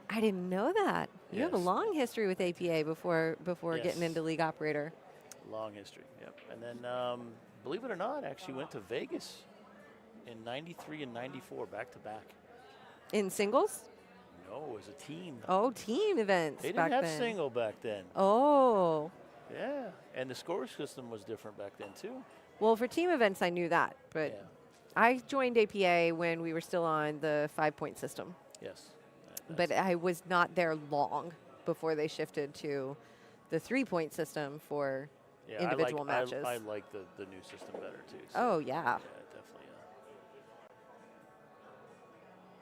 I didn't know that. You have a Yes. long history with APA before Yes. getting into league operator. Long history, yep. And then, believe it or not, I actually went to Vegas in 93 and 94, back to back. In singles? No, as a team. Oh, team events They back didn't have then. single back then. Oh. Yeah, and the score system was different back then, too. Well, for team events, I knew that. But Yeah, I joined APA when we were still on the 5-point system. yes. But I was not there long before they shifted to the 3-point system for Yeah, individual matches. I like the new system better, too. So Oh, yeah. yeah, definitely.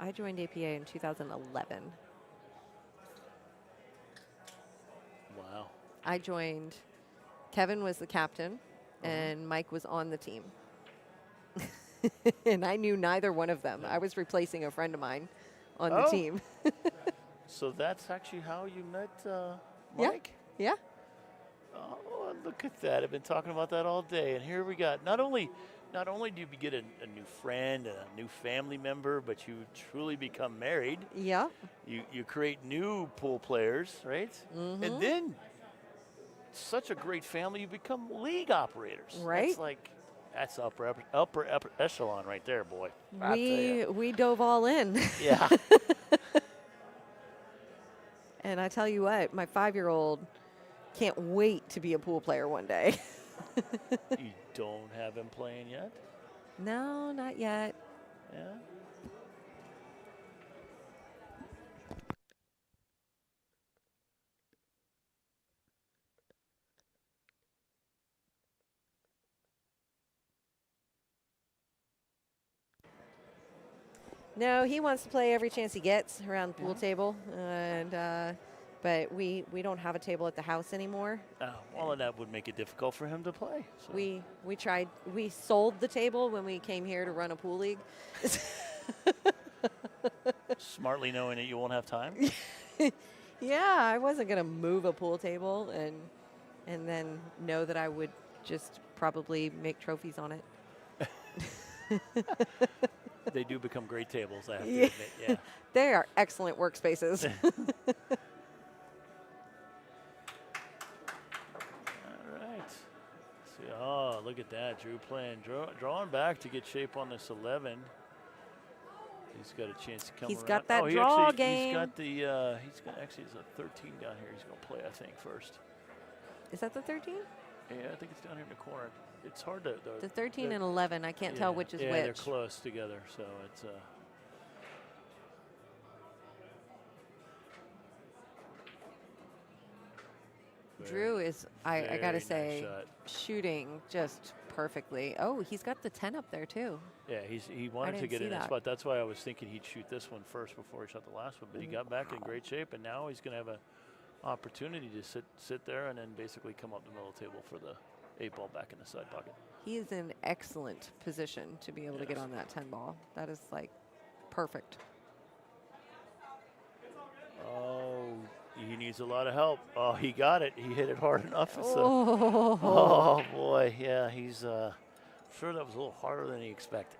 I joined APA in 2011. Wow. I joined, Kevin was the captain, and Mike was on the team. And I knew neither one of them. I was replacing a friend of mine on the Oh. team. So that's actually how you met Yeah. Mike? Yeah. Oh, look at that. I've been talking about that all day. And here we got, not only do you get a new friend and a new family member, but you truly become married. Yeah. You create new pool players, right? And then such a great family, you become league operators. Right. That's upper echelon right there, boy. I tell ya. We dove all in. Yeah. And I tell you what, my 5-year-old can't wait to be a pool player one day. You don't have him playing yet? No, not yet. Yeah. No, he wants to play every chance he gets around the pool table, and but we don't have a table at the house anymore. Well, and that would make it difficult for him to play. So. We tried. We sold the table when we came here to run a pool league. Smartly knowing that you won't have time. Yeah, I wasn't gonna move a pool table and then know that I would just probably make trophies on it. They do become great tables, I have to Yeah. admit. Yeah. They are excellent workspaces. All right. See, oh, look at that. Drew playing, drawing back to get shape on this 11. He's got a chance to come He's around. got that he draw actually, game. He's got the, actually, there's a 13 down here. He's going to play, I think, first. Is that the 13? Yeah, I think it's down here in the corner. It's hard to. The 13 they're- and 11. I can't tell which is yeah, which. they're close together, so it's. Drew is, I very gotta nice say, shot. shooting just perfectly. Oh, he's got the 10 up there too. Yeah, he wanted to didn't get see in that that. spot. That's why I was thinking he'd shoot this one first before he shot the last one. But he got back in great shape, and now he's going to have an opportunity to sit there and then basically come up the middle of the table for the 8-ball back in the side pocket. He is in excellent position to be able to get Yes. on that 10 ball. That is like perfect. Oh, he needs a lot of help. Oh, he got it. He hit it hard enough. Oh, Oh boy, yeah, he's sure that was a little harder than he expected.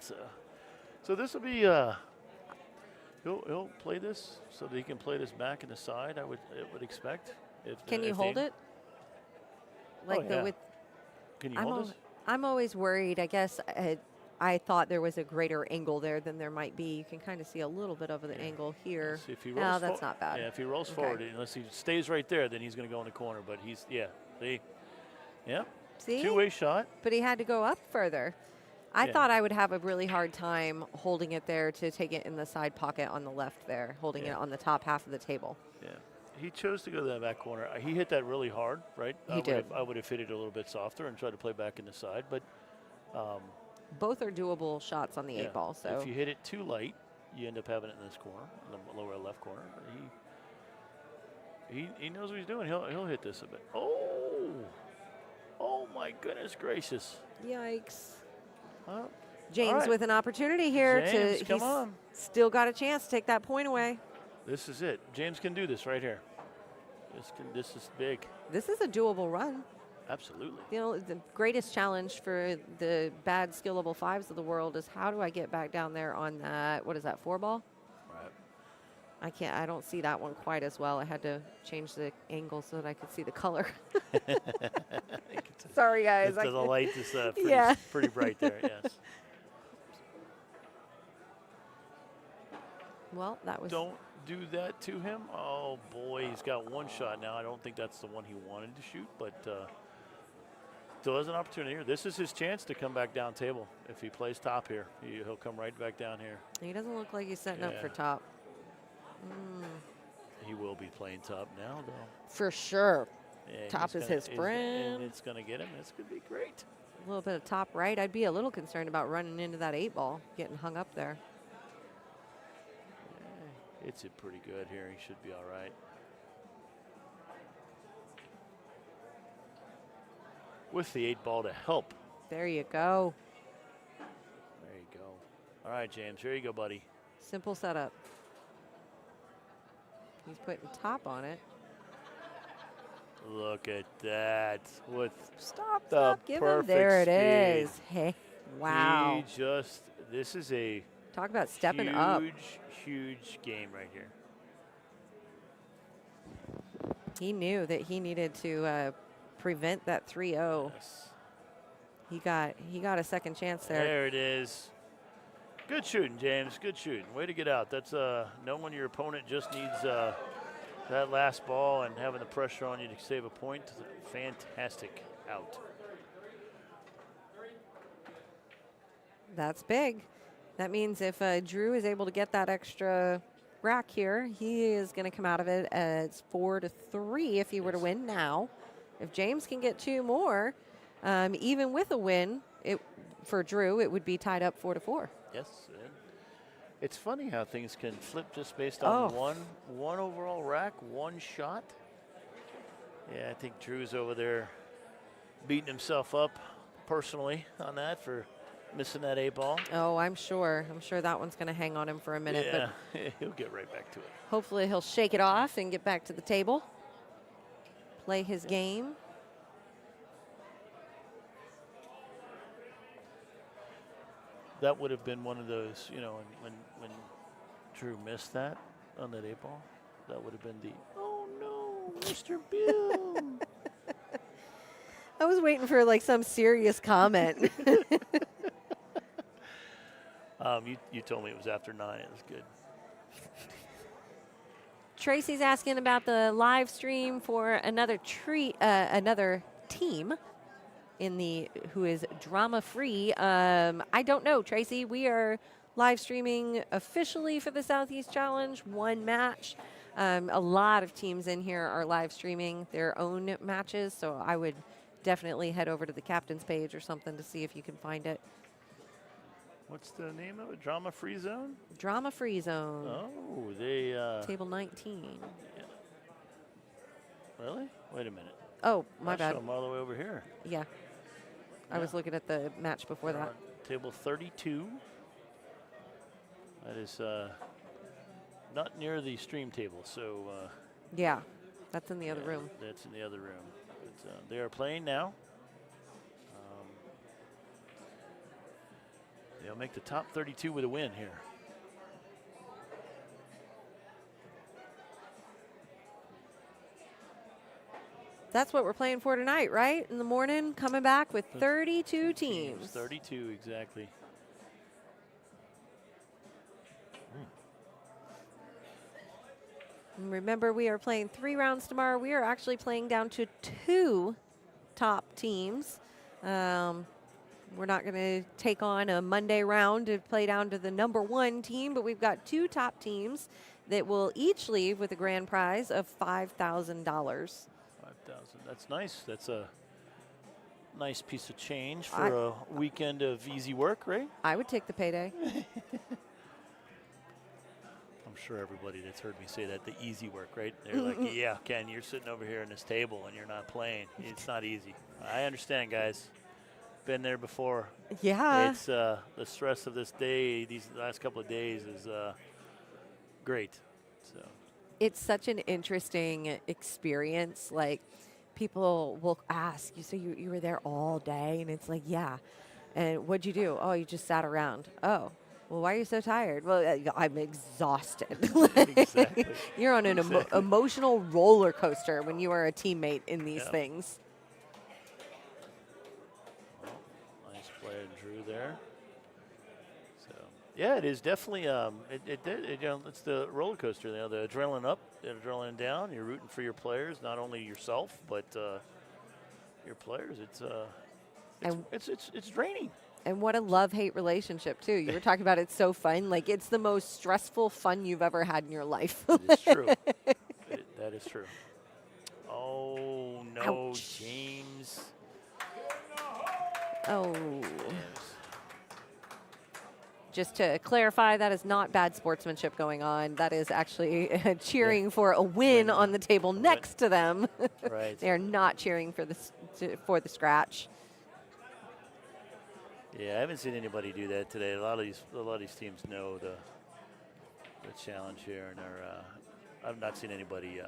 So this will be he'll play this so that he can play this back in the side. I would expect. can you if hold they- it? Like yeah. with Can you hold this? I'm always worried. I guess I thought there was a greater angle there than there might be. You can kind of see a little bit of the angle here. See if he No, rolls that's not bad. Yeah, if he rolls Okay. forward, unless he stays right there, then he's going to go in the corner. But he's, see? Yeah. See? Two-way shot. But he had to go up further. I Yeah. thought I would have a really hard time holding it there to take it in the side pocket on the left there, holding it on the top half of the table. Yeah. He chose to go to that back corner. He hit that really hard, right? He did. I would have hit it a little bit softer and tried to play back in the side. But Both are doable shots on the yeah, 8-ball. So if you hit it too light, you end up having it in this corner, in the lower left corner. He knows what he's doing. He'll hit this a bit. Oh my goodness gracious. yikes. Well, James all right. with an opportunity here James, to come on. still got a chance to take that point away. This is it. James can do this right here. This is big. This is a doable run. Absolutely. You know, the greatest challenge for the bad skill level 5s of the world is how do I get back down there on that, what is that, 4-ball? Right. I don't see that one quite as well. I had to change the angle so that I could see the color. Sorry, guys. The light is pretty, Yeah. pretty bright there, yes. Well, that was... Don't do that to him. Oh, boy, he's got one shot now. I don't think that's the one he wanted to shoot, but still has an opportunity here. This is his chance to come back down table. If he plays top here, he'll come right back down here. He doesn't look like he's setting up for Yeah. top. He will be playing top now, though. For sure. Yeah, Top he's is gonna- his friend. And it's going to get him. This could be great. A little bit of top right. I'd be a little concerned about running into that 8-ball, getting hung up there. Yeah, it's it pretty good here. He should be all right. With the 8-ball to help. There you go. There you go. All right, James. Here you go, buddy. Simple setup. He's putting top on it. Look at that. With Stop, give him. There it perfect is. Hey, wow. This is a Talk about stepping up. huge game right here. He knew that he needed to prevent that 3-0. Yes. He got a second chance there. There it is. Good shooting, James. Good shooting. Way to get out. That's knowing your opponent just needs that last ball and having the pressure on you to save a point. Fantastic out. That's big. That means if Drew is able to get that extra rack here, he is going to come out of it as 4-3 if he were to win now. If James can get 2 more, even with a win, for Drew, it would be tied up 4-4. Yes. It's funny how things can flip just based on one overall rack, one shot. Yeah, I think Drew's over there beating himself up personally on that for missing that 8-ball. Oh, I'm sure. I'm sure that one's going to hang on him for a minute. Yeah, But he'll get right back to it. hopefully he'll shake it off and get back to the table. Play his game. That would have been one of those, when Drew missed that on that 8-ball, that would have been the, oh no, Mr. Bill. I was waiting for like some serious comment. You told me it was after 9. It was good. Tracy's asking about the live stream for another team who is drama free. I don't know, Tracy. We are live streaming officially for the Southeast Challenge, one match. A lot of teams in here are live streaming their own matches, so I would definitely head over to the captain's page or something to see if you can find it. What's the name of it? Drama Free Zone? Drama free zone. Oh, they. Table 19. Really? Wait a minute. Oh, my I bad. show them all the way over here. Yeah. I was looking at the match before They're that. on table 32. That is not near the stream table, so. Yeah, that's in the other room. That's in the other room. But, they are playing now. They'll make the top 32 with a win here. That's what we're playing for tonight, right? In the morning, coming back with 32 teams. 32, exactly. And remember, we are playing 3 rounds tomorrow. We are actually playing down to 2 top teams. We're not going to take on a Monday round to play down to the number 1 team, but we've got 2 top teams that will each leave with a grand prize of $5,000. 5,000. That's nice. That's a nice piece of change for a weekend of easy work, right? I would take the payday. I'm sure everybody that's heard me say that, the easy work, right? They're like, yeah, Ken, you're sitting over here on this table and you're not playing. It's not easy. I understand, guys. Been there before. Yeah. It's the stress of this day, these last couple of days is great. So It's such an interesting experience. Like, people will ask, you say you were there all day, and it's like, yeah. And what'd you do? Oh, you just sat around. Oh, well, why are you so tired? Well, I'm exhausted. Exactly. You're on an emotional roller coaster when you are a teammate in these Yep. things. Nice play, Drew there. So yeah, it is definitely it's the roller coaster. You know, the adrenaline up, the adrenaline down. You're rooting for your players, not only yourself but your players. It's draining. And what a love-hate relationship, too. You were talking about it's so fun. Like, it's the most stressful fun you've ever had in your life. It's true. That is true. Oh no, Ouch. James. Oh. James. Just to clarify, that is not bad sportsmanship going on. That is actually cheering for a win on the table next to them. Right. They are not cheering for the scratch. Yeah, I haven't seen anybody do that today. A lot of these teams know the challenge here, and I've not seen anybody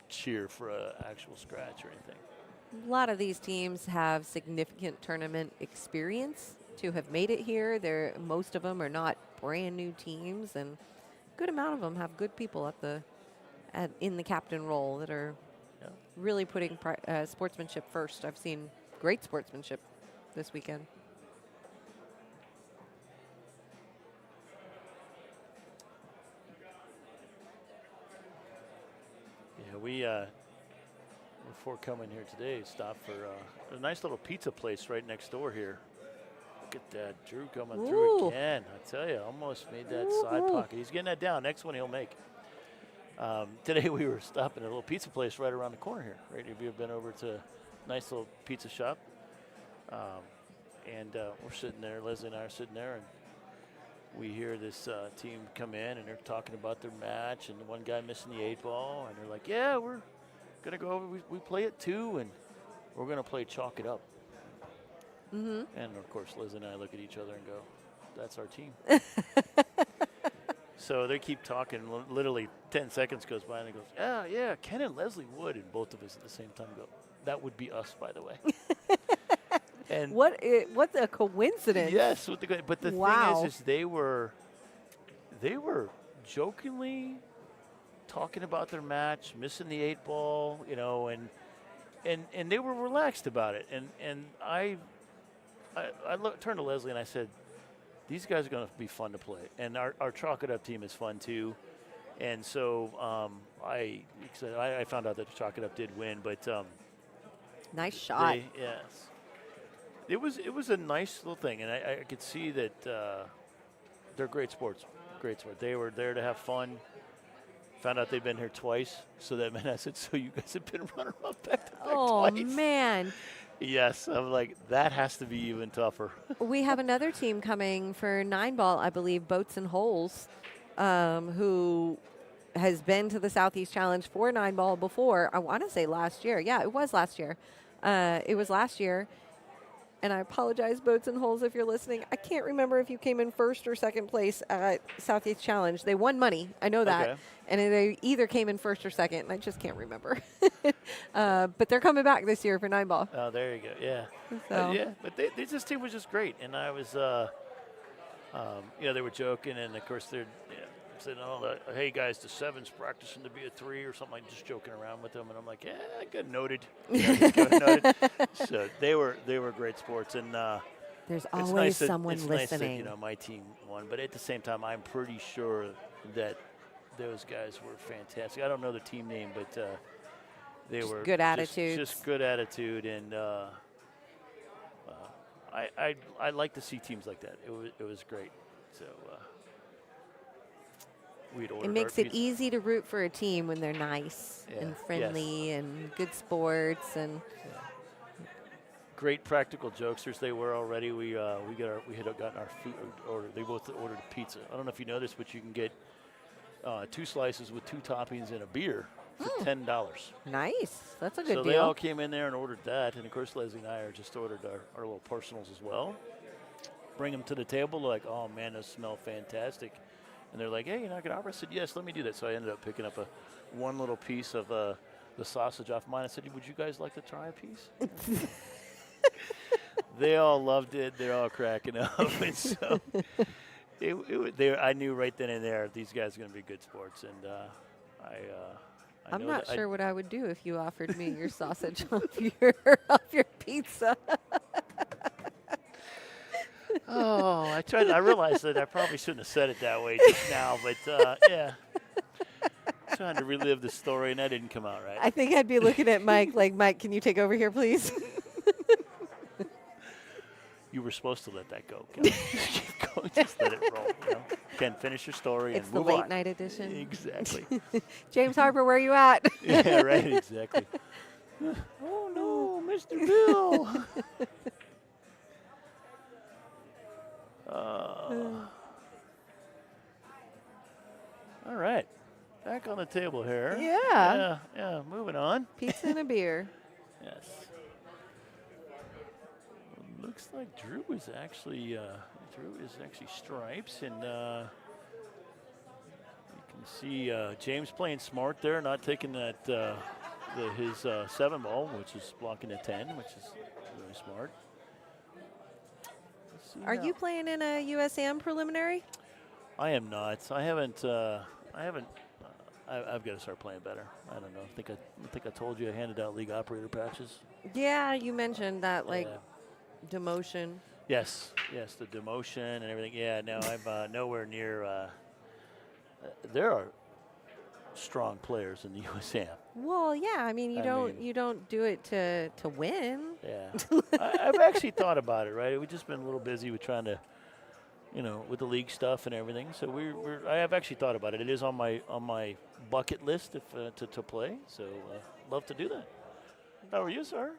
cheer for an actual scratch or anything. A lot of these teams have significant tournament experience to have made it here. Most of them are not brand new teams, and a good amount of them have good people in the captain role that are really putting sportsmanship first. I've seen great sportsmanship this weekend. Yeah, we before coming here today stopped for a nice little pizza place right next door here. Look at that, Drew coming through again. I tell you, almost made that side pocket. He's getting that down. Next one he'll make. Today we were stopping at a little pizza place right around the corner here. Right, if you've been over to a nice little pizza shop. And we're sitting there, Leslie and I are sitting there, and we hear this team come in, and they're talking about their match, and the one guy missing the 8-ball, and they're like, yeah, we're going to go over, we play it too, and we're going to play chalk it up. Mm-hmm. And, of course, Liz and I look at each other and go, that's our team. So they keep talking, literally 10 seconds goes by, and they goes, yeah, Ken and Leslie would, and both of us at the same time go, that would be us, by the way. And what a coincidence! Yes, but the thing is they were jokingly talking about their match, missing the 8-ball, you know, and they were relaxed about it. And I turned to Leslie and I said, these guys are going to be fun to play, and our chalk it up team is fun too. And so I found out that the chalk it up did win, but nice shot. Yes. It was a nice little thing, and I could see that they're great sports. Great sport. They were there to have fun. Found out they've been here twice, so that meant I said, so you guys have been runner-up back-to-back twice. Oh, man. Yes, I'm like, that has to be even tougher. We have another team coming for 9-ball, I believe, Boats and Holes, who has been to the Southeast Challenge for 9-ball before. I want to say last year. Yeah, it was last year. And I apologize, Boats and Holes, if you're listening. I can't remember if you came in first or second place at Southeast Challenge. They won money. I know that. Okay. And they either came in first or second, and I just can't remember. But they're coming back this year for 9-ball. Oh, there you go. Yeah. So. Yeah, but this team was just great. And I was, they were joking. And, of course, they're saying, hey, guys, the 7's practicing to be a 3 or something, like just joking around with them. And I'm like, yeah, good noted. So they were great sports. And there's it's always nice someone it's listening. nice that, my team won. But at the same time, I'm pretty sure that those guys were fantastic. I don't know the team name, but they Just were good attitudes. Just good attitude, and I like to see teams like that. It was great. So we'd ordered It makes our it pizza. easy to root for a team when they're nice Yeah. and friendly and good sports and Great practical jokesters they were already. We had gotten our food order. They both ordered a pizza. I don't know if you know this, but you can get 2 slices with 2 toppings and a beer for $10. nice. That's a good So deal. they all came in there and ordered that, and of course Leslie and I just ordered our little personals as well. Bring them to the table, like, oh man, those smell fantastic. And they're like, hey, you're not gonna offer? I said, yes, let me do that. So I ended up picking up one little piece of the sausage off mine. I said, would you guys like to try a piece? They all loved it. They're all cracking up. And so I knew right then and there these guys are going to be good sports. And I I'm know not that sure what I would do if you offered me your sausage off your pizza. I realized that I probably shouldn't have said it that way just now, but yeah. Trying to relive the story, and that didn't come out right. I think I'd be looking at Mike like, Mike, can you take over here, please? You were supposed to let that go, Ken. Just keep going. Just let it roll. You know? Ken, finish your story It's and the move late on. night edition. Exactly. James Harper, where are you at? Yeah, right. Exactly. Oh no, Mr. Bill. All right. Back on the table here. Yeah. Yeah. Moving on. Pizza and a beer. Yes. Looks like Drew is actually stripes, and you can see James playing smart there, not taking that his 7 ball, which is blocking the 10, which is really smart. Let's see Are now. you playing in a USAM preliminary? I am not. I've got to start playing better. I don't know. I think I told you I handed out league operator patches. Yeah, you mentioned that, like, Yeah. demotion. Yes, the demotion and everything. Yeah, no, I'm nowhere near. There are strong players in the USAM. Well, yeah. I mean, you I don't do it to win. Yeah, I've actually thought about it. Right, we've just been a little busy with trying to, with the league stuff and everything. So I have actually thought about it. It is on my bucket list to play. So love to do that. How are you, sir?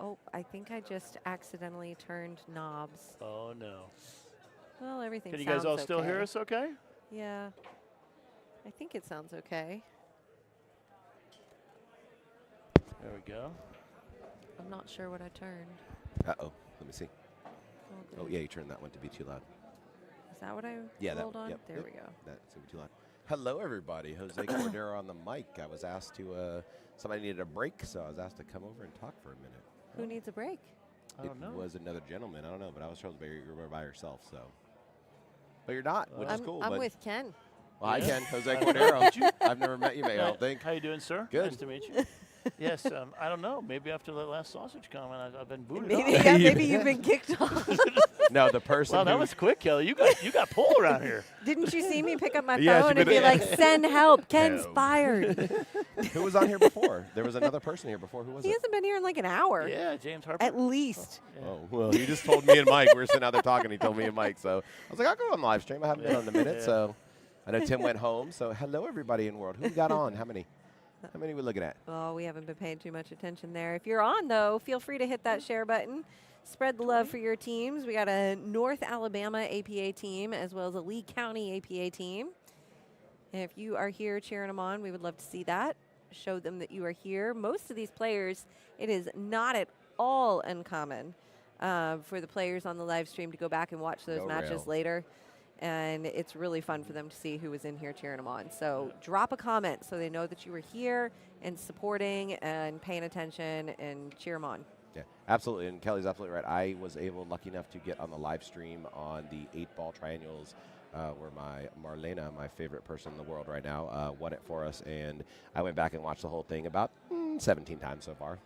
Oh, I think I just accidentally turned knobs. Oh no. Well, everything Can you sounds guys all still okay. hear us? Okay. Yeah. I think it sounds okay. There we go. I'm not sure what I turned. Uh-oh. Let me see. Oh, Oh, yeah, you turned that one to be too loud. Is that what I Yeah, that rolled one. on? Yep, There yep. we go. That's going to be too loud. Hello, everybody. Jose Cordero on the mic. I was asked to, somebody needed a break, so I was asked to come over and talk for a minute. Who needs a break? I don't know. It was another gentleman. I don't know, but I was told you were by yourself, so. But you're not, which is cool. I'm but with Ken. well, hi, Ken. Jose Cordero. I've never met you, mate, I don't think. How you doing, sir? Good. Nice to meet you. Yes, I don't know. Maybe after that last sausage comment, I've been booted Maybe, off. yeah, maybe you've been kicked off. No, the person Wow, that who- was quick, Kelly. You got pulled around here. Didn't you see me pick up my Yeah, she phone and put be it- like, send help, Ken's Help. fired. who was on here before? There was another person here before. Who was He it? hasn't been here in like an hour. Yeah, James Harper. At least. Oh, well, he just told me and Mike. We were sitting out there talking. He told me and Mike. So I was like, I'll go on the live stream. I haven't been on in a minute. Yeah. So I know Tim went home. So hello, everybody in the world. Who we got on? How many? How many are we looking at? Oh, we haven't been paying too much attention there. If you're on, though, feel free to hit that share button. Spread the love for your teams. We got a North Alabama APA team as well as a Lee County APA team. And if you are here cheering them on, we would love to see that. Show them that you are here. Most of these players, it is not at all uncommon for the players on the live stream to go back and watch those No matches rail. later. And it's really fun for them to see who was in here cheering them on. So drop a comment so they know that you were here and supporting and paying attention and cheer them on. Yeah, absolutely. And Kelly's absolutely right. I was lucky enough to get on the live stream on the 8-ball triennials where my Marlena, my favorite person in the world right now, won it for us. And I went back and watched the whole thing about 17 times so far.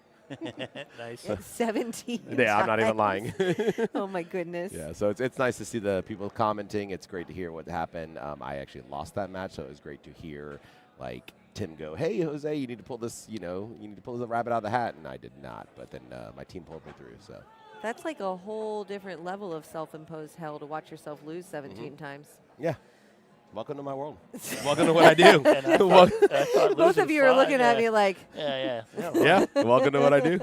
Nice. 17 Yeah, I'm not even times. lying. Oh, my goodness. Yeah, so it's nice to see the people commenting. It's great to hear what happened. I actually lost that match, so it was great to hear like Tim go, "Hey Jose, you need to pull this. You need to pull the rabbit out of the hat," and I did not. But then my team pulled me through. So That's like a whole different level of self-imposed hell to watch yourself lose 17 times. yeah, welcome to my world. Welcome to what I do. And I Wel- thought Both of losing you are 5, looking at me like, Yeah. yeah, welcome to what I do.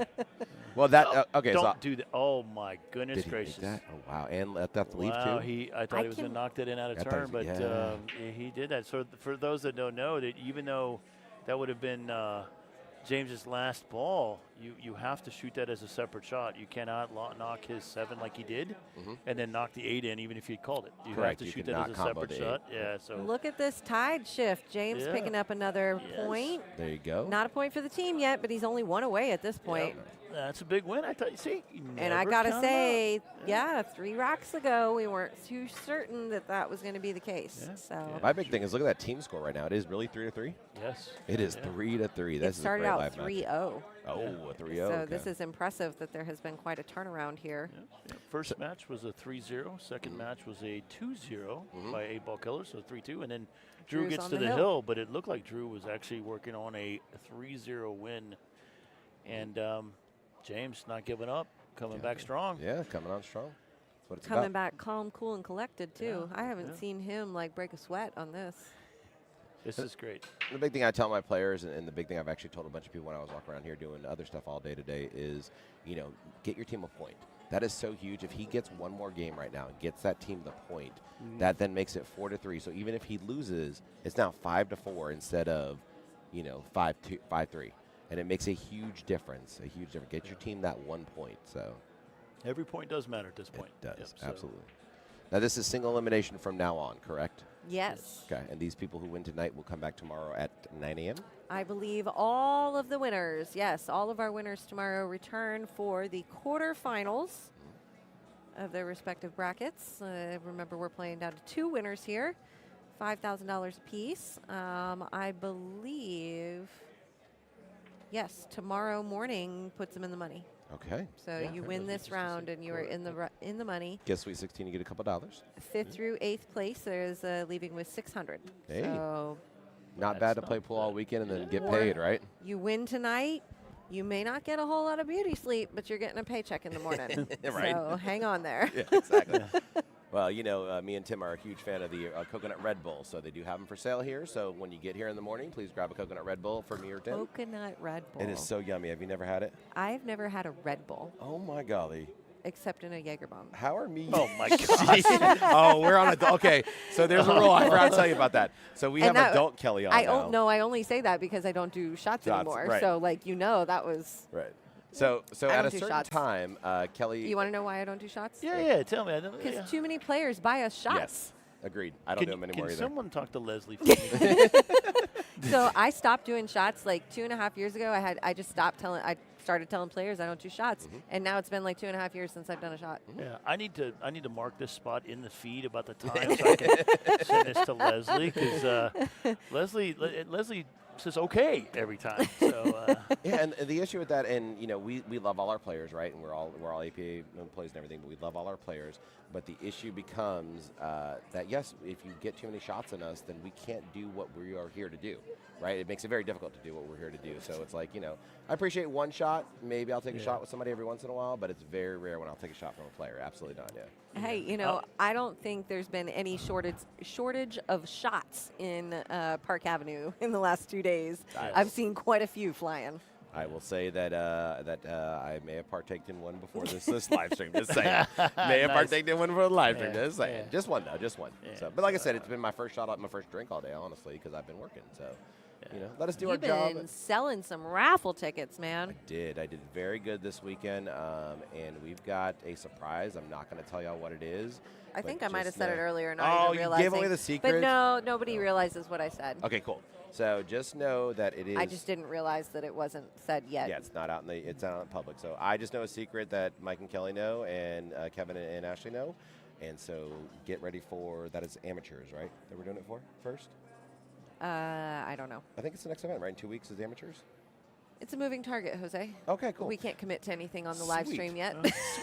Well, that okay. Don't So do that. Oh my goodness did he make gracious! that? Oh wow, and let that leave Wow, too. I thought he was going to knock that in out of I thought turn, he but was- yeah. he did that. So for those that don't know, that even though that would have been James's last ball, you have to shoot that as a separate shot. You cannot knock his 7 like he did, and then knock the 8 in, even if he called it. You Correct, have to you shoot cannot that as a combo separate the 8. shot. Yeah. So look at this tide shift. James Yeah. picking up another Yes. point. There you go. Not a point for the team yet, but he's only 1 away at this point. that's a big win. I thought. See, you And I never got to count 'em out. say, 3 racks ago, we weren't too certain that was going to be the case. Yeah. So Yeah. My big thing is look at that team score right now. It is really 3-3. Yes. It is Yeah. 3-3. it This is a started great out live match. 3-0. Oh, a 3-0. So okay. this is impressive that there has been quite a turnaround here. Yeah. First match was a 3-0. Second match was a 2-0 by 8-ball killer, so 3-2. And then Drew Drew's gets on to the the hill. hill, but it looked like Drew was actually working on a 3-0 win. And James not giving up, coming back strong. Yeah, coming on strong. That's what it's Coming about. back calm, cool, and collected, too. Yeah, I haven't yeah. seen him, like, break a sweat on this. This is great. The big thing I tell my players, and the big thing I've actually told a bunch of people when I was walking around here doing other stuff all day today is, get your team a point. That is so huge. If he gets one more game right now and gets that team the point, that then makes it 4-3. So even if he loses, it's now 5-4 instead of, 5-2, 5-3. And it makes a huge difference. A huge difference. Get your team that 1 point. So Every point does matter at this point. it does Yep, so absolutely. Now this is single elimination from now on, correct? Yes. Okay. And these people who win tonight will come back tomorrow at 9 a.m. I believe all of the winners, yes, all of our winners tomorrow return for the quarterfinals of their respective brackets. Remember, we're playing down to 2 winners here, $5,000 apiece. I believe, yes, tomorrow morning puts them in the money. Okay. So you win this round and you are in the money. Get Sweet 16, you get a couple dollars. 5th through 8th place, there's leaving with 600. Hey. So Not That's bad to not play pool all bad. weekend and then get Or- paid, right? you win tonight. You may not get a whole lot of beauty sleep, but you're getting a paycheck in the morning. Right. So hang on there. Yeah, exactly. Well, me and Tim are a huge fan of the coconut Red Bull, so they do have them for sale here. So when you get here in the morning, please grab a coconut Red Bull for me or Tim. Coconut Red Bull. It is so yummy. Have you never had it? I've never had a Red Bull Oh my golly! except in a Jaeger bomb. How are me? Oh my gosh. Oh, we're on a okay. So there's a rule. I forgot to tell you about that. So we And have that- adult Kelly on now. No, I only say that because I don't do shots anymore. right. So that was. Right. So I at don't a do certain shots. time, Kelly. You want to know why I don't do shots? Yeah, tell me. Because too many players buy us shots. Yes. Agreed. I don't do them anymore Can either. someone talk to Leslie for me? So I stopped doing shots like 2.5 years ago. I just stopped I started telling players I don't do shots, and now it's been like 2.5 years since I've done a shot. Yeah, I need to mark this spot in the feed about the time so I can send this to Leslie because Leslie says okay every time. So Yeah, and the issue with that, and we love all our players, right? And we're all APA employees and everything, but we love all our players. But the issue becomes that yes, if you get too many shots in us, then we can't do what we are here to do, right? It makes it very difficult to do what we're here to do. So it's like I appreciate one shot. Maybe I'll take a shot with somebody every once in a while, but it's very rare when I'll take a shot from a player. Absolutely not. Yeah. Hey, I don't think there's been any shortage of shots in Park Avenue in the last 2 days. Nice. I've seen quite a few flying. I will say that I may have partaken in one before this live stream. Just saying. May have Nice. partaken in one before the live stream. Yeah, Just saying. yeah. Just one though. Just one. Yeah, So, but like I said, it's been my first shot, my first drink all day, honestly, because I've been working. So, let us do You've our job. been selling some raffle tickets, man. I did very good this weekend, and we've got a surprise. I'm not going to tell y'all what it is. I but think I might have just said it know- earlier, not Oh, even you realizing. gave away the secret. But no, nobody realizes what I said. Okay, cool. So just know that it is. I just didn't realize that it wasn't said yet. Yeah, it's not out it's not out in public. So I just know a secret that Mike and Kelly know, and Kevin and Ashley know, and so get ready for that. Is amateurs, right? That we're doing it for first. I don't know. I think it's the next event, right? In 2 weeks is amateurs. It's a moving target, Jose. Okay, cool. We can't commit to anything on the live Sweet. stream yet.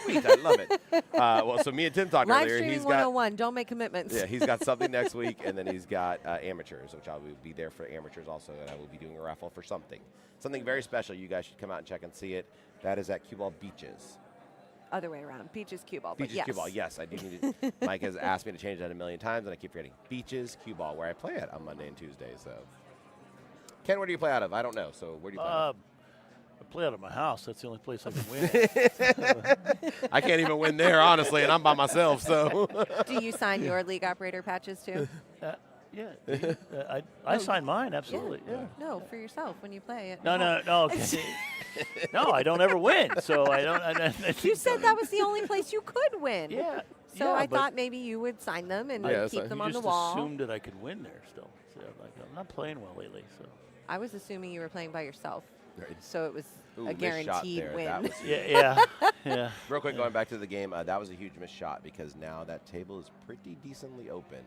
Sweet, I love it. Well, so me and Tim talked Live earlier. streaming He's 101. Don't make commitments. Yeah, he's got something next week, and then he's got amateurs, which I will be there for amateurs also, and I will be doing a raffle for something very special. You guys should come out and check and see it. That is at Cue Ball Beaches. Other way around. Beaches Cue Ball. Beaches But yes. Cue Ball, yes, I do need it. Mike has asked me to change that a million times, and I keep forgetting. Beaches Cue Ball, where I play at on Monday and Tuesday. So, Ken, where do you play out of? I don't know. So, where do you play out of? I play out of my house. That's the only place I can win. I can't even win there, honestly, and I'm by myself. So, Do you sign your league operator patches too? Yeah, I signed mine, absolutely. Yeah. No, for yourself when you play it. No. Okay. No, I don't ever win. So I don't. You said that was the only place you could win. Yeah. So yeah, I but thought maybe you would sign them and Yeah, keep so them you on the just wall. assumed that I could win there still. So I'm not playing well lately. So. I was assuming you were playing by yourself. Right. So it was Ooh, a missed shot guaranteed there. win. That was Yeah. real quick, going back to the game, that was a huge missed shot because now that table is pretty decently open.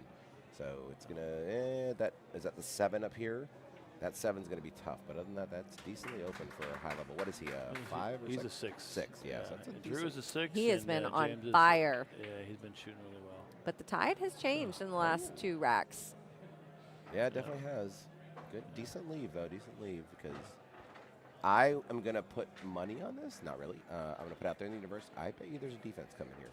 So it's gonna that is at the 7 up here. That 7's gonna be tough, but other than that, that's decently open for a high level. What is he? 5 or He's 6? a 6. 6, yeah. So that's a Drew is a 6. He has and, been on James fire. Yeah, he's been shooting really well. But the tide has changed in the last 2 racks. Yeah, it definitely has. Good, decent leave though. Decent leave because I am gonna put money on this. Not really. I'm gonna put out there in the universe. I bet you there's a defense coming here.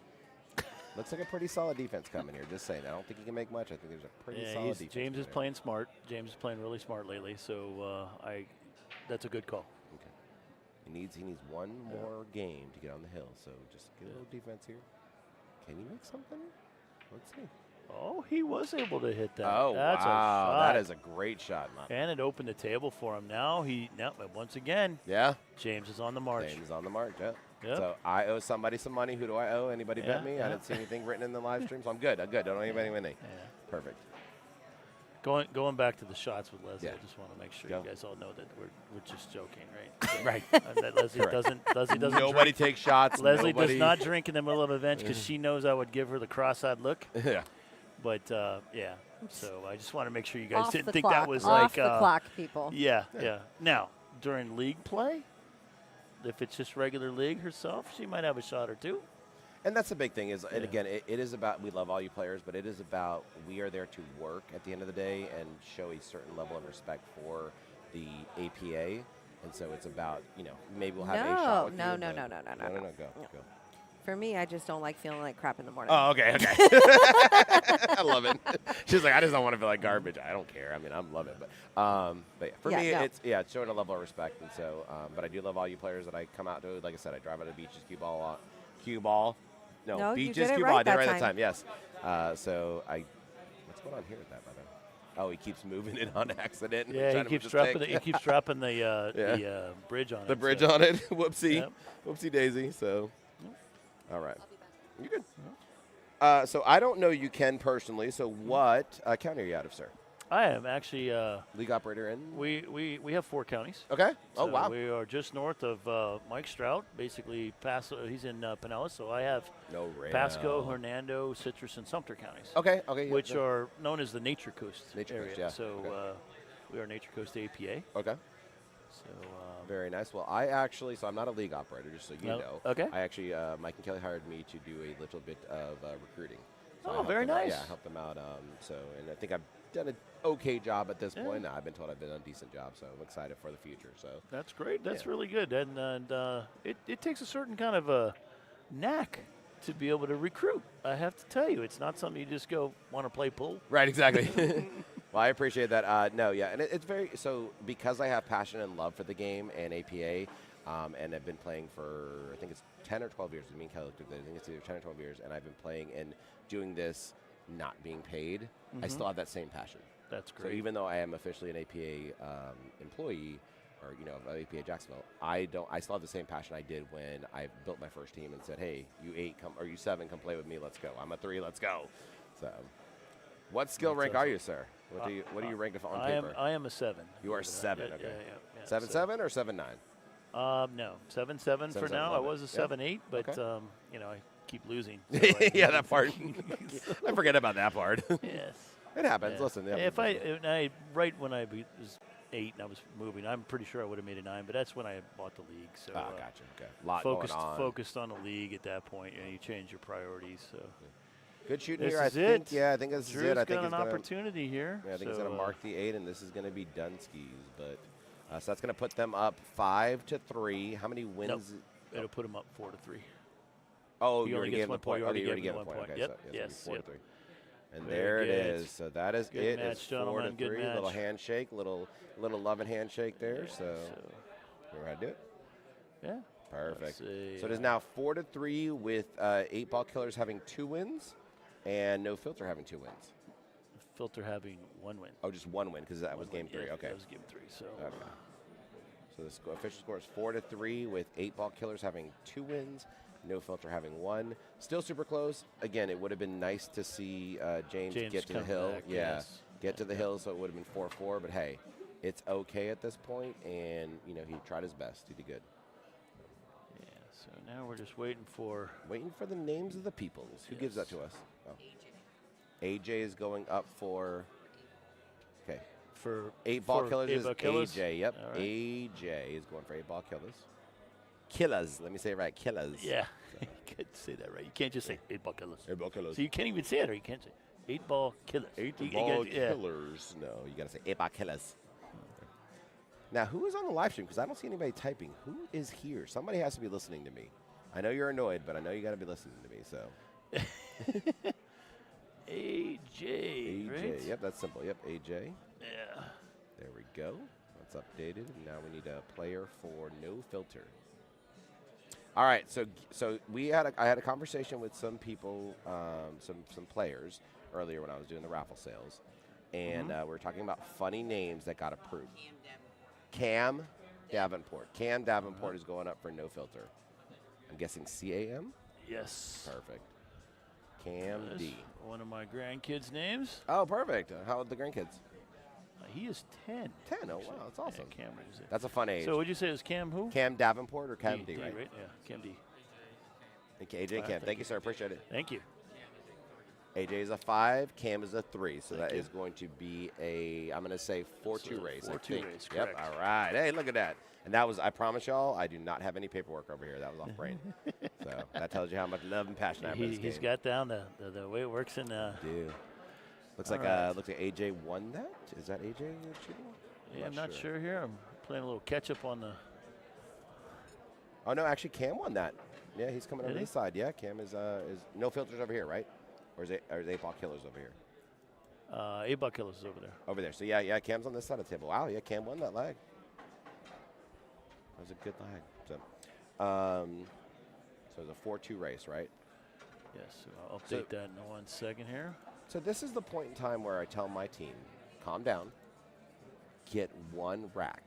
Looks like a pretty solid defense coming here. Just saying. I don't think he can make much. I think there's a pretty solid defense. James is coming playing smart. James is playing really smart lately. So that's a good call. here. Okay. He needs one more game to get on the hill. So just get a little defense here. Can he make something? Let's see. Oh, he was able to hit that. Oh, That's wow. a shot. That is a great shot, man. And it opened the table for him. Now once again, Yeah. James is on the march. James is on the mark, yeah. Yep. So I owe somebody some money. Who do I owe? Anybody bet me? Yeah. I didn't see anything written in the live stream, so I'm good. Don't owe anybody money. Yeah. Perfect. Going back to the shots with Leslie, Yeah. I just want to make sure Go. you guys all know that we're just joking, right? So, Right. that Leslie doesn't Nobody takes shots. Leslie nobody. does not drink in the middle of events because she knows I would give her the cross-eyed look. Yeah. But yeah, so I just want to make sure you guys Off didn't the think clock. that was Off like the clock, people. Yeah. Now during league play, if it's just regular league herself, she might have a shot or two. And that's the big thing is, and Yeah. again, it is about, we love all you players, but it is about we are there to work at the end of the day and show a certain level of respect for the APA. And so it's about, maybe we'll have a shot with No. you. Go. Go. For me, I just don't like feeling like crap in the morning. Oh, okay. I love it. She's like, I just don't want to feel like garbage. I don't care. I mean, I love it. But yeah, for me, no. it's showing a level of respect. And so, but I do love all you players that I come out to. Like I said, I drive out of Beaches, Cue Ball. No, you Beaches, did it Cue right Ball. I did it that right that time. time. Yes. So what's going on here with that, by the way? Oh, he keeps moving it on accident. Yeah, trying he to keeps move the dropping stick. he keeps dropping the bridge on it. The bridge so. on it. Whoopsie. Yep. Whoopsie daisy. So, all right. You good? So I don't know you, Ken, personally. So what county are you out of, sir? I am actually. League operator in? We have 4 counties. Okay. So Oh, wow. We are just north of Mike Strout, basically past. He's in Pinellas, so I have No rain. Pasco, Hernando, Citrus, and Sumter counties, Okay. Okay. yeah, which yeah. are known as the Nature Coast Nature area. Coast, yeah. So Okay. we are Nature Coast APA. Okay. So Very nice. Well, I actually, so I'm not a league operator, just so you No. know. Okay. I actually, Mike and Kelly hired me to do a little bit of recruiting. So I Oh, helped very them out. nice. Yeah, I helped them out. And I think I've done an okay job at this Yeah. point. I've been told I've done a decent job, so I'm excited for the future. So that's great. That's Yeah. really good, and it takes a certain kind of a knack to be able to recruit. I have to tell you, it's not something you just go want to play pool. Right, exactly. Well, I appreciate that. No, yeah, and it's very so because I have passion and love for the game and APA, and I've been playing for I think it's 10 or 12 years. Me and Kelly looked at it. I think it's either 10 or 12 years, and I've been playing and doing this not being paid. I still have that same passion. That's So great. even though I am officially an APA employee, or of APA Jacksonville, I still have the same passion I did when I built my first team and said, "Hey, you 8 or you 7 come play with me. Let's go. I'm a 3. Let's go." So, what skill That's rank awesome. are you, sir? What do you rank on I paper? am a 7. You are Believe it or 7, not. okay. Yeah. 7-7 or 7-9? No, 7-7 for 7-7, now. I love it. was a Yeah. 7-8, but Okay. I keep losing. so I- Yeah, that part. I forget about that part. Yes. It happens. Yeah. Listen, yeah, If I right when I was 8 and I was moving. I'm pretty sure I would have made a 9, but that's when I bought the league. So Gotcha. Okay. Lot going on. focused on the league at that point. You change your priorities. So good shooting this here. is I think this Drew's is it. I think got he's an gonna, opportunity here. Yeah, I think he's going to mark the 8, and this is going to be Dunskies. But so that's going to put them up 5-3. How many wins? Nope. It'll put him up 4-3. Oh, He you only already gets gave him 1 the point. point. You already gave him one the point. point. Okay, Yep. so Yes. 4-3. Yep. And Very there it good. is. So that is Good it. match, It's gentlemen. 4-3. Good Little match. handshake, little loving handshake there. So remember how to do it. Yeah. Perfect. See, So it is now 4-3 with 8 Ball Killers having 2 wins and No Filter having 2 wins. Filter having 1 win. Oh, just 1 win because that was game 3. Yeah, Okay. that was game 3. So Okay. So the official score is 4-3 with 8 Ball Killers having 2 wins, No Filter having 1. Still super close. Again, it would have been nice to see James get to the come hill. back, Yeah, yes. get to the hill, so it would have been 4-4. But hey, it's okay at this point, and he tried his best. He did good. yeah. So now we're just waiting for. Waiting for the names of the peoples. Who gives that to us? Oh. AJ is going up for. Okay. For 8 Ball for Killers 8 is Ball Killers? AJ. Yep. All right. AJ is going for 8 Ball Killers. Killers. Let me say it right. Killers. Yeah. You can't say that right. You can't just say 8 Ball Killers. 8 Ball Killers. So you can't even say it, or you can't say 8 Ball Killers. 8 You Ball gotta- yeah. Killers. No, you got to say 8 Ball Killers. Now, who is on the live stream? Because I don't see anybody typing. Who is here? Somebody has to be listening to me. I know you're annoyed, but I know you got to be listening to me. So AJ. Right? Yep, that's simple. Yep, AJ. Yeah. There we go. That's updated. And now we need a player for No Filter. All right, so I had a conversation with some people, some players earlier when I was doing the raffle sales, and we were talking about funny names that got approved. Cam Davenport. Cam Davenport is going up for No Filter. I'm guessing CAM. Yes. Perfect. Cam That's D. one of my grandkids' names. Oh, perfect. How old are the grandkids? He is 10. 10. Oh, wow, that's awesome. Yeah, Cam is it. That's a fun age. So would you say it was Cam who? Cam Davenport or Cam D, D, right? Yeah, Cam D. Okay, AJ All right, Cam. Thank you, sir. Appreciate it. Thank you. AJ is a 5, Cam is a 3, so Thank that you. is going to be a, I'm going to say 4-2 race. I 4-2 think. race, Yep. correct. All right. Hey, look at that. And that was, I promise y'all, I do not have any paperwork over here. That was off brain. So that tells you how much love and passion I have for this He's game. got down the way it works in. Dude. Looks All like right. looks like AJ won that. Is that AJ shooting? Yeah, I'm not sure here. I'm playing a little catch up on the. Oh no, actually Cam won that. Yeah, he's coming over Did he? this side. Yeah, Cam is No Filters over here, right? Or is 8 Ball Killers over here? 8 Ball Killers is over there. Over there. So yeah, Cam's on this side of the table. Wow, yeah, Cam won that leg. That was a good leg. So it's a 4-2 race, right? Yes, so I'll update So- that in 1 second here. So this is the point in time where I tell my team, calm down, get 1 rack.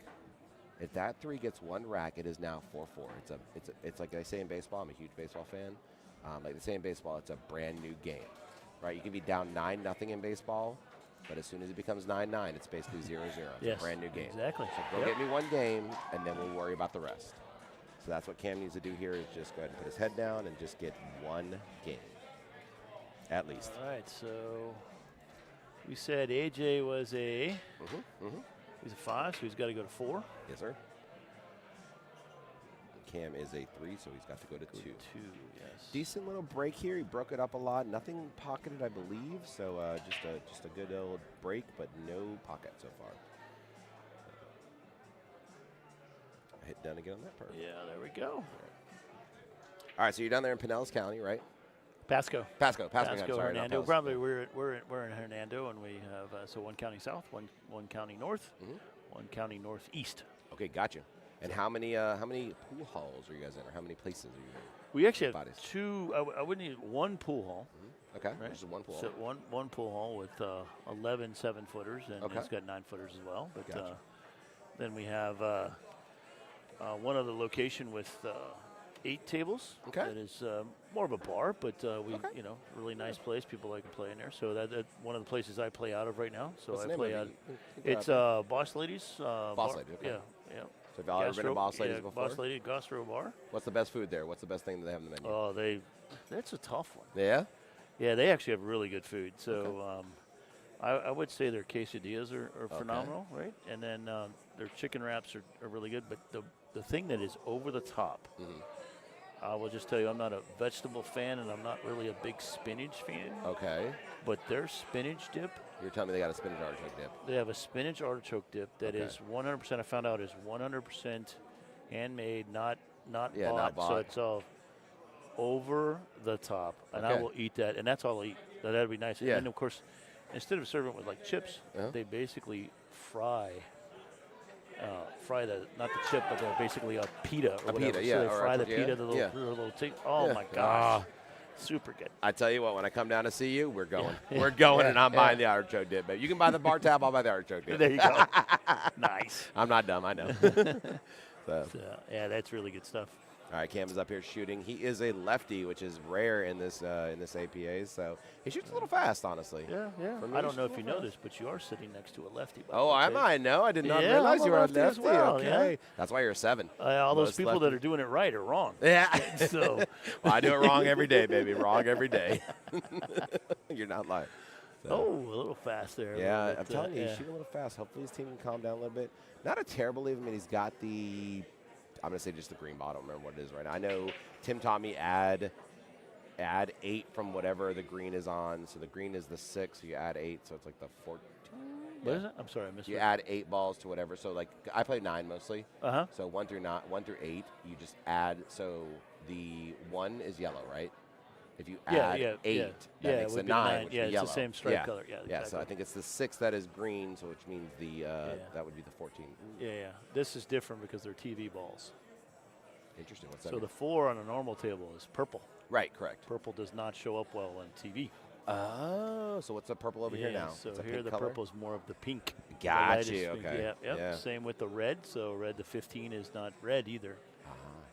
If that 3 gets 1 rack, it is now 4-4. It's like they say in baseball. I'm a huge baseball fan. Like they say in baseball, it's a brand new game, right? You can be down 9-0 in baseball, but as soon as it becomes 9-9, it's basically 0-0. It's Yes, a brand new game. exactly. So go get me 1 game, and then we'll worry about the rest. So that's what Cam needs to do here is just go ahead and put his head down and just get 1 game, at least. All right, so we said AJ was a. He's a 5, so he's got to go to 4. Yes, sir. Cam is a 3, so he's got to go to 2. 2, yes. Decent little break here. He broke it up a lot. Nothing pocketed, I believe. So just a good old break, but no pocket so far. I hit done again on that part. Yeah, there we go. All right, so you're down there in Pinellas County, right? Pasco. Pasco County. Sorry, not Hernando. Pinellas. Probably we're in Hernando, and we have so 1 county south, one county north, 1 county northeast. Okay, gotcha. And how many pool halls are you guys in, or how many places are you in? We actually have Bodies. 2. I would need 1 pool hall. Okay, Right. just 1 pool So hall. one pool hall with 11 7-footers, and Okay. it's got 9-footers as well. But Gotcha. then we have one other location with 8 tables. Okay. That is more of a bar, but we Okay. really nice place. People like to play in there. So that one of the places I play out of right now. So What's I the name play of out. it? It's Boss Ladies. Boss Lady, okay. Yeah. So have y'all ever been to Boss Ladies before? Boss Lady Gastro Bar. What's the best food there? What's the best thing that they have on the menu? Oh, that's a tough one. Yeah? Yeah, they actually have really good food. So I would say their quesadillas are phenomenal, right? And then their chicken wraps are really good. But the thing that is over the top, I will just tell you, I'm not a vegetable fan, and I'm not really a big spinach fan. Okay. But their spinach dip, You're telling me they got a spinach artichoke dip. they have a spinach artichoke dip that is 100%. I found out is 100% handmade, not bought. not bought. So it's all over the top, and I Okay. will eat that, and that's all I'll eat. That'd be nice. Yeah. And then of course, instead of serving it with like chips, they basically fry the not the chip, but they're basically a pita or whatever. pita, yeah, So they or a fry the tortilla. pita, the little, Yeah. the little thing. Oh Yeah. my gosh, super good. I tell you what, when I come down to see you, we're going. We're going, and I'm buying the artichoke dip. But you can buy the bar tab, I'll buy the artichoke dip. There you go. Nice. I'm not dumb, I know. So. So, yeah, that's really good stuff. All right, Cam is up here shooting. He is a lefty, which is rare in this APA. So he shoots a little fast, honestly. Yeah. For me, I don't he's know a if you little know fast. this, but you are sitting next to a lefty. by Oh, the way, am too. I? No, I did not Yeah, realize I'm you a were a lefty as lefty. well, yeah. Okay, that's why you're a 7. All those Most people that are doing it right are wrong. Yeah. So Well, I do it wrong every day, baby. Wrong every day. You're not lying. So. oh, a little fast there. a Yeah, little I'm bit, telling you, yeah. he's shooting a little fast. Hopefully his team can calm down a little bit. Not a terrible lead. I mean, he's got the, I'm going to say just the green ball. I don't remember what it is right now. I know Tim taught me add 8 from whatever the green is on. So the green is the 6, so you add 8, so it's like the 14. What is it? I'm sorry, I missed You it. add 8 balls to whatever. So like I play 9 mostly. Uh-huh. So 1 through 8, you just add. So the 1 is yellow, right? If you add 8, that makes would a be 9, which Yeah, is it's yellow. the same stripe color. Yeah, Yeah, exactly. so I think it's the 6 that is green, so which means the that would be the 14. Ooh, Yeah. This is different because they're TV balls. interesting. What's that? So mean? the 4 on a normal table is purple. Right, correct. Purple does not show up well on TV. Oh, so what's the purple over here now? So It's a here pink the color? purple is more of the pink. The Got light is you, pink. okay. Yep. Yeah. Same with the red. So red, the 15 is not red either.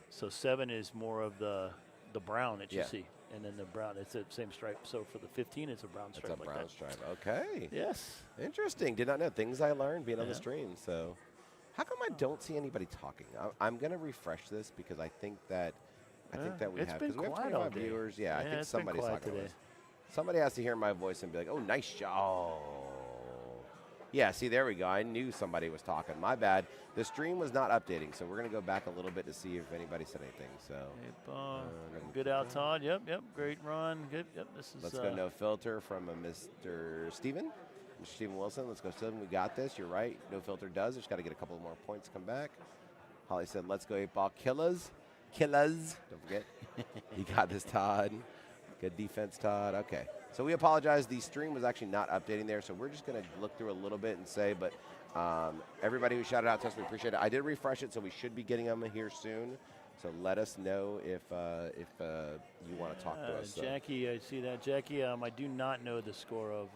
So 7 is more of the brown that you Yeah. see. And then the brown, it's the same stripe. So for the 15, it's a brown It's stripe a like brown that. stripe. Okay. Yes. Interesting. Did not know. Things I learned being on the Yeah. stream. So, how come I don't see anybody talking? I'm going to refresh this because I think that we it's have been because we have quiet all 25 day. viewers. Yeah, I think it's been somebody's quiet talking today. today. Somebody has to hear my voice and be like, "Oh, nice shot." Oh. Yeah, see, there we go. I knew somebody was talking. My bad. The stream was not updating, so we're going to go back a little bit to see if anybody said anything. So, Good out, Todd. Yep. Great run. Good. Yep. This is. let's go no filter from a Mr. Steven. Mr. Steven Wilson. Let's go, Steven. We got this. You're right. No filter does. Just got to get a couple more points to come back. Holly said, let's go 8-ball killers. Killers. Don't forget. You got this, Todd. Good defense, Todd. Okay. So we apologize. The stream was actually not updating there, so we're just going to look through a little bit and say, but everybody who shouted out to us, we appreciate it. I did refresh it, so we should be getting them here soon. So let us know if you want to talk to us. So. Jackie, I see that. Jackie, I do not know the score of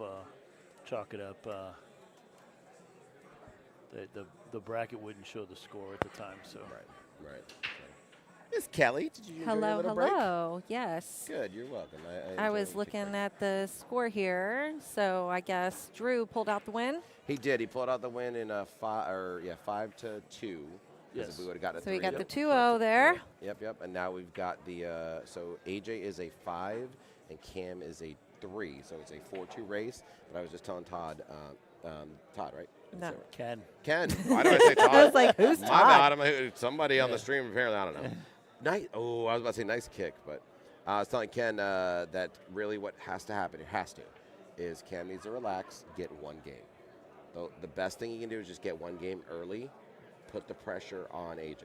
Chalk It Up. The bracket wouldn't show the score at the time. So Right. Miss Kelly, did you enjoy your Hello, little break? hello. Yes. Good, you're welcome. I was enjoyed the looking break. at the score here, so I guess Drew pulled out the win. He did. He pulled out the win in 5-2. Because if we would have gotten a So we 3, got the 2-0 there. Yep. And now we've got the so AJ is a 5 and Cam is a 3. So it's a 4-2 race. But I was just telling Todd, Todd, right? No. Ken. Why do I say Todd? I was like, who's My Todd? bad. Somebody on the stream apparently. I don't know. Nice. Oh, I was about to say nice kick, but I was telling Ken that really what has to happen, is Cam needs to relax, get one game. The best thing he can do is just get one game early, put the pressure on AJ.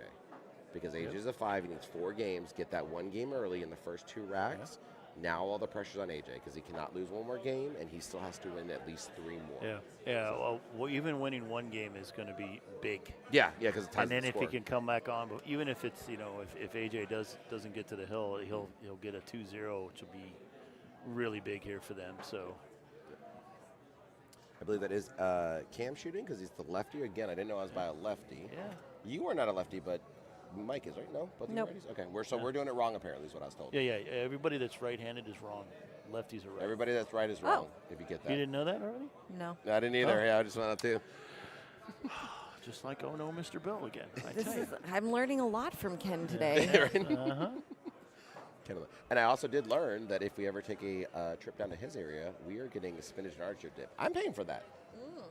Because AJ is a 5, he needs 4 games, get that one game early in the first 2 racks. Now all the pressure's on AJ because he cannot lose one more game, and he still has to win at least 3 more. Yeah. Well, even winning one game is going to be big. Yeah, because it ties And then the if score. he can come back on, but even if it's if AJ doesn't get to the hill, he'll get a 2-0, which will be really big here for them. So. I believe that is Cam shooting because he's the lefty. Again, I didn't know I was by a lefty. Yeah. You are not a lefty, but Mike is, right? No? Both of you Nope. righties? Okay, we're doing it wrong apparently is what I was told. Yeah. Everybody that's right-handed is wrong. Lefties are right. Everybody that's right is wrong, if you get that. You didn't know that already? No. I didn't either. Oh. Yeah, I just wanted to. Just like, oh no, Mr. Bill again. I This tell you. is, I'm learning a lot from Ken today. Uh-huh. And I also did learn that if we ever take a trip down to his area, we are getting a spinach and artichoke dip. I'm paying for that.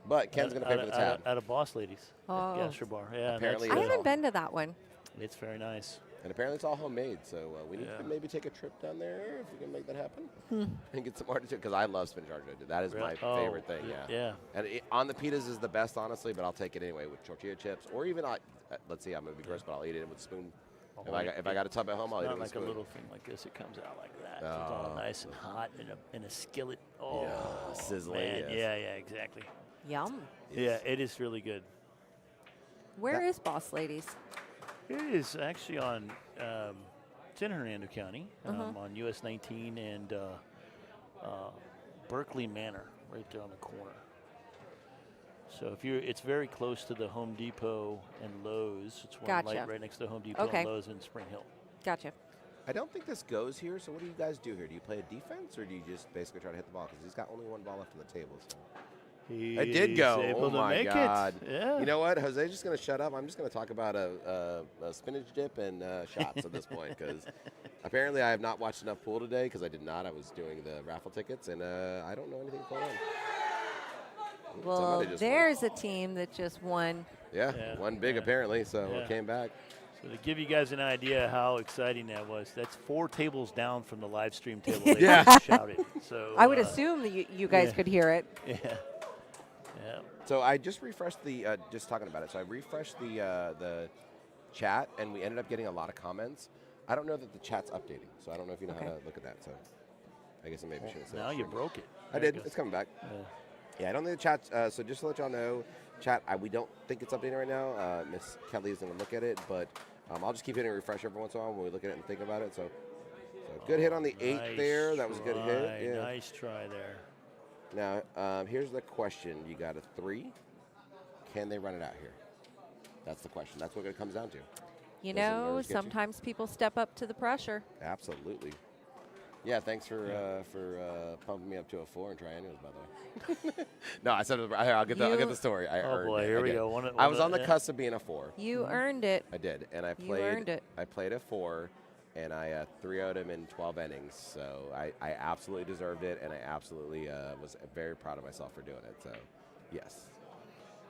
But Ken's going to pay for the tab. Out of Boss Ladies. Oh. Gastrobar. Yeah, Apparently I Yeah. haven't been to that one. it's very nice. And apparently it's all homemade, so we need Yeah. to maybe take a trip down there if we can make that happen and get some artichoke, because I love spinach artichoke. That is my favorite thing, Yeah. And on the pitas is the best, honestly, but I'll take it anyway with tortilla chips, or even, let's see, I'm going to be gross, but I'll eat it with a spoon. If I got a tub at home, I'll eat it Not with a like a spoon. little thing like this. It comes out like that. It's all nice and hot in a skillet. Oh, Yeah, sizzling, man. yes. Yeah, exactly. Yum. Yeah, it is really good. Where is Boss Ladies? It is actually on, it's in Hernando County, on US 19 and Berkeley Manor, right there on the corner. So it's very close to the Home Depot and Lowe's. It's one Gotcha. right next to Home Depot Okay. and Lowe's in Spring Hill. Gotcha. I don't think this goes here, so what do you guys do here? Do you play a defense, or do you just basically try to hit the ball? Because he's got only one ball left on the table. So. It did go. Able Oh to my make God! It. Yeah. You know what? Jose's just going to shut up. I'm just going to talk about a spinach dip and shots at this point, because apparently I have not watched enough pool today, because I did not. I was doing the raffle tickets, and I don't know anything going on. Well, Somebody just there's a team that just won. Yeah, one big apparently, so Yeah. it came back. So to give you guys an idea how exciting that was, that's 4 tables down from the live stream table. They shouted. So I would assume that you guys could hear it. Yeah. So I just refreshed the, just talking about it, so I refreshed the chat, and we ended up getting a lot of comments. I don't know that the chat's updating, so I don't know if you know how to look at that. So I guess I maybe should have said Now you broke it. I There it did. goes. It's coming back. Yeah. Yeah, I don't think the chat's, so just to let y'all know, chat, we don't think it's updating right now. Miss Kelly is going to look at it, but I'll just keep hitting refresh every once in a while when we look at it and think about it. So good hit on the 8th there. That was a good hit. Yeah. Nice try there. Now, here's the question. You got a 3. Can they run it out here? That's the question. That's what it comes down to. You Doesn't know, nerves get you? sometimes people step up to the pressure. Absolutely. Yeah, thanks for pumping me up to a 4 in triangles, by the way. No, I said I'll get the story. I Oh earned boy, it. here I we did. go. I was on the cusp of being a 4. You earned it. I did, and I You earned it. played a 4, and I 3-0'd him in 12 innings. So I absolutely deserved it, and I absolutely was very proud of myself for doing it. So, yes.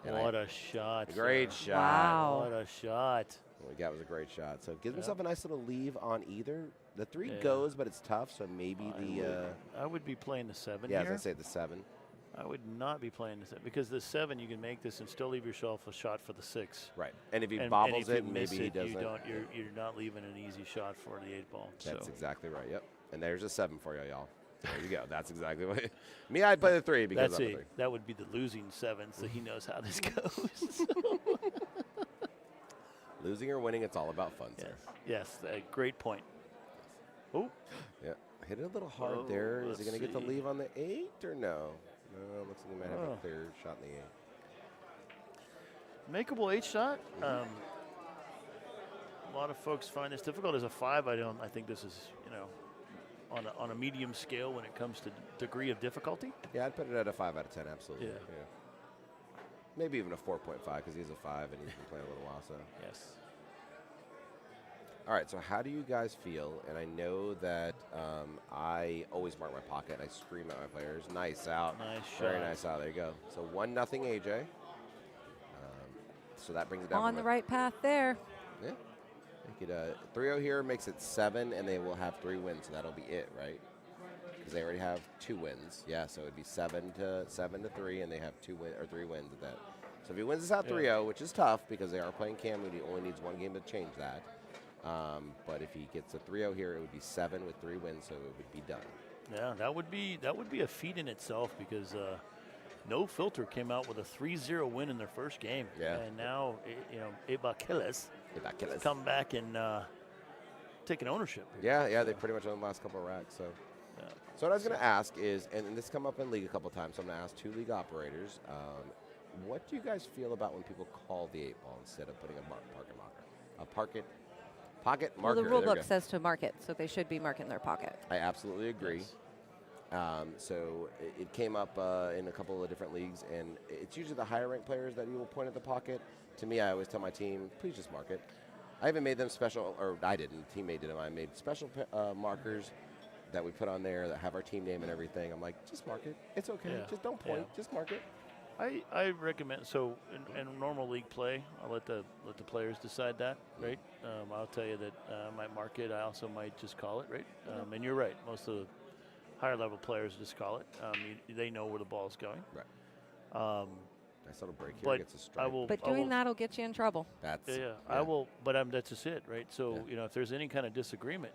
And What a shot. great sir. shot. Wow. What a shot. What we got was a great shot. So gives himself a nice little leave on either. The 3 goes, but it's tough. So maybe I would be playing the 7 yeah, here. as I say, the 7. I would not be playing the 7 because the 7 you can make this and still leave yourself a shot for the 6. Right. And if he And bobbles if you it, miss maybe he it, doesn't. You're not leaving an easy shot for the 8 ball. That's so exactly right. Yep. And there's a 7 for y'all. There you go. That's exactly what. Me, I'd play the 3 because that's I'm a 3. that would be the losing 7, so he knows how this goes. Losing or winning, it's all about fun, sir. Yes, great point. Oh, Yeah. Hit it a little hard there. Is he let's going to get the see. leave on the 8 or no? No, looks like he might have a clear shot in the 8. makeable 8 shot. A lot of folks find this difficult as a 5. I think this is on a medium scale when it comes to degree of difficulty. Yeah, I'd put it at a 5 out of 10, absolutely. Yeah. Maybe even a 4.5 because he's a 5 and he's been playing a little while. So. Yes. All right, so how do you guys feel? And I know that I always mark my pocket. I scream at my players. Nice out. Nice Very shot. nice out. There you go. So 1-0 AJ. So that brings it down. On the right path there. Yeah. Make it 3-0 here makes it 7, and they will have 3 wins. So that'll be it, right? Because they already have 2 wins. Yeah, so it'd be 7-3, and they have 3 wins at that. So if he wins this out 3-0, which is tough because they are playing Cam, he only needs 1 game to change that. But if he gets a 3-0 here, it would be 7 with 3 wins, so it would be done. Yeah, that would be a feat in itself because No Filter came out with a 3-0 win in their first game. Yeah. And now, Ibaqueles has come back and taken ownership. Here. Yeah, they pretty much own the last couple of racks. So, so what I was going to ask is, and this come up in league a couple of times, so I'm going to ask 2 league operators. What do you guys feel about when people call the 8 ball instead of putting a pocket marker? Well, the There rule we book go. says to mark it, so they should be marking their pocket. I absolutely agree. Yes. So it came up in a couple of different leagues, and it's usually the higher ranked players that you will point at the pocket. To me, I always tell my team, please just mark it. I even made them special, or I didn't. The teammate did them. I made special markers that we put on there that have our team name and everything. I'm like, just mark it. It's okay. Yeah. Just don't point. Yeah. Just mark it. I recommend, so in normal league play, I'll let the players decide that, right? I'll tell you that I might mark it. I also might just call it, right? And you're right. Most of the higher level players just call it. They know where the ball's going. Right. Nice little break here. But Gets a strike. But doing that will get you in trouble. That's Yeah. I will, but that's just it, right? So, if there's any kind of disagreement,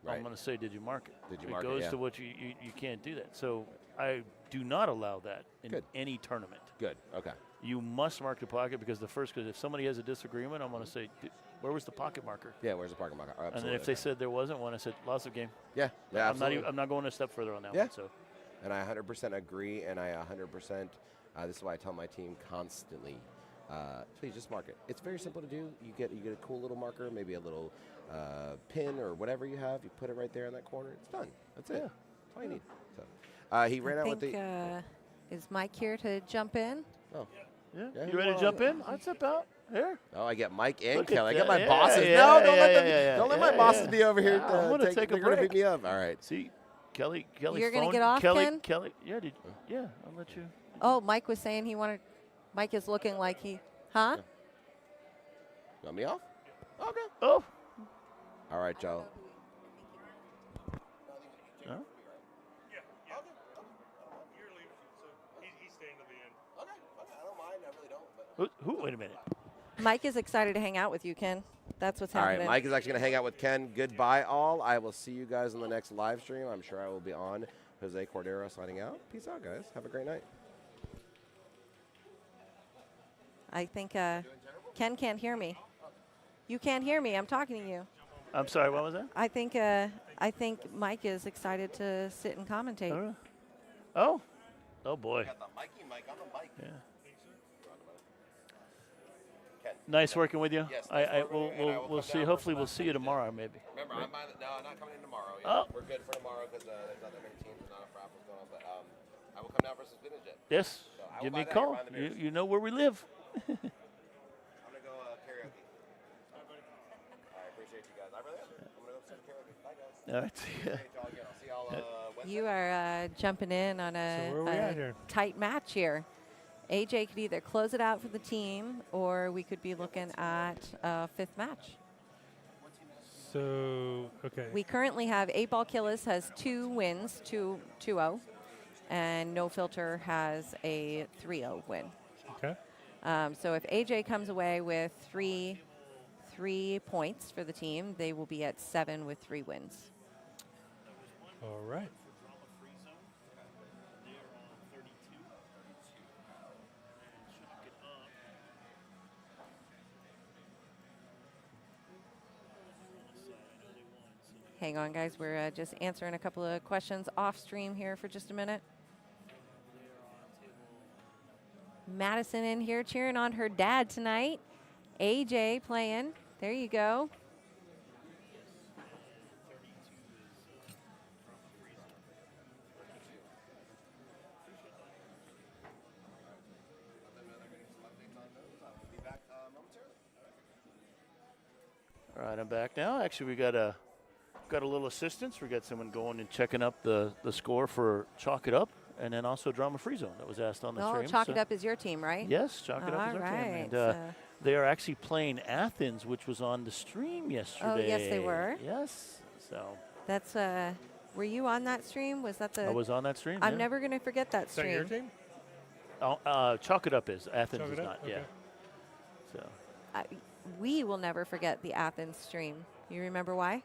Right. I'm going to say, did you mark it? Did you it mark it? goes Yeah. to what you can't do that. So I do not allow that in Good. any tournament. Good. Okay. You must mark the pocket because if somebody has a disagreement, I'm going to say, where was the pocket marker? Yeah. Where's the parking marker? Oh, And then absolutely. if they said there wasn't one, I said, loss of game. Yeah. Absolutely. I'm not going a step further on that Yeah. one. So And I 100% agree, and I 100%. This is why I tell my team constantly, please just mark it. It's very simple to do. You get a cool little marker, maybe a little pin or whatever you have. You put it right there in that corner. It's done. That's it. That's all you need. So he ran out with the. Is Mike here to jump in? Oh. yeah. Yeah, You ready to well, jump in? I'll step out. Here. Oh, I get Mike and Look at Kelly. I got that. my Yeah, bosses. yeah, No, don't yeah, let them. yeah, Don't let yeah, my bosses yeah. be over here. Yeah, I'm gonna take a they're gonna break. beat me up. All right. See, Kelly. You're gonna phoned- get off, Kelly, Ken? Kelly. Yeah. Yeah. I'll let you. Oh, Mike was saying he wanted. Mike is looking like he. Huh? You want me off? Okay. Oh. All right, Joe. Huh? Who? Wait a minute. Mike is excited to hang out with you, Ken. That's what's All happening. right, Mike is actually going to hang out with Ken. Goodbye, all. I will see you guys on the next live stream. I'm sure I will be on. Jose Cordero signing out. Peace out, guys. Have a great night. I think Ken can't hear me. You can't hear me. I'm talking to you. I'm sorry. What was that? I think Mike is excited to sit and commentate. Oh. Oh boy. Got the Mikey mic on the mic. Yeah. Nice working with you. Yes, We'll see. Hopefully, we'll see you tomorrow, maybe. Remember, I'm not coming in tomorrow. Oh. We're good for tomorrow because there's not that many teams. There's not a raffle going on. But I will come down versus Vintage Jet. Yes. So I will Give me a buy that here call. behind the mirrors. You know where we live. I'm going to go karaoke. I appreciate you guys. I really am. I'm going to go sing karaoke. Bye, guys. All right. See ya. Appreciate y'all again. I'll see y'all Wednesday. You are jumping in on So where are we at a here? tight match here. AJ could either close it out for the team, or we could be looking at a fifth match. So, okay. We currently have 8-Ball Killis has 2 wins, 2-0, and No Filter has a 3-0 win. Okay. So if AJ comes away with three points for the team, they will be at 7 with 3 wins. All right. Hang on, guys. We're just answering a couple of questions off stream here for just a minute. Madison in here cheering on her dad tonight. AJ playing. There you go. All right, I'm back now. Actually, we got a little assistance. We got someone going and checking up the score for Chalk It Up, and then also Drama Free Zone that was asked on the stream. Chalk It Up is your team, right? Yes, Chalk It Up is All our team. right, And they are actually playing Athens, which was on the stream yesterday. Oh, yes, they were. Yes. So That's were you on that stream? Was that the? I was on that stream. I'm yeah. never going to forget that Is that your stream. team? Oh, Chalk It Up is. Athens Chalk is It Up? not. Okay. Yeah. So. We will never forget the Athens stream. You remember why?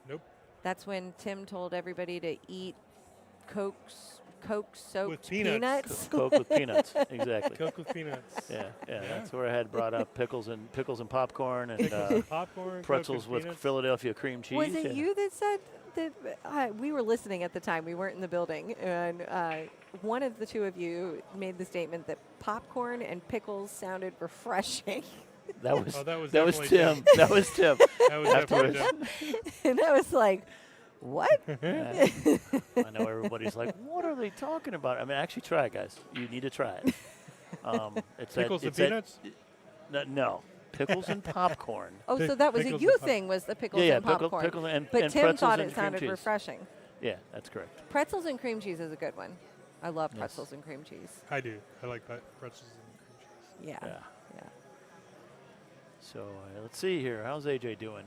Nope. That's when Tim told everybody to eat Coke soaked With peanuts. Coke with peanuts. Exactly. Coke with peanuts. Yeah. That's where I had brought up pickles and popcorn and Popcorn, pretzels Coke with peanuts. Philadelphia cream cheese. Was it yeah. you that said that? We were listening at the time. We weren't in the building. And one of the two of you made the statement that popcorn and pickles sounded refreshing. That was Oh, that was definitely Tim. That was Tim. That was definitely Afterwards. Tim. And I was like, what? Yeah. I know everybody's like, what are they talking about? I mean, actually try it, guys. You need to try it. It's Pickles that, and it's peanuts? That, no. pickles and popcorn. Oh, so that was a Pickles you and thing, was the pickles Yeah, and pickle- popcorn. pickles and- but and Tim pretzels thought and it cream sounded cheese. refreshing. Yeah, that's correct. Pretzels and cream cheese is a good one. I love Yes. pretzels and cream cheese. I do. I like pretzels and cream cheese. Yeah. Yeah. Yeah. So let's see here. How's AJ doing?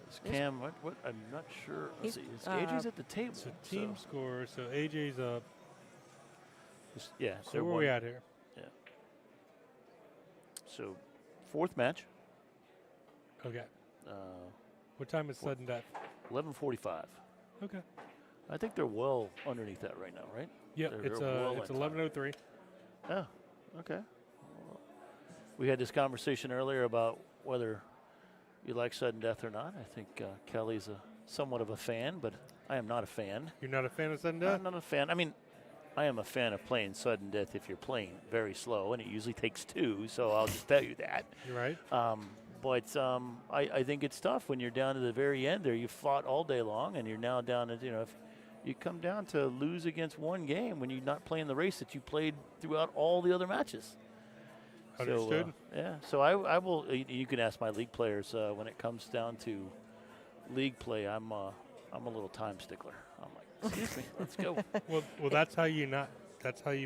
Is Cam? What? I'm not sure. Let's see. He's, AJ's at the table. So team score. So AJ's up. Yeah. So they're where are we at here? So, fourth match. Okay. Uh, What time is sudden death? 11:45. Okay. I think they're well underneath that right now, right? Yeah, They're it's well it's in time. 11:03. Oh, okay. Well, we had this conversation earlier about whether you like sudden death or not. I think Kelly's somewhat of a fan, but I am not a fan. You're not a fan of sudden death? I'm not a fan. I mean, I am a fan of playing sudden death if you're playing very slow, and it usually takes 2, so I'll just tell you that. You're right. But I think it's tough when you're down to the very end there. You fought all day long, and you're now down to, if you come down to lose against one game when you're not playing the race that you played throughout all the other matches. Understood. So, yeah, so I will. You can ask my league players when it comes down to league play. I'm a little time stickler. I'm like, excuse me, let's go. Well, that's how you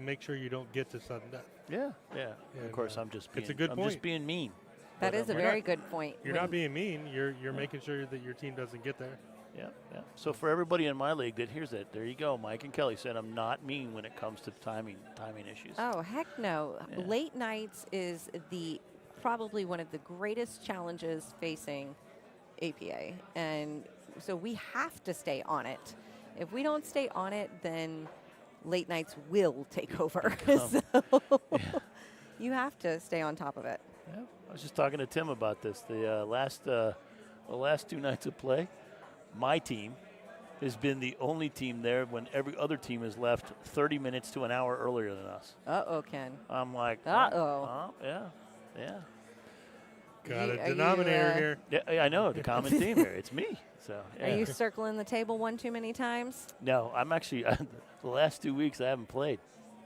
make sure you don't get to sudden death. Yeah. And, Of course, I'm just being. it's a good I'm point. just being mean. That But, is a you're very not- good point. You're not being mean. You're making sure that your team doesn't get there. Yeah. So for everybody in my league that hears that, there you go. Mike and Kelly said I'm not mean when it comes to timing issues. Oh, heck no. Yeah. Late nights is probably one of the greatest challenges facing APA. And so we have to stay on it. If we don't stay on it, then late nights will take over. So you have to stay on top of it. Yeah. I was just talking to Tim about this. The last 2 nights of play, my team has been the only team there when every other team has left 30 minutes to an hour earlier than us. Uh-oh, Ken. I'm like, Uh-oh. Yeah. Got Are a you, denominator here. Yeah, I know the common theme here. It's me. So. Are you circling the table one too many times? No, I'm actually the last 2 weeks I haven't played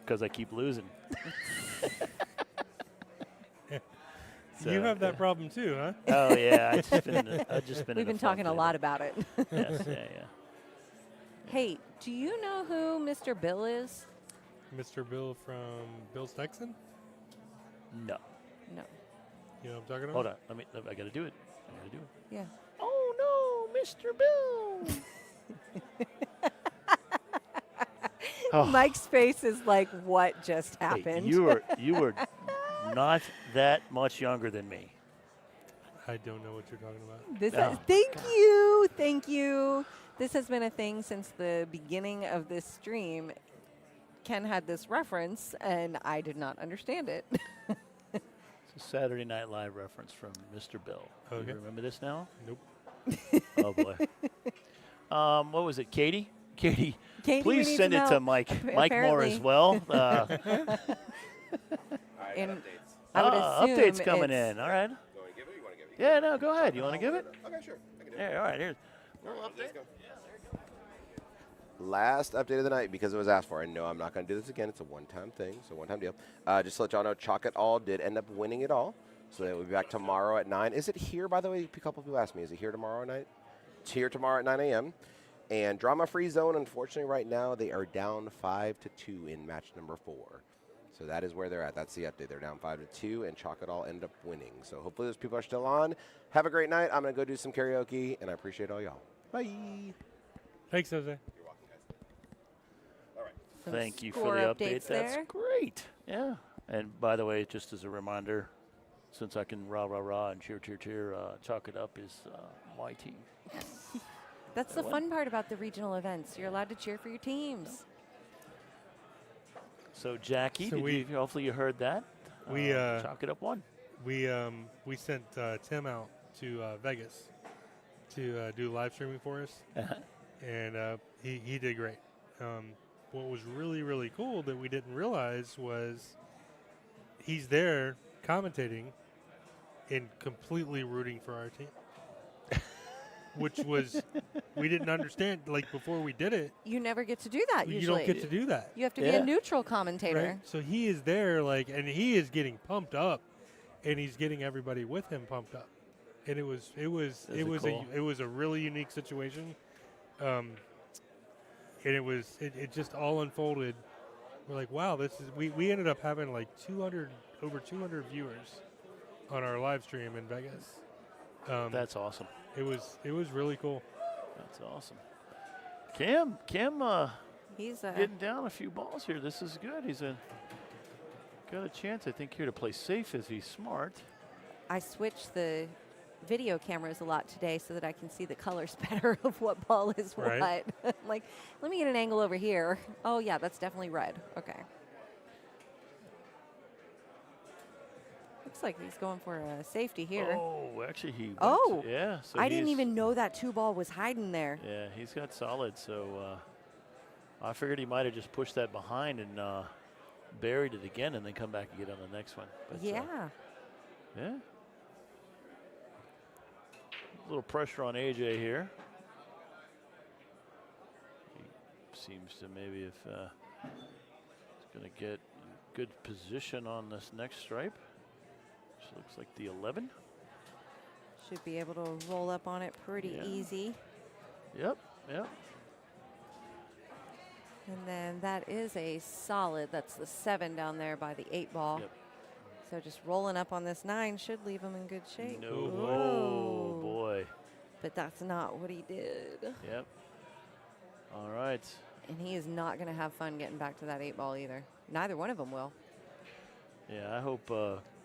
because I keep losing. You have that problem too, huh? Oh yeah, I've just been. We've been talking a lot about it. Yes, yeah. Hey, do you know who Mr. Bill is? Mr. Bill from Bill's Texan? No, No. You know what I'm talking about? hold on. I got to do it. Yeah. Oh no, Mr. Bill. Oh. Mike's face is like, what just Hey, happened? you were not that much younger than me. I don't know what you're talking about. This Oh, thank you. This has been a thing since the beginning of this stream. Ken had this reference, and I did not understand it. It's a Saturday Night Live reference from Mr. Bill. Okay. You remember this now? Nope. Oh boy. What was it, Katie? Katie, Katie, we please need send it to know. Mike Moore Apparently. as well. And I would assume Updates coming it's- in. All right. You want to give it or you want to give it? Yeah, no, go ahead. You want to give it? Okay, sure. I can do it. Yeah, all right. Here's. Let's go. Last update of the night because it was asked for. And no, I'm not going to do this again. It's a one-time thing. It's a one-time deal. Just to let y'all know, Chalk It All did end up winning it all. So they will be back tomorrow at 9. Is it here, by the way? A couple people asked me. Is it here tomorrow night? It's here tomorrow at 9 a.m. And Drama Free Zone, unfortunately, right now, they are down 5-2 in match number 4. So that is where they're at. That's the update. They're down 5-2, and Chalk It All end up winning. So hopefully those people are still on. Have a great night. I'm going to go do some karaoke, and I appreciate all y'all. Bye. Thanks, Jose. You're welcome, guys. All right. Some Thank you for score the update. updates That's there. great. Yeah. And by the way, just as a reminder, since I can rah, rah, rah and cheer, cheer, cheer, Chalk It Up is my team. That's the fun part about the regional events. You're allowed to cheer for your teams. So, Jackie, So hopefully you heard that. we, Chalk It Up won. We sent Tim out to Vegas to do live streaming for us, and he did great. What was really, really cool that we didn't realize was he's there commentating and completely rooting for our team. Which was, we didn't understand, like, before we did it. You never get to do that You usually. don't get to do that. You have to be Yeah. a neutral commentator. Right? So he is there, like, and he is getting pumped up. and he's getting everybody with him pumped up. And it was a really unique situation, and it just all unfolded. We're like, wow, we ended up having like over 200 viewers on our live stream in Vegas. That's awesome. It was really cool. That's awesome. Cam, He's getting down a few balls here. This is good. He's got a chance, I think, here to play safe as he's smart. I switched the video cameras a lot today so that I can see the colors better of what ball is Right. what. Like, let me get an angle over here. Oh, yeah, that's definitely red. Okay. Looks like he's going for a safety here. Oh, actually, he went. Oh. Yeah. So I didn't he's- even know that 2 ball was hiding there. Yeah, he's got solid. So I figured he might have just pushed that behind and buried it again and then come back and get on the next one. But, Yeah. Yeah. A little pressure on AJ here. He seems to maybe if he's going to get good position on this next stripe, which looks like the 11. Should be able to roll up on it pretty Yeah. easy. Yep. And then that is a solid. That's the 7 down there by the 8 ball. Yep. So just rolling up on this 9 should leave him in good shape. No. Ooh. Oh, boy. But that's not what he did. Yep. All right. And he is not going to have fun getting back to that 8 ball either. Neither one of them will. Yeah, I hope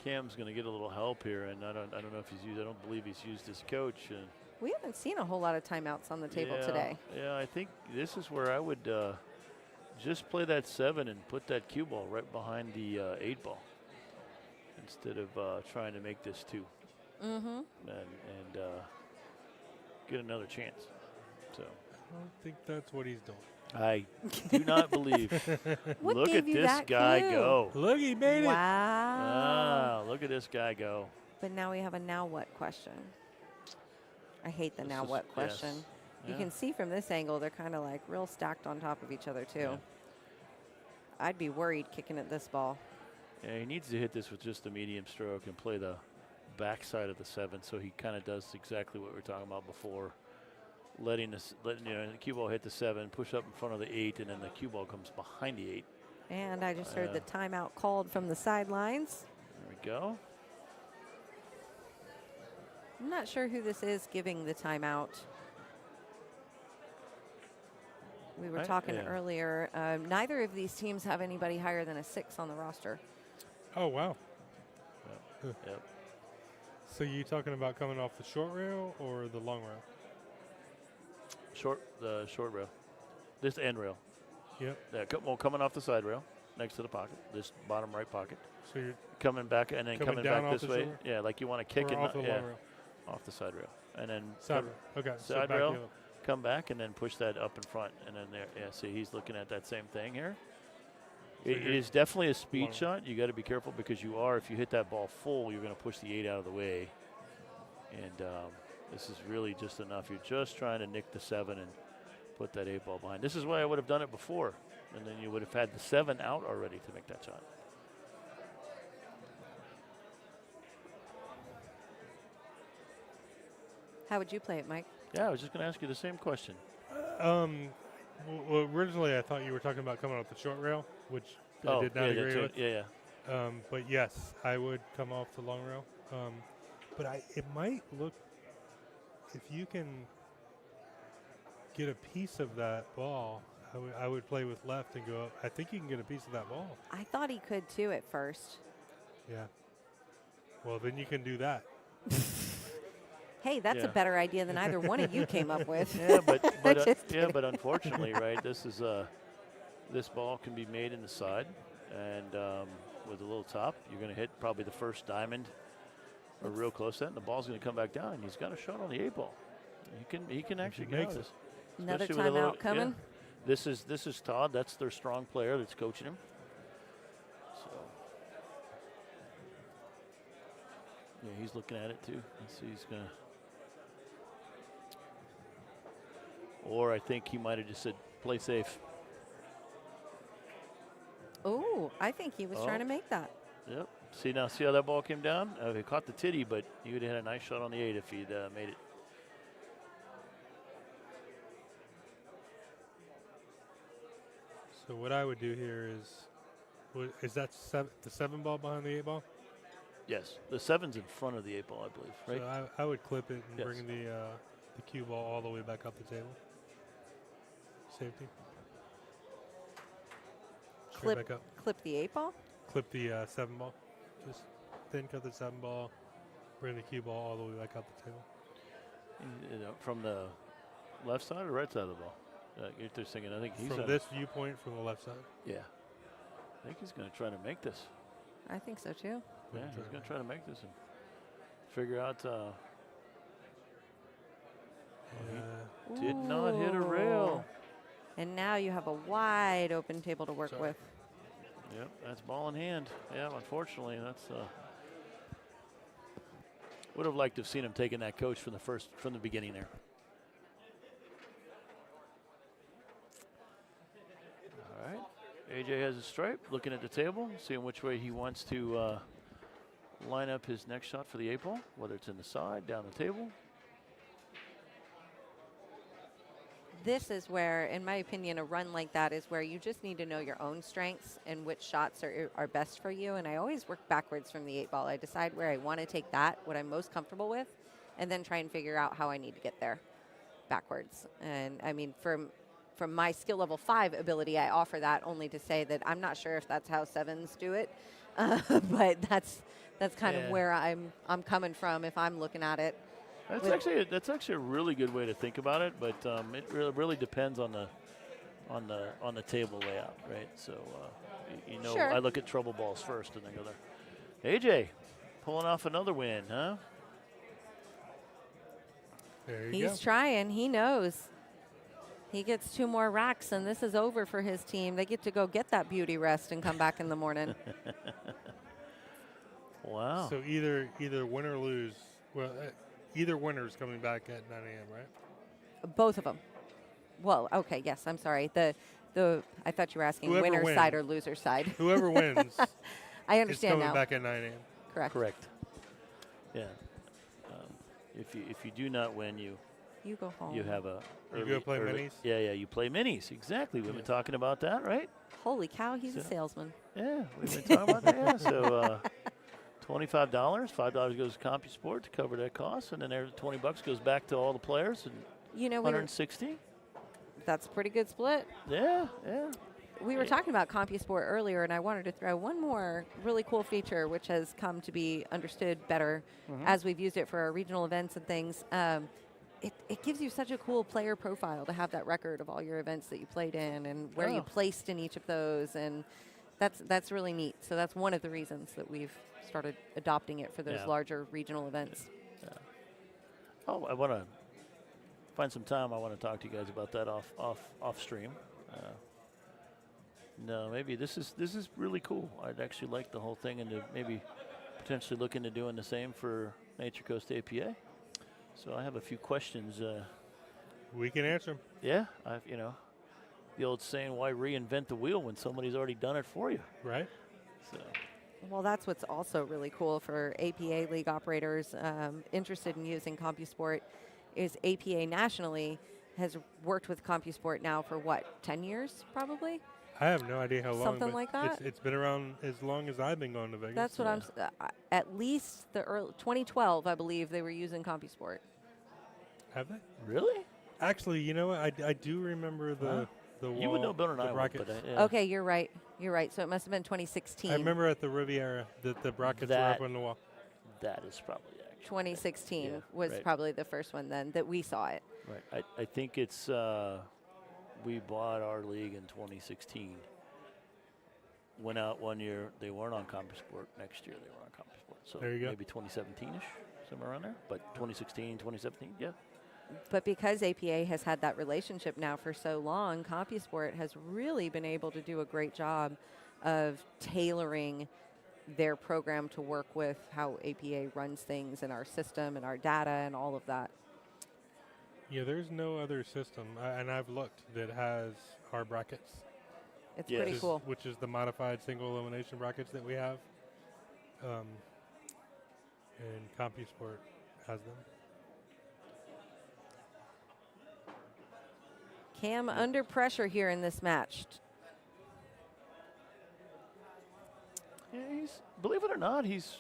Cam's going to get a little help here, and I don't know if he's used. I don't believe he's used his coach. And We haven't seen a whole lot of timeouts on the table yeah, today. Yeah, I think this is where I would just play that 7 and put that cue ball right behind the 8 ball instead of trying to make this 2. Mm-hmm. And get another chance. So I don't think that's what he's doing. I do not believe. What Look gave at you this that guy clue? go. Look, he made it. Wow. Look at this guy go. But now we have a now what question. I hate the This now is- what question. yes. You Yeah. can see from this angle, they're kind of like real stacked on top of each other too. Yeah. I'd be worried kicking at this ball. Yeah, he needs to hit this with just a medium stroke and play the backside of the 7, so he kind of does exactly what we were talking about before, letting the cue ball hit the 7, push up in front of the 8, and then the cue ball comes behind the 8. And I just heard the timeout called from the sidelines. There we go. I'm not sure who this is giving the timeout. We were talking yeah. earlier. Neither of these teams have anybody higher than a 6 on the roster. Oh, wow. Yep. So you talking about coming off the short rail or the long rail? The short rail. This end rail. Yep. Yeah, coming off the side rail next to the pocket, this bottom right pocket. So you're Coming back and then Coming coming down back off this the way. shore? Yeah, like you want to kick or it off the yeah, long rail? off the side rail. And then Side rail. Okay. so side back rail. the other- Come back and then push that up in front, and then there. Yeah, see, he's looking at that same thing here. So It you're is definitely a speed long. shot. You got to be careful because if you hit that ball full, you're going to push the 8 out of the way. And this is really just enough. You're just trying to nick the 7 and put that 8 ball behind. This is why I would have done it before, and then you would have had the 7 out already to make that shot. How would you play it, Mike? Yeah, I was just going to ask you the same question. Well, originally I thought you were talking about coming off the short rail, which I did not yeah, agree that's with. it. Yeah. But yes, I would come off the long rail. But it might look, if you can get a piece of that ball, I would play with left and go up. I think you can get a piece of that ball. I thought he could too at first. Yeah. Well, then you can do that. Hey, that's a Yeah. better idea than either one of you came up with. Yeah, but Just kidding. but unfortunately, right? This is this ball can be made in the side, and with a little top, you're going to hit probably the first diamond, or real close to that, and the ball's going to come back down. And he's got a shot on the 8 ball. He can actually get makes out of it. this. Another Especially with a little- timeout coming. Yeah. This is Todd. That's their strong player that's coaching him. So yeah, he's looking at it too. Let's see, he's gonna. Or I think he might have just said, play safe. Oh, I think he was trying to make that. Yep. See how that ball came down? He caught the titty, but he would have had a nice shot on the 8 if he'd made it. So what I would do here is that the 7 ball behind the 8 ball? Yes, the 7's in front of the 8 ball, I believe, right? So I would clip it and Yes. bring the cue ball all the way back up the table. Safety. Straight back up. Clip the 8 ball? Clip the 7 ball. Just thin cut the 7 ball. Bring the cue ball all the way back up the table. From the left side or right side of the ball? You're just thinking, I think he's From this viewpoint, from the left side. Yeah. I think he's going to try to make this. I think so too. Yeah, he's going to try to make this and figure out. Did not hit a rail. And now you have a wide open table to work with. Yep, that's ball in hand. Yeah, unfortunately, that's. Would have liked to have seen him taking that coach from the beginning there. All right, AJ has a stripe, looking at the table, seeing which way he wants to line up his next shot for the 8 ball, whether it's in the side, down the table. This is where, in my opinion, a run like that is where you just need to know your own strengths and which shots are best for you. And I always work backwards from the 8 ball. I decide where I want to take that, what I'm most comfortable with, and then try and figure out how I need to get there backwards. And I mean, from my skill level 5 ability, I offer that only to say that I'm not sure if that's how 7s do it, but that's kind of where I'm coming from if I'm looking at it. That's actually a really good way to think about it, but it really depends on the table layout, right? So Sure. I look at trouble balls first and then go there. AJ, pulling off another win, huh? There you go. He's trying. He knows. He gets 2 more racks, and this is over for his team. They get to go get that beauty rest and come back in the morning. Wow. So either win or lose. Well, either winner is coming back at 9 a.m., right? Both of them. Well, okay, yes, I'm sorry. I thought you were asking Whoever winner's wins. side or loser's side. Whoever wins I is understand coming now. back at 9 a.m. Correct. Correct. Yeah. If you do not win, you You go home. you have a You go play minis? Yeah, you play minis. Exactly. We've been talking about that, right? Holy cow, he's a So- salesman. Yeah, we've been talking about that. Yeah, so $25, $5 goes to CompuSport to cover that cost, and then there's $20 goes back to all the players, and You know, 160. that's a pretty good split. Yeah. We were talking about CompuSport earlier, and I wanted to throw one more really cool feature, which has come to be understood better as we've used it for our regional events and things. It gives you such a cool player profile to have that record of all your events that you played in and where you placed in each of those, and that's really neat. So that's one of the reasons that we've started adopting it for those larger regional events. Oh, I want to find some time. I want to talk to you guys about that off stream. No, maybe this is really cool. I'd actually like the whole thing, and to maybe potentially look into doing the same for Nature Coast APA. So I have a few questions. We can answer them. Yeah, the old saying, "Why reinvent the wheel when somebody's already done it for you?" Right? So. Well, that's what's also really cool for APA league operators interested in using CompuSport is APA nationally has worked with CompuSport now for 10 years probably? I have no idea how long. Something but like that? It's been around as long as I've been going to Vegas. That's what at least the early 2012, I believe they were using CompuSport. Have they? Really? Actually, you know what? I do remember the wall. You would know better than I would, brackets. but yeah. Okay, you're right. You're right. So it must have been 2016. I remember at the Riviera that the brackets were up on the wall. That is probably actually 2016 was probably the first one then that we saw it. right. I think it's we bought our league in 2016. Went out one year, they weren't on CompuSport. Next year they were on CompuSport. So there you go. Maybe 2017ish, somewhere around there. But 2016, 2017, yeah. But because APA has had that relationship now for so long, CompuSport has really been able to do a great job of tailoring their program to work with how APA runs things and our system and our data and all of that. Yeah, there's no other system, and I've looked, that has our brackets. It's Yes. pretty cool. Which is the modified single elimination brackets that we have. and CompuSport has them. Cam under pressure here in this match. Yeah, he's, believe it or not, he's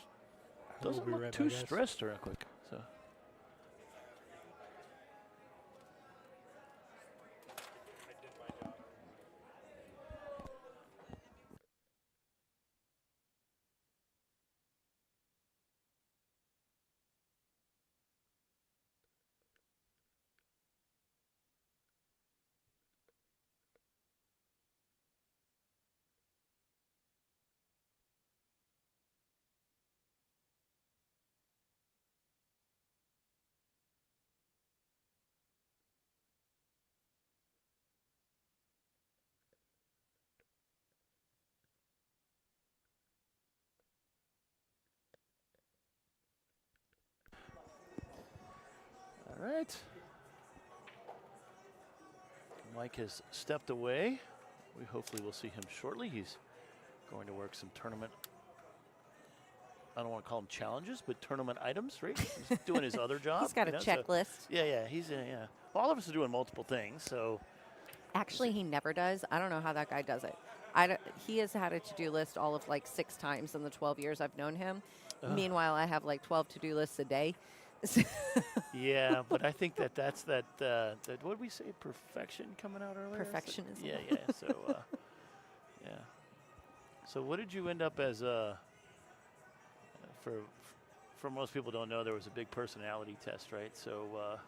We'll doesn't be look right too back, guys. stressed real quick. So. All right. Mike has stepped away. We hopefully will see him shortly. He's going to work some tournament, I don't want to call them challenges, but tournament items, right? He's doing his other job. He's got a checklist. So, yeah, he's yeah. Well, all of us are doing multiple things, so. Actually, he never does. I don't know how that guy does it. He has had a to-do list all of like 6 times in the 12 years I've known him. Meanwhile, I have like 12 to-do lists a day. Yeah, but I think that's that what did we say, perfection coming out earlier? Perfectionism. Yeah. So, yeah. So what did you end up as for most people don't know, there was a big personality test, right? So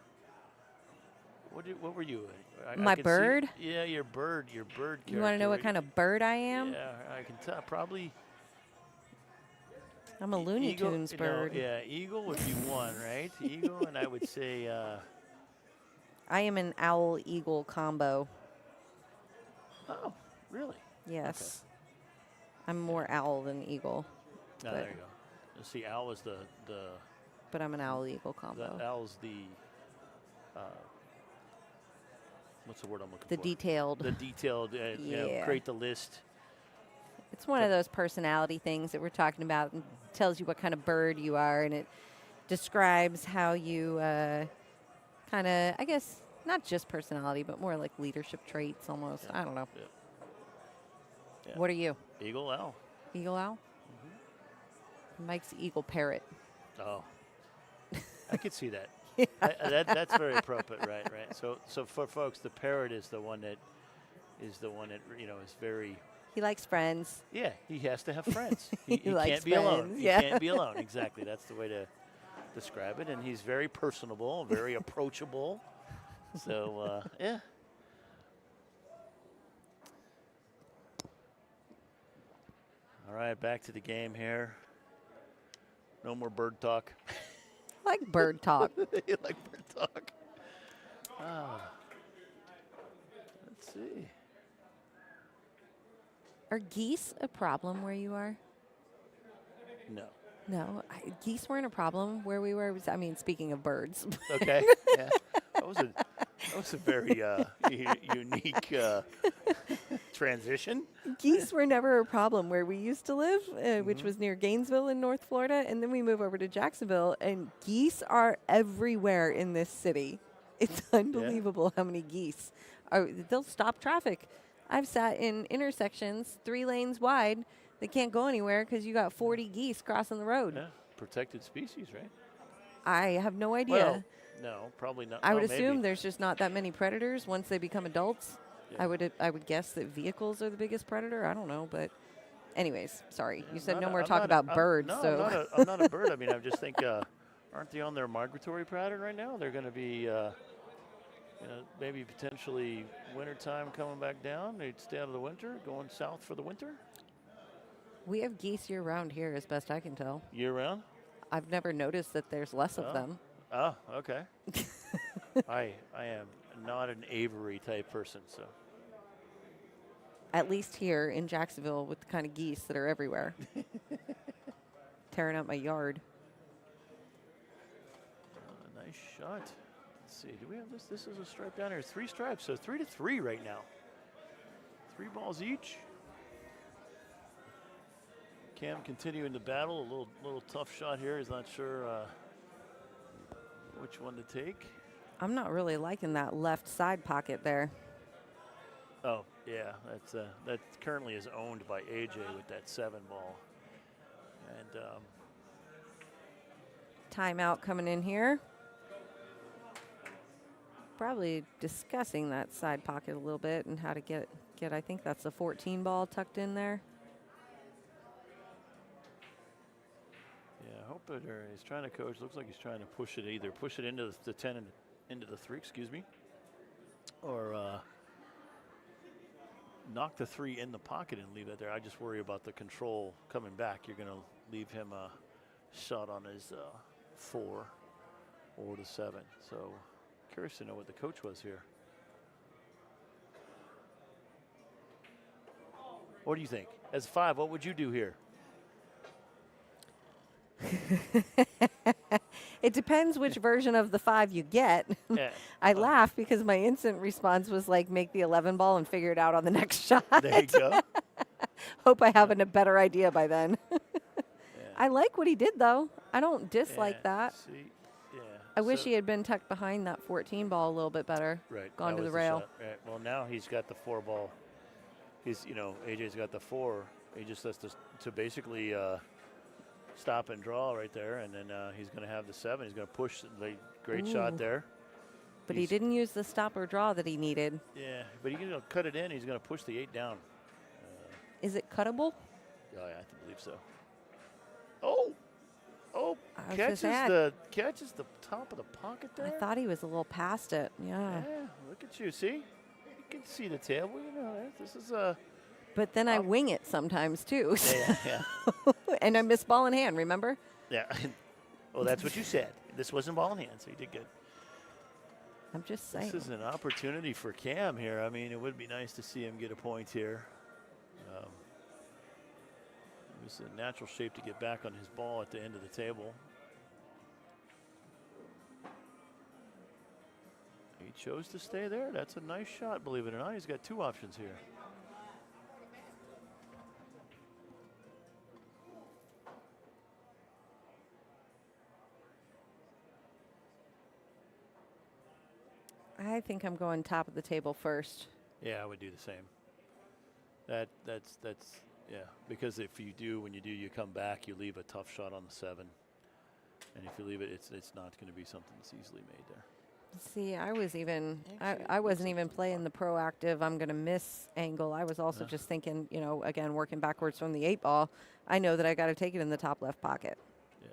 what were you? My bird? Yeah, your bird You want to know what kind of bird I am? Yeah, I can tell. Probably. I'm a Looney Tunes bird. Yeah, eagle would be one, right? Eagle, and I would say. I am an owl-eagle combo. Oh, really? Yes. Okay. I'm more owl than eagle. Oh, there you go. Let's see, owl is the. But I'm an owl-eagle combo. The owl's the. What's the word I'm looking for? The detailed. The detailed. Create the list. It's one of those personality things that we're talking about, and tells you what kind of bird you are, and it describes how you kind of, I guess, not just personality, but more like leadership traits almost. Yeah. I don't know. Yeah. What are you? Eagle owl. Eagle owl? Mm-hmm. Mike's eagle parrot. Oh, I could see that. That's very appropriate, right? So for folks, the parrot is the one that is very. He likes friends. Yeah, he has to have friends. He likes can't be friends, alone. yeah. He can't be alone. Exactly. That's the way to describe it. And he's very personable, very approachable. So, yeah. All right, back to the game here. No more bird talk. I like bird talk. You like bird talk? Let's see. Are geese a problem where you are? No. No, geese weren't a problem where we were. I mean, speaking of birds. Okay. Yeah. That was a very unique transition. Geese were never a problem where we used to live, which was near Gainesville in North Florida, and then we move over to Jacksonville, and geese are everywhere in this city. It's unbelievable how many geese are. They'll stop traffic. I've sat in intersections 3 lanes wide that can't go anywhere because you got 40 geese crossing the road. Yeah, protected species, right? I have no idea. Well, no, probably not. I would well, assume maybe. there's just not that many predators once they become adults. Yeah. I would guess that vehicles are the biggest predator. I don't know, but anyways, sorry. You said no more talk about birds. No, I'm not a bird. I mean, I just think, aren't they on their migratory pattern right now? They're going to be, maybe potentially wintertime coming back down. They'd stay out of the winter, going south for the winter. We have geese year-round here, as best I can tell. Year-round? I've never noticed that there's less of them. Oh, okay. I am not an aviary type person, so. At least here in Jacksonville with the kind of geese that are everywhere. Tearing up my yard. Nice shot. Let's see, do we have this? This is a stripe down here. 3 stripes, so 3-3 right now. 3 balls each. Cam continuing the battle. A little tough shot here. He's not sure which one to take. I'm not really liking that left side pocket there. Oh, yeah, that currently is owned by AJ with that 7 ball. And Timeout coming in here. Probably discussing that side pocket a little bit and how to get I think that's the 14 ball tucked in there. yeah, I hope it. Or he's trying to coach. Looks like he's trying to push it into the 10 and into the 3. Excuse me, or knock the 3 in the pocket and leave it there. I just worry about the control coming back. You're going to leave him a shot on his 4 or the 7. So curious to know what the coach was here. What do you think? As 5, what would you do here? It depends which version of the 5 you get. Yeah. I laugh because my instant response was like, make the 11 ball and figure it out on the next shot. There you go. Hope I have a better idea by then. I like what he did, though. I don't dislike that. See, yeah. I wish he had been tucked behind that 14 ball a little bit better. Right. Gone that to the was rail. shot. Right. Well, now he's got the 4 ball. He's, AJ's got the 4. He just has to basically stop and draw right there, and then he's going to have the 7. He's going to push. Great shot there. But he didn't use the stop or draw that he needed. Yeah, but he's going to cut it in. He's going to push the 8 down. Is it cuttable? Yeah, I believe so. Oh, I was catches gonna the top of the pocket there. I thought he was a little past it. Yeah. Yeah, look at you. See, you can see the tail. Well, this is But then I wing it sometimes too. Yeah. And I miss ball in hand, remember? Yeah. Well, that's what you said. This wasn't ball in hand, so you did good. I'm just saying. This is an opportunity for Cam here. I mean, it would be nice to see him get a point here. It was a natural shape to get back on his ball at the end of the table. He chose to stay there. That's a nice shot, believe it or not. He's got 2 options here. I think I'm going top of the table first. Yeah, I would do the same. That's yeah, because if you do, when you do, you come back, you leave a tough shot on the 7. And if you leave it, it's not going to be something that's easily made there. See, I wasn't even playing the proactive I'm going to miss angle. I was also just thinking, again, working backwards from the 8 ball. I know that I got to take it in the top left pocket. Yeah.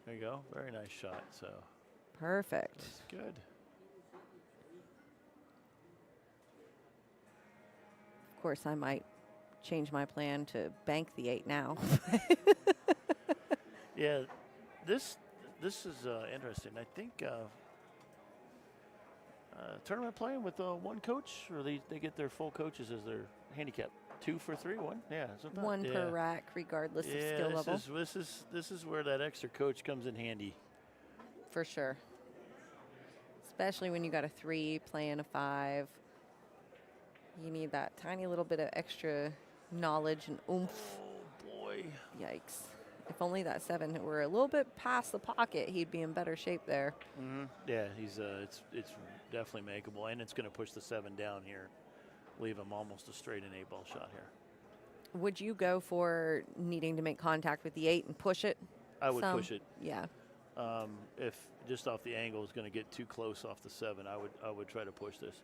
There you go. Very nice shot. So Perfect. that's good. Of course, I might change my plan to bank the 8 now. Yeah, this is interesting. I think tournament playing with one coach, or they get their full coaches as their handicap. 2 for 3, 1. Yeah, something. 1 per rack, regardless of skill level. This is where that extra coach comes in handy. For sure. Especially when you got a 3 playing a 5. You need that tiny little bit of extra knowledge and oomph. Oh boy! Yikes! If only that 7 were a little bit past the pocket, he'd be in better shape there. Mm-hmm. Yeah, he's it's definitely makeable, and it's going to push the 7 down here, leave him almost a straight and 8 ball shot here. Would you go for needing to make contact with the 8 and push it? I would push it. Yeah. If just off the angle is going to get too close off the 7, I would try to push this.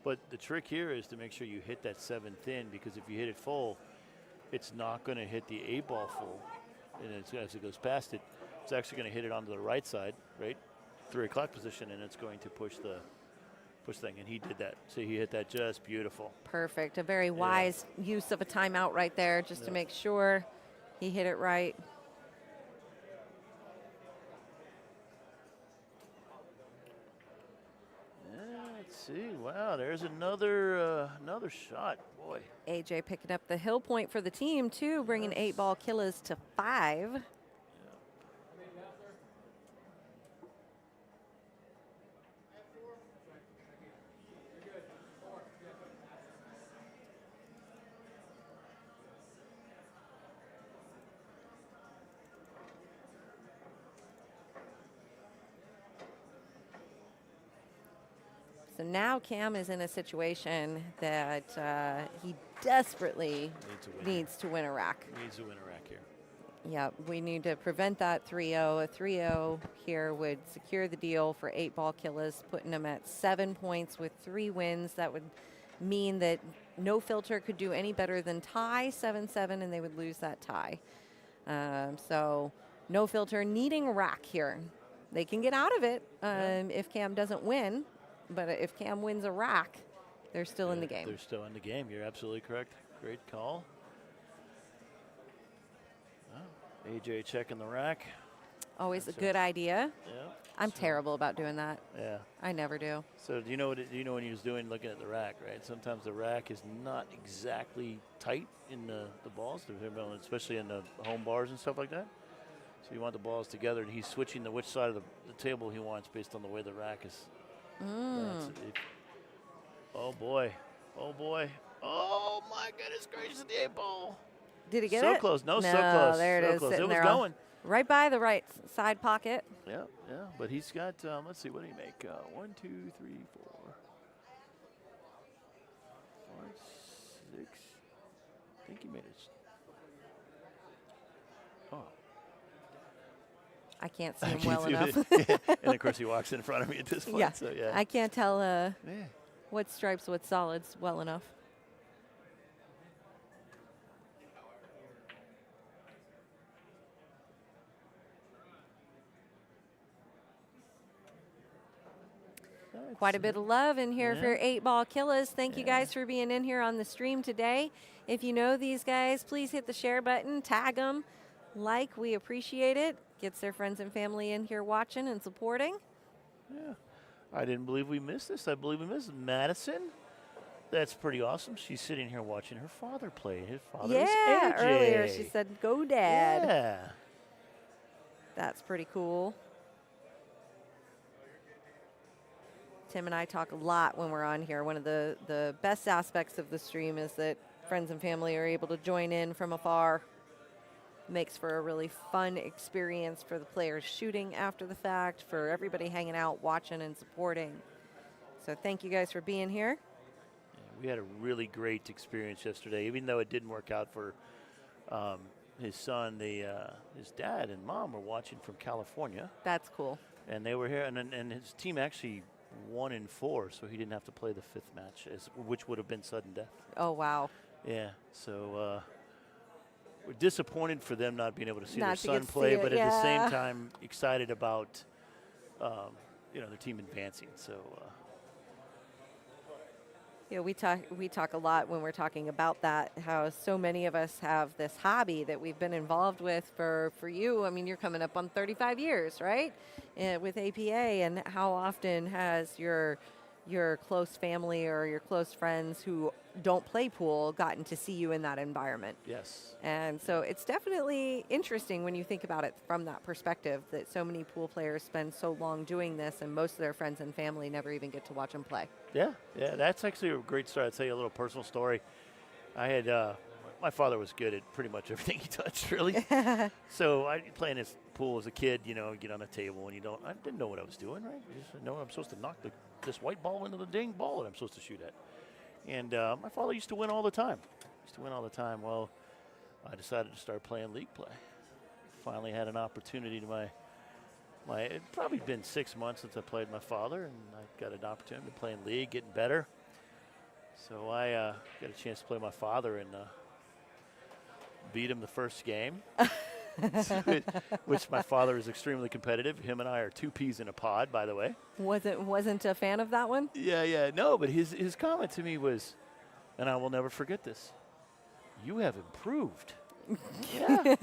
But the trick here is to make sure you hit that 7 thin, because if you hit it full, it's not going to hit the 8 ball full. And as it goes past it, it's actually going to hit it onto the right side, right? 3 o'clock position, and it's going to push thing. And he did that. So he hit that just beautiful. Perfect. A very wise use of a timeout right there, just to make sure he hit it right. Let's see. Wow, there's another shot. Boy. AJ picking up the hill point for the team, too, bringing 8 ball killers to 5. So now Cam is in a situation that he desperately needs to win a rack. Needs to win a rack here. Yeah, we need to prevent that 3-0. A 3-0 here would secure the deal for 8-ball killers, putting them at 7 points with 3 wins. That would mean that No Filter could do any better than tie 7-7, and they would lose that tie. So No Filter needing a rack here. They can get out of it if Cam doesn't win, but if Cam wins a rack, they're still in the game. They're still in the game. You're absolutely correct. Great call. AJ checking the rack. Always a good idea. Yeah. I'm terrible about doing that. Yeah. I never do. So do you know when he was doing looking at the rack, right? Sometimes the rack is not exactly tight in the balls, especially in the home bars and stuff like that. So you want the balls together, and he's switching to which side of the table he wants based on the way the rack is. Oh boy. Oh boy. Oh my goodness gracious, the 8-ball. Did he get so it? Close. No, so No, close. there it so is, close. sitting It was there going. Right by the right side pocket. Yeah, yeah. But he's got, let's see, what did he make? 1, 2, 3, 4, 5, 6. I think he made it. Oh. I can't see him well enough. And of course he walks in front of me at this point. Yeah, So, yeah. I can't tell what stripes, what solids well enough. Quite a bit of love in here for 8-ball killers. Thank you guys for being in here on the stream today. If you know these guys, please hit the share button, tag them, like. We appreciate it. Gets their friends and family in here watching and supporting. Yeah. I didn't believe we missed this. I believe we missed Madison. That's pretty awesome. She's sitting here watching her father play. His father is AJ. Earlier she said, "Go, Dad." Yeah. That's pretty cool. Tim and I talk a lot when we're on here. One of the best aspects of the stream is that friends and family are able to join in from afar. Makes for a really fun experience for the players shooting after the fact, for everybody hanging out, watching, and supporting. So thank you guys for being here. Yeah, we had a really great experience yesterday, even though it didn't work out for his son. His dad and mom were watching from California. That's cool. And they were here, and his team actually won in 4, so he didn't have to play the 5th match, which would have been sudden death. Oh, wow. Yeah, so we're disappointed for them not being able to see Not their to son get to play, see it, but at the same yeah. time excited about their team advancing. So Yeah, we talk a lot when we're talking about that, how so many of us have this hobby that we've been involved with for you. I mean, you're coming up on 35 years, right, with APA, and how often has your close family or your close friends who don't play pool gotten to see you in that environment? yes. And so it's definitely interesting when you think about it from that perspective, that so many pool players spend so long doing this and most of their friends and family never even get to watch them play. Yeah, that's actually a great story. I'll tell you a little personal story. I had my father was good at pretty much everything he touched, really. So I playing this pool as a kid, get on a table and I didn't know what I was doing, right? I just know I'm supposed to knock this white ball into the dang ball that I'm supposed to shoot at. And my father used to win all the time. Well, I decided to start playing league play. Finally had an opportunity to it'd probably been 6 months since I played my father, and I got an opportunity to play in league, getting better. So I got a chance to play my father and beat him the first game, which my father is extremely competitive. Him and I are 2 peas in a pod, by the way. Wasn't a fan of that one? Yeah. No, but his comment to me was, and I will never forget this, "You have improved." Yeah.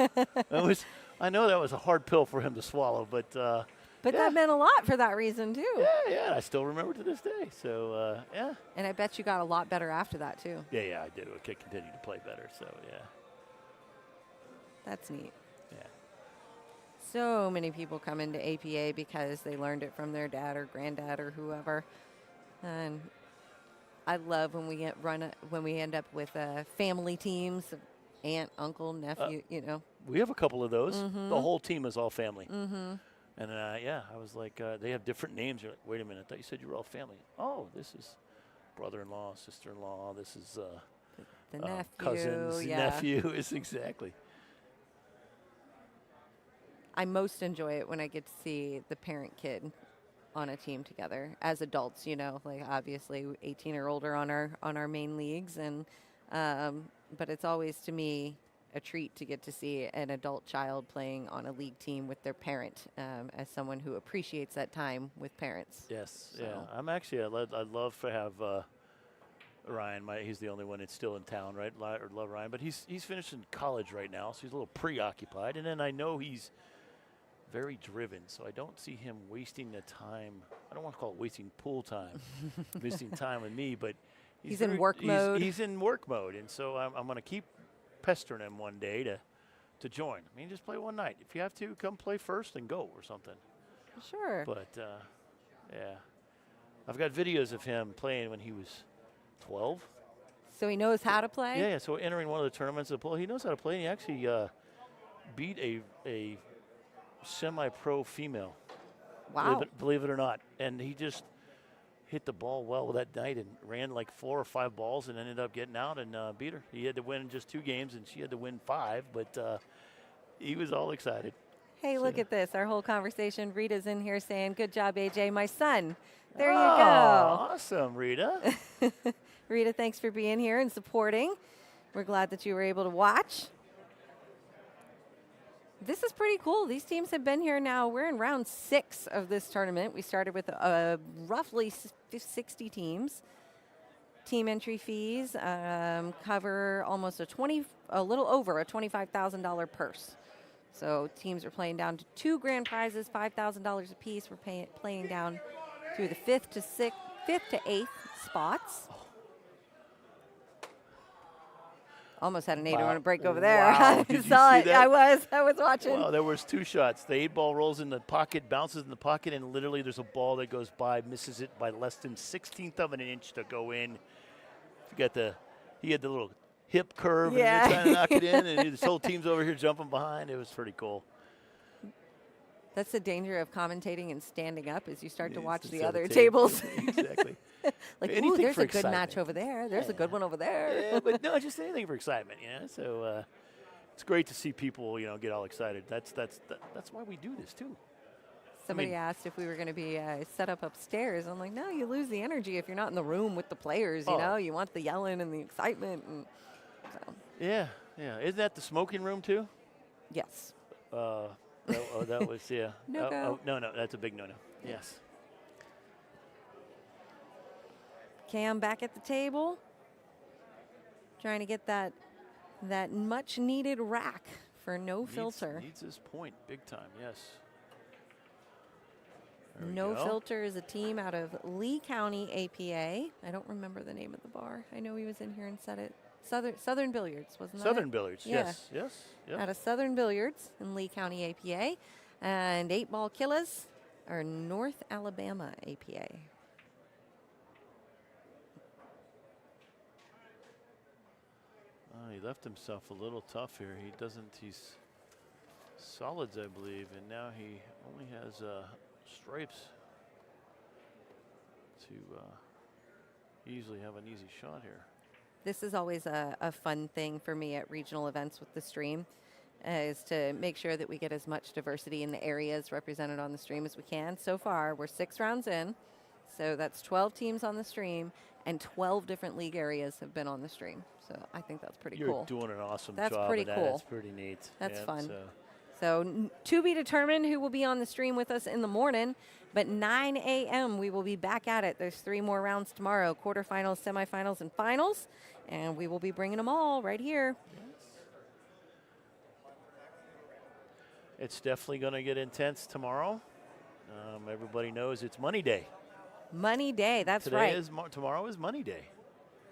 I know that was a hard pill for him to swallow, but yeah. That meant a lot for that reason, too. Yeah, I still remember to this day. So, yeah. And I bet you got a lot better after that, too. Yeah, I did. I continued to play better, so, yeah. That's neat. Yeah. So many people come into APA because they learned it from their dad or granddad or whoever. And I love when we end up with family teams, aunt, uncle, nephew, We have a couple of those. The whole team is all family. And yeah, I was like, they have different names. You're like, wait a minute, I thought you said you were all family. Oh, this is brother-in-law, sister-in-law. This is The nephew, cousins, yeah. nephew. Is exactly. I most enjoy it when I get to see the parent-kid on a team together as adults. You know, like obviously 18 or older on our main leagues, and but it's always to me a treat to get to see an adult child playing on a league team with their parent, as someone who appreciates that time with parents. Yes, So. yeah. I'd love to have Ryan. He's the only one that's still in town, right? Love Ryan, but he's finishing college right now, so he's a little preoccupied. And then I know he's very driven, so I don't see him wasting the time. I don't want to call it wasting pool time, wasting time with me, but He's in work mode. He's in work mode, and so I'm going to keep pestering him one day to join. I mean, just play one night. If you have to, come play first and go or something. Sure. But yeah, I've got videos of him playing when he was 12. So he knows how to play? Yeah, so entering one of the tournaments of the pool, he knows how to play. And he actually beat a semi-pro female. Wow. Believe it or not. And he just hit the ball well that night and ran like 4 or 5 balls and ended up getting out and beat her. He had to win just 2 games and she had to win 5, but he was all excited. Hey, So- look at this. Our whole conversation. Rita's in here saying, good job, AJ, my son. There you Oh, go. Awesome, Rita. Rita, thanks for being here and supporting. We're glad that you were able to watch. This is pretty cool. These teams have been here now. We're in round 6 of this tournament. We started with roughly 60 teams. Team entry fees cover almost a little over a $25,000 purse. So teams are playing down to 2 grand prizes, $5,000 apiece. We're playing down through the 5th to 8th spots. Almost had an 8 on a break over there. Wow. I Did you saw see it. that? I was watching. Well, there was 2 shots. The 8-ball rolls in the pocket, bounces in the pocket, and literally there's a ball that goes by, misses it by less than 1/16 of an inch to go in. He had the little hip curve, Yeah. and you're trying to knock it in, and this whole team's over here jumping behind. It was pretty cool. That's the danger of commentating and standing up as you start to Yeah, watch it's the the other other tables. Exactly. Like, Anything ooh, there's for a good match excitement. over there. There's a Yeah. good one over there. Yeah, but no, just anything for excitement, you know. So it's great to see people, get all excited. That's why we do this too. Somebody asked if we were going to be set up upstairs. I'm like, no, you lose the energy if you're not in the room with the players. You Oh. know, you want the yelling and the excitement. And so, Yeah. Isn't that the smoking room too? yes. That was yeah. No go. No, that's a big no-no. Yes. Cam back at the table, trying to get that much needed rack for no filter. Needs his point big time. Yes. There we No go. Filter is a team out of Lee County, APA. I don't remember the name of the bar. I know he was in here and said it. Southern Billiards, wasn't that Southern it? Billiards. Yeah. Yes. Yep. Out of Southern Billiards in Lee County, APA. And 8-Ball Killers are North Alabama, APA. He left himself a little tough here. He's solids, I believe, and now he only has stripes to easily have an easy shot here. This is always a fun thing for me at regional events with the stream, is to make sure that we get as much diversity in the areas represented on the stream as we can. So far, we're 6 rounds in, so that's 12 teams on the stream, and 12 different league areas have been on the stream. So I think that's pretty cool. You're doing an awesome That's job. pretty of that. cool. That's pretty neat. That's Yeah, fun. so- So to be determined who will be on the stream with us in the morning, but 9 a.m. we will be back at it. There's 3 more rounds tomorrow, quarterfinals, semifinals, and finals, and we will be bringing them all right here. It's definitely going to get intense tomorrow. Everybody knows it's Money Day. Money Day, that's Today right. Tomorrow is Money Day.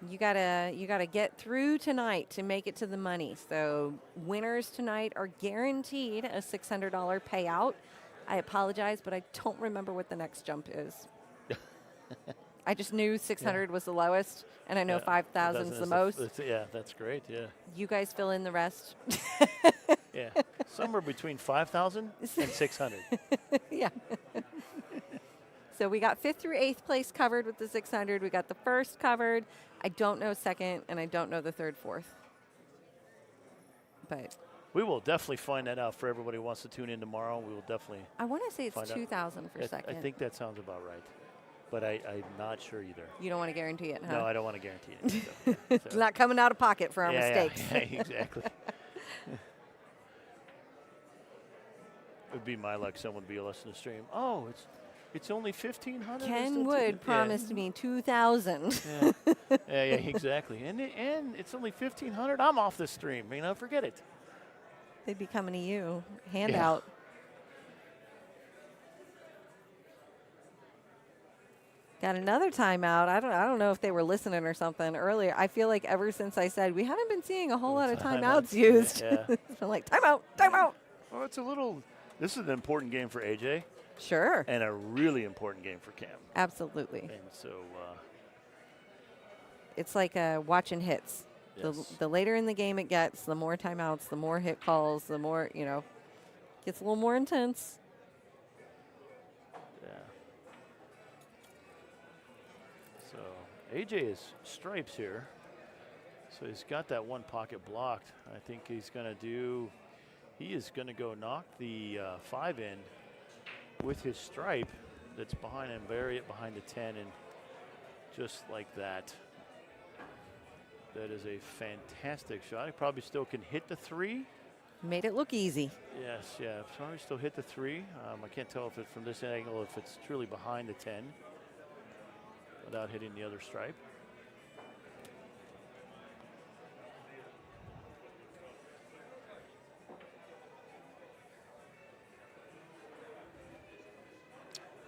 You gotta get through tonight to make it to the money. So winners tonight are guaranteed a $600 payout. I apologize, but I don't remember what the next jump is. I just knew 600 was the lowest, and I know 5,000 is the most. Yeah, that's great. Yeah. You guys fill in the rest. Yeah. Somewhere between 5,000 and 600. Yeah. So we got 5th through 8th place covered with the 600. We got the first covered. I don't know second, and I don't know the third, fourth. But We will definitely find that out for everybody who wants to tune in tomorrow. We will definitely. I want to say it's Find out. 2,000 for second. I think that sounds about right, but I'm not sure either. You don't want to guarantee it, huh? No, I don't want to guarantee it. It's not coming out of pocket for our Yeah, mistakes. Yeah, exactly. It would be my luck. Someone would be listening to stream. Oh, it's only 1,500. Ken Wood promised me 2,000. Yeah, exactly. And it's only 1,500. I'm off this stream. Forget it. They'd be coming to you. Handout. Got another timeout. I don't know if they were listening or something earlier. I feel like ever since I said we haven't been seeing a whole lot of timeouts used. Yeah. It's been like timeout, timeout. Well, it's a little. This is an important game for AJ. Sure. And a really important game for Cam. Absolutely. And so. It's like watching hits. Yes. The later in the game it gets, the more timeouts, the more hit calls, the more, gets a little more intense. Yeah. So AJ is stripes here. So he's got that one pocket blocked. I think he is going to go knock the 5 in with his stripe that's behind him, bury it behind the 10, and just like that. That is a fantastic shot. He probably still can hit the 3. Made it look easy. Yes, yeah. Probably still hit the 3. I can't tell if it's from this angle, if it's truly behind the 10 without hitting the other stripe.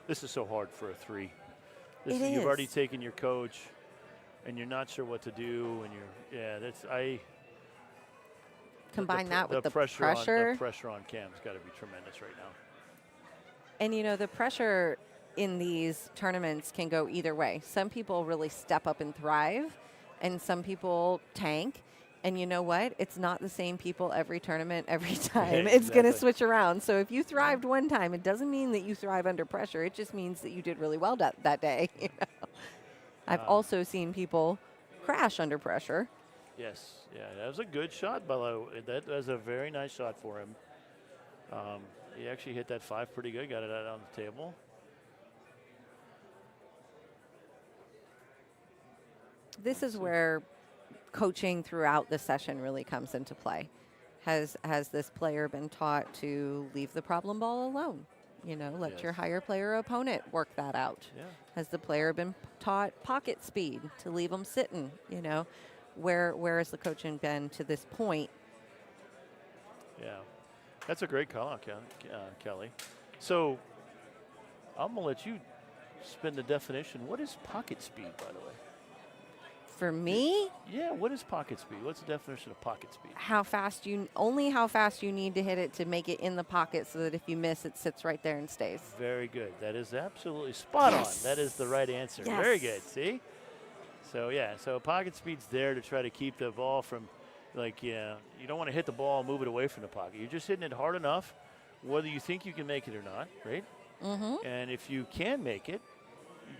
This is so hard for a 3. You've already taken your coach, and you're not sure what to do, and combine that with the pressure. pressure. The pressure on Cam's got to be tremendous right now. And the pressure in these tournaments can go either way. Some people really step up and thrive, and some people tank. And you know what? It's not the same people every tournament, every time. Yeah, It's going to exactly. switch around. So if you thrived one time, it doesn't mean that you thrive under pressure. It just means that you did really well that day. I've also seen people crash under pressure. Yes, yeah, that was a good shot, by the way. That was a very nice shot for him. He actually hit that 5 pretty good, got it out on the table. This is where coaching throughout the session really comes into play. Has this player been taught to leave the problem ball alone? Let Yes. your higher player opponent work that out. Yeah. Has the player been taught pocket speed to leave them sitting? Where has the coaching been to this point? Yeah, that's a great call out, Kelly. So I'm going to let you spin the definition. What is pocket speed, by the way? For me, Yeah, what is pocket speed? What's the definition of pocket speed? how fast you need to hit it to make it in the pocket so that if you miss, it sits right there and stays. Very good. That is absolutely spot Yes. on. That is the right answer. Yes. Very good. See? So pocket speed's there to try to keep the ball from, you don't want to hit the ball and move it away from the pocket. You're just hitting it hard enough, whether you think you can make it or not, right? Mm-hmm. And if you can make it,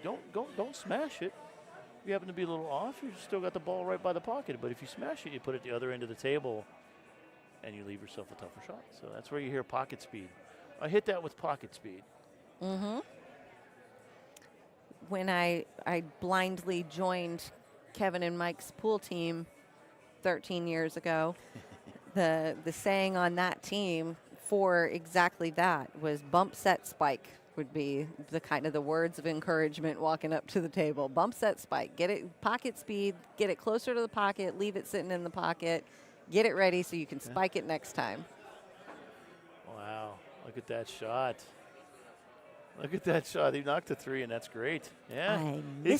you don't smash it. If you happen to be a little off, you still got the ball right by the pocket. But if you smash it, you put it at the other end of the table, and you leave yourself a tougher shot. So that's where you hear pocket speed. I hit that with pocket speed. Mm-hmm. When I blindly joined Kevin and Mike's pool team 13 years ago, the saying on that team for exactly that was bump, set, spike would be the words of encouragement walking up to the table. Bump, set, spike. Get it pocket speed, get it closer to the pocket, leave it sitting in the pocket, get it ready so you can spike it next time. Wow, look at that shot. Look at that shot. He knocked a 3, and that's great. Yeah, he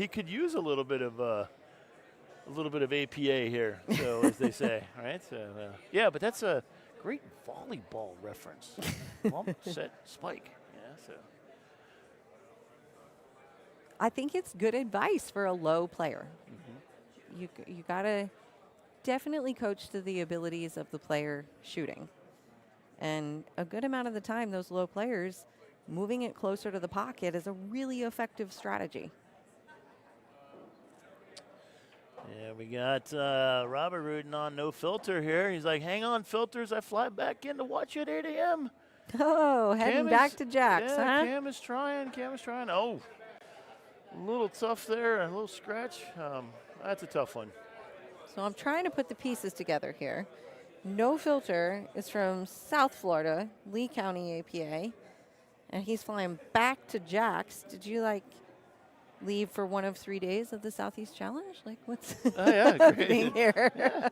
could use a little bit of APA here. So as they say, all right. So yeah, but that's a great volleyball reference. Bump, set, spike. Yeah. So I think it's good advice for a low player. mm-hmm. You got to definitely coach to the abilities of the player shooting. And a good amount of the time, those low players, moving it closer to the pocket is a really effective strategy. Yeah, we got Robert rooting on No Filter here. He's like, hang on, Filters. I fly back in to watch you at 8 a.m. Oh, heading back to Jack's, yeah, huh? Cam is trying. Oh, a little tough there, a little scratch. That's a tough one. So I'm trying to put the pieces together here. No Filter is from South Florida, Lee County, APA, and he's flying back to Jack's. Did you leave for one of 3 days of the Southeast Challenge? What's happening here? Yeah.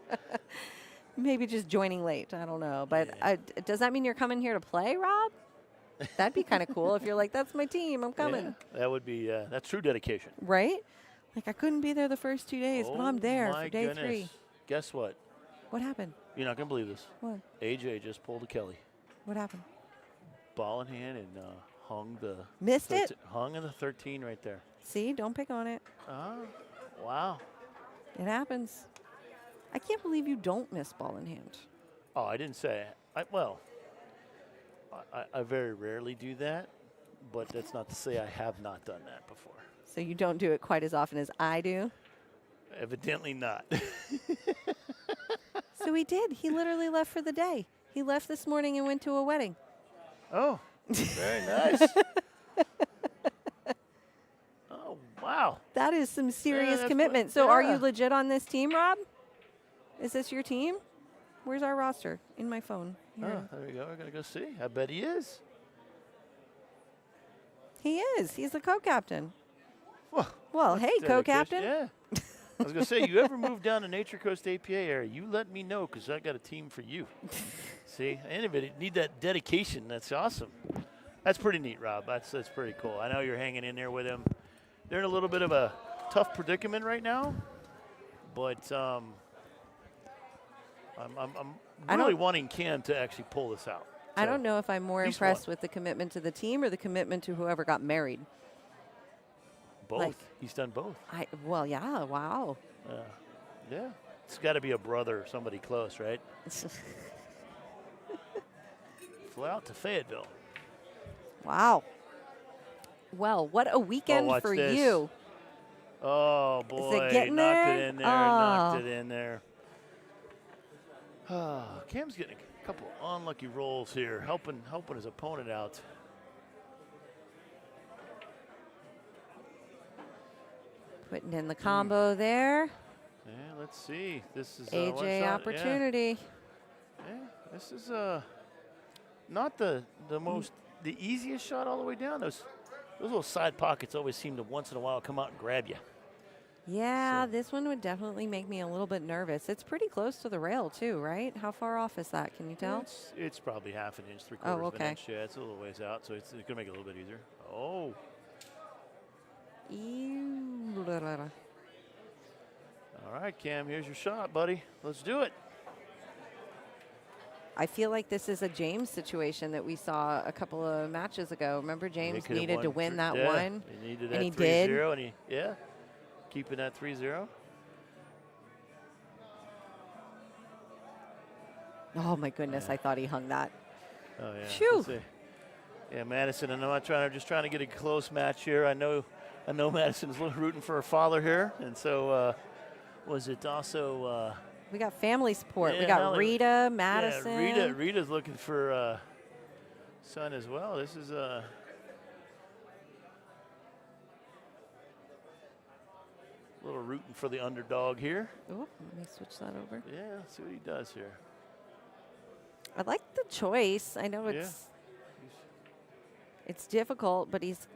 Maybe just joining late. I don't know. But does that mean you're coming here to play, Rob? That'd be kind of cool if you're like, that's my team. I'm coming. Yeah, that would be, that's true dedication. Right? I couldn't be there the first 2 days, but I'm there my for day goodness. 3. Guess what? What happened? You're not going to believe this. What? AJ just pulled a Kelly. What happened? Ball in hand and hung the. Missed it? Hung in the 13 right there. See, don't pick on it. Wow. It happens. I can't believe you don't miss ball in hand. Oh, I didn't say it. I very rarely do that, but that's not to say I have not done that before. So you don't do it quite as often as I do? Evidently not. So he did. He literally left for the day. He left this morning and went to a wedding. Oh, very nice. Oh, wow. That is some serious that's commitment. what- So are yeah. you legit on this team, Rob? Is this your team? Where's our roster? In my phone. Here. Oh, there we go. We're going to go see. I bet he is. He is. He's the co-captain. Well, Well, hey, co-captain. Yeah. I was going to say, you ever move down to Nature Coast APA area, you let me know because I got a team for you. See, anybody need that dedication. That's awesome. That's pretty neat, Rob. That's pretty cool. I know you're hanging in there with him. They're in a little bit of a tough predicament right now, but I'm really wanting Cam to actually pull this out. I don't know if I'm more at least impressed one. with the commitment to the team or the commitment to whoever got married. Both. He's done both. Well, yeah, wow. Yeah. It's got to be a brother or somebody close, right? Flew out to Fayetteville. Wow. Well, what a weekend watch for this. you. Oh, boy. getting knocked there? it in there. Oh. Knocked it in there. Cam's getting a couple unlucky rolls here, helping his opponent out. Putting in the combo there. Yeah, let's see. This is AJ opportunity. Yeah, this is not the easiest shot all the way down. Those little side pockets always seem to once in a while come out and grab you. Yeah, this one would definitely make me a little bit nervous. It's pretty close to the rail too, right? How far off is that? Can you tell? It's probably half an inch, 3/4 Oh, of an okay. inch. Yeah, it's a little ways out, so it's going to make it a little bit easier. Oh. All right, Cam, here's your shot, buddy. Let's do it. I feel like this is a James situation that we saw a couple of matches ago. Remember, James could've needed to won win that yeah, one, He needed that and he 3-0, did. and keeping that 3-0. Oh my goodness, I thought he hung that. Oh yeah. Phew. Let's see. Yeah, Madison. And I'm just trying to get a close match here. I know Madison's rooting for her father here, and so was it also? We got family support. Yeah, we got Holly- Rita, Madison. Yeah, Rita's looking for son as well. This is a little rooting for the underdog here. Oh, let me switch that over. Yeah, let's see what he does here. I like the choice. I know Yeah. it's difficult, but he's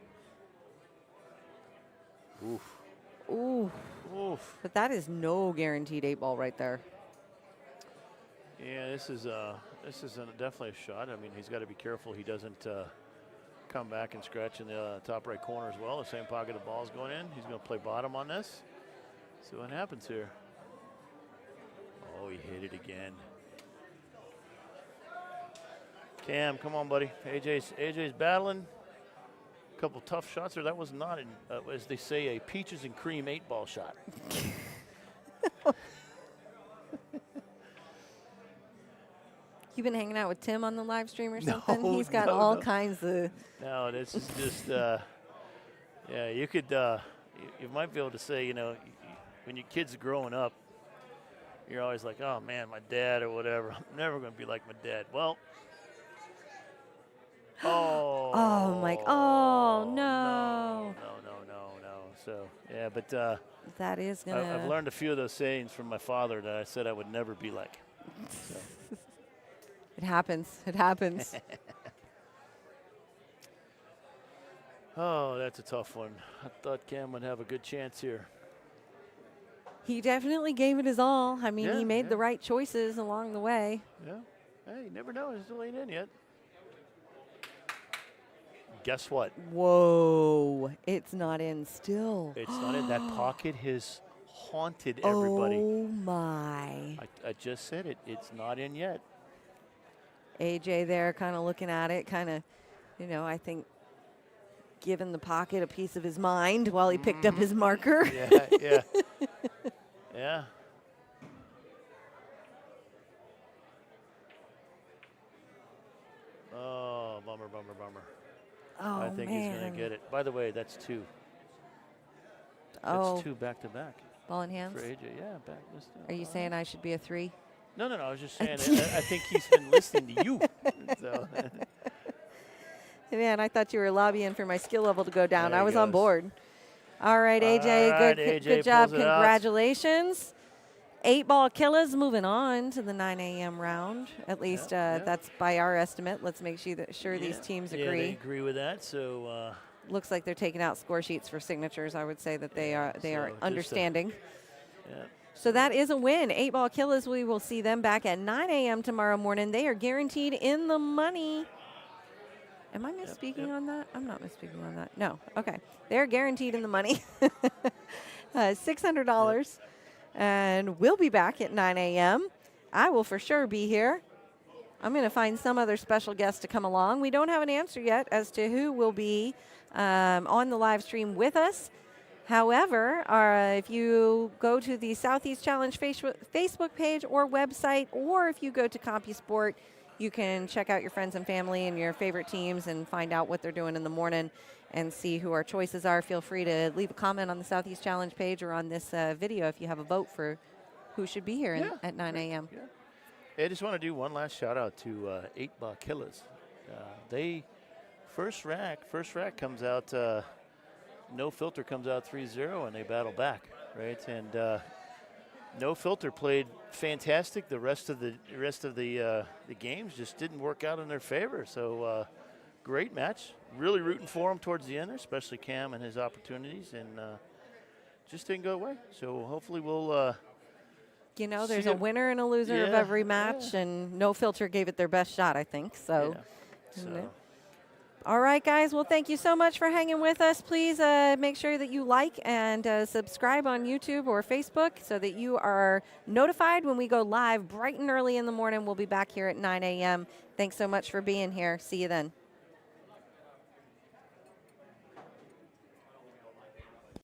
Oof. ooh. Oof. But that is no guaranteed 8-ball right there. Yeah, this is definitely a shot. I mean, he's got to be careful he doesn't come back and scratch in the top right corner as well. The same pocket of ball's going in. He's going to play bottom on this. See what happens here. Oh, he hit it again. Cam, come on, buddy. AJ's battling. A couple tough shots there. That was not, as they say, a peaches and cream 8-ball shot. You've been hanging out with Tim on the live stream or something? No, He's got no, all no. kinds of. No, this is just, yeah, you could, you might be able to say, when your kid's growing up, you're always like, oh man, my dad or whatever. I'm never going to be like my dad. Well, Oh, Mike. Oh, no. No. So, yeah, but That is going to. I've learned a few of those sayings from my father that I said I would never be like. So. It happens. It happens. Oh, that's a tough one. I thought Cam would have a good chance here. He definitely gave it his all. I mean, Yeah, he made yeah. the right choices along the way. Yeah. Hey, you never know. It still ain't in yet. Guess what? Whoa. It's not in still. It's not in. That pocket has haunted everybody. Oh, my. I just said it. It's not in yet. AJ there kind of looking at it, kind of, I think giving the pocket a piece of his mind while he picked up his marker. Yeah. Yeah. Oh, bummer. Oh, I think he's going to get it. By the way, that's 2. Oh, That's 2 back-to-back ball in hands. for AJ. Yeah, back. Are you saying I should be a 3? No. I was just saying, I think he's been listening to you. So. Man, I thought you were lobbying for my skill level to go down. There I he was on goes. board. All right, AJ, All right, good AJ job. pulls it out. Congratulations. 8-ball killers moving on to the 9 a.m. round. At least yeah. that's by our estimate. Let's make sure these teams Yeah, agree. they agree with that. So Looks like they're taking out score sheets for signatures. I would say that they are so just, understanding. yeah. So that is a win. 8-ball killers, we will see them back at 9 a.m. tomorrow morning. They are guaranteed in the money. Am I misspeaking on that? I'm not misspeaking on that. No. Okay. They're guaranteed in the money. $600. And we'll be back at 9 a.m. I will for sure be here. I'm going to find some other special guest to come along. We don't have an answer yet as to who will be on the live stream with us. However, if you go to the Southeast Challenge Facebook page or website, or if you go to CompuSport, you can check out your friends and family and your favorite teams and find out what they're doing in the morning and see who our choices are. Feel free to leave a comment on the Southeast Challenge page or on this video if you have a vote for who should be here at 9 a.m. Yeah. Hey, I just want to do one last shout out to 8-ball killers. They first rack comes out. No Filter comes out 3-0 and they battle back, right? And No Filter played fantastic. The rest of the games just didn't work out in their favor. So great match. Really rooting for them towards the end, especially Cam and his opportunities, and just didn't go away. So hopefully we'll. There's a winner and a loser of every match, and No Filter gave it their best shot, I think. So. All right, guys. Well, thank you so much for hanging with us. Please make sure that you like and subscribe on YouTube or Facebook so that you are notified when we go live bright and early in the morning. We'll be back here at 9 a.m. Thanks so much for being here. See you then.